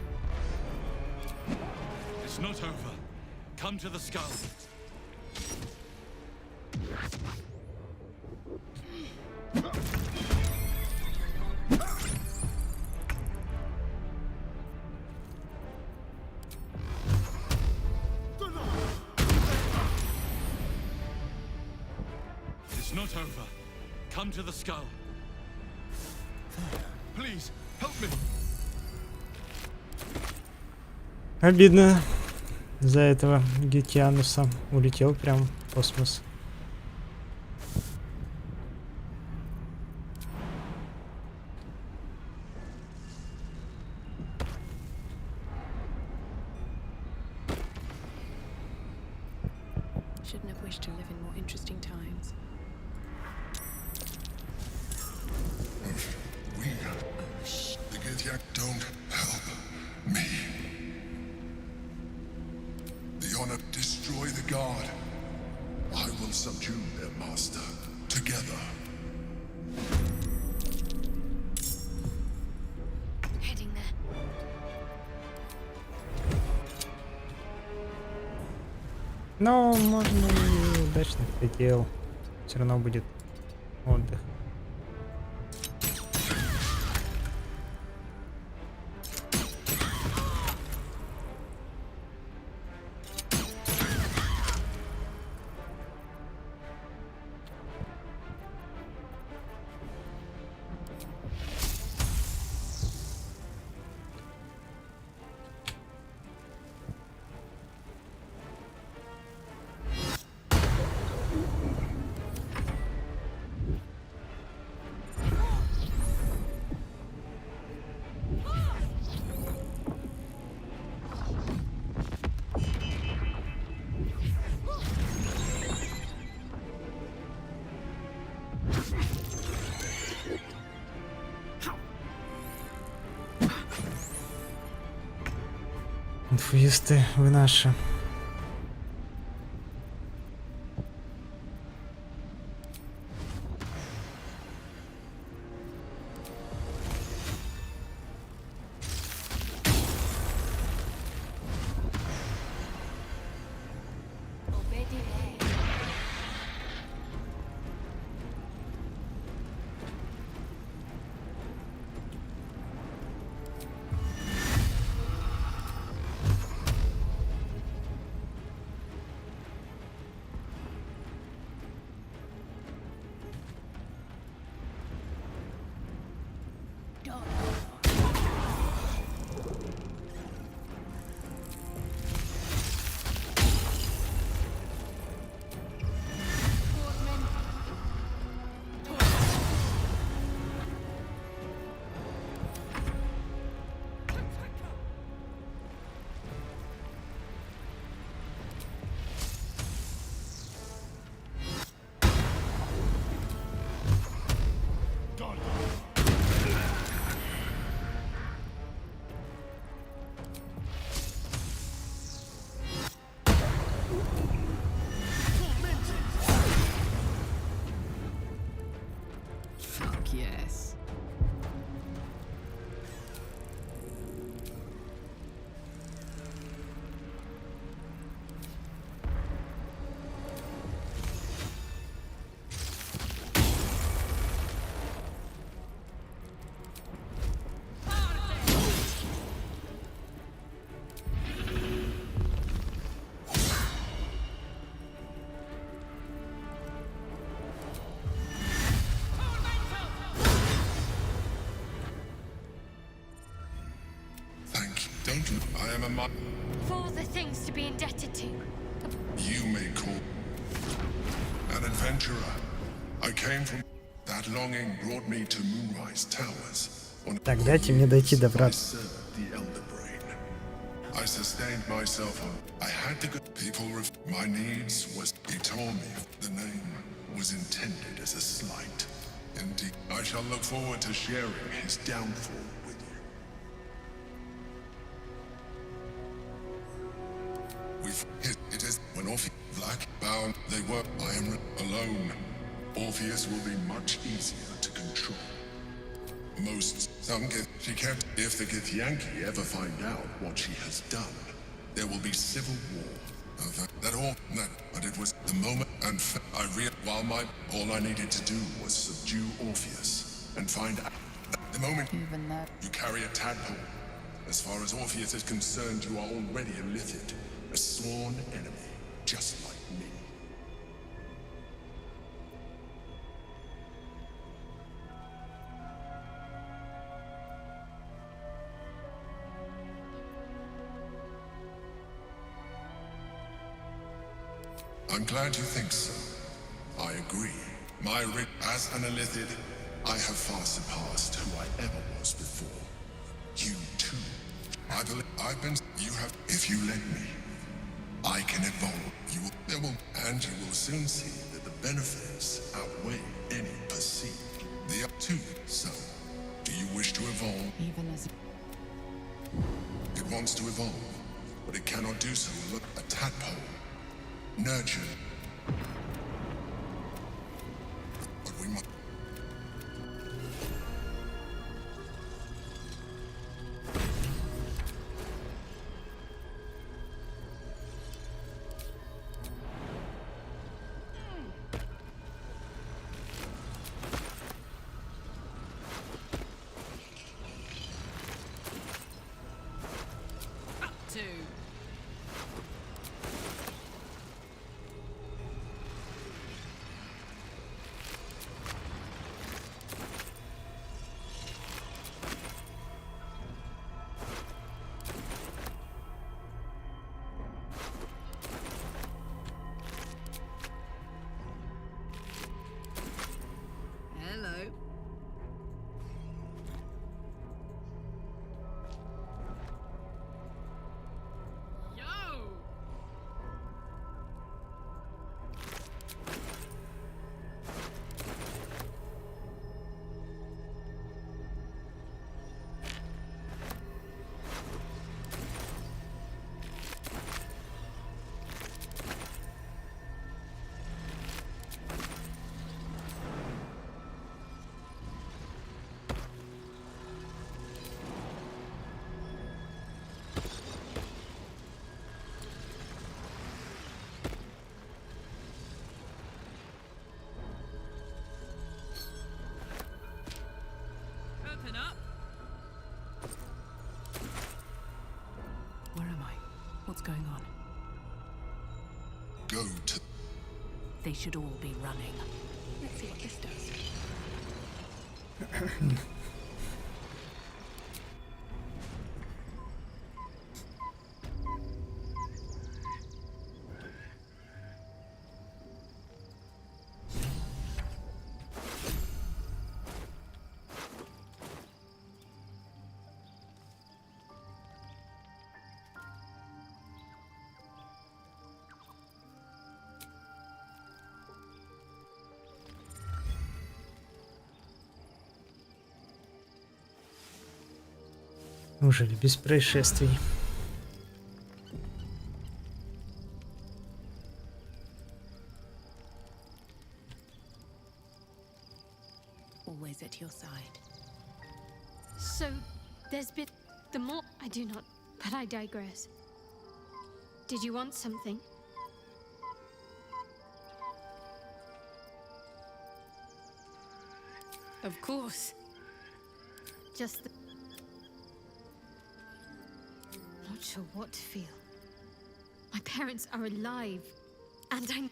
It's not over. Come to the skull. It's not over. Come to the skull. Please, help me. Обидно за этого Гетиануса. Улетел прям в космос. Shouldn't have wished to live in more interesting times. The Githyanki don't help me. The honor destroy the god. I will subdue their master. Together. Heading there. Но можно и удачных хотел. Все равно будет отдых. Инфуисты, вы наши. Don't you? I am a man. For all the things to be indebted to. You may call an adventurer. I came from that longing brought me to Moonrise Towers. Так, дайте мне дойти до врат. I sustained myself on. I had to go. People, my needs was. He told me the name was intended as a slight. Indeed, I shall look forward to sharing his downfall with you. It is when Orpheus black bound they were. I am alone. Orpheus will be much easier to control. Some get she kept. If the Githyanki ever find out what she has done, there will be civil war. But it was the moment, and all I needed to do was subdue Orpheus and find out the moment. Even though You carry a tadpole. As far as Orpheus is concerned, you are already a Lithid, a sworn enemy, just like me. I'm glad you think so. I agree. As an Illithid, I have far surpassed who I ever was before. You too. I believe you have. If you let me, I can evolve. And you will soon see that the benefits outweigh any perceived. The up to. So, do you wish to evolve? even as It wants to evolve, but it cannot do so. Look, a tadpole. Nurtured. But we must. Where am I? What's going on? Go to. They should all be running. Let's see what this does. Неужели без происшествий? Always at your side. So, there's been the more I do not, but I digress. Did you want something? Of course. Just not sure what to feel. My parents are alive, and I'm.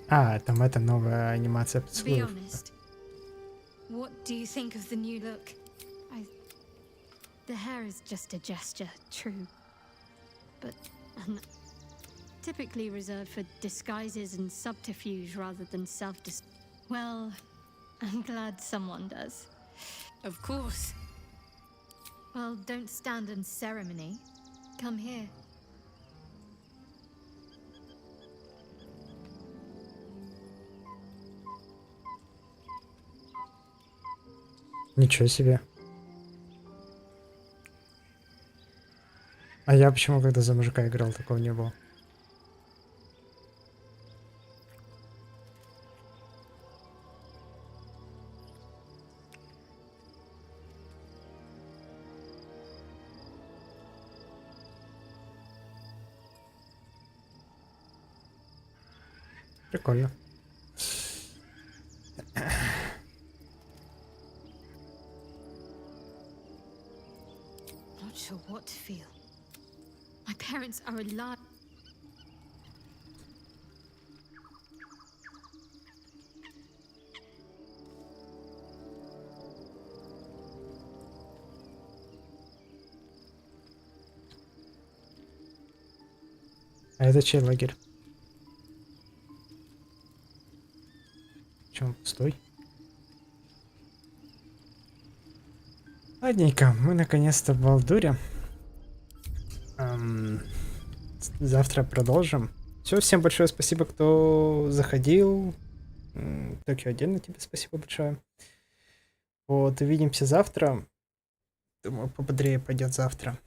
А, там это новая анимация To be поцелуев. honest, what do you think of the new look? The hair is just a gesture, true. But typically reserved for disguises and subterfuge rather than Well, I'm glad someone does. Of course. Well, don't stand in ceremony. Come here. Ничего себе. А я почему, когда за мужика играл, такого не было? Прикольно. Not sure what to feel. My parents are alive. А это чей лагерь? Чем пустой? Ладненько, мы наконец-то в Балдуре. Завтра продолжим. Все, всем большое спасибо, кто заходил. Токио, отдельно тебе спасибо большое. Вот, увидимся завтра. Думаю, пободрее пойдет завтра.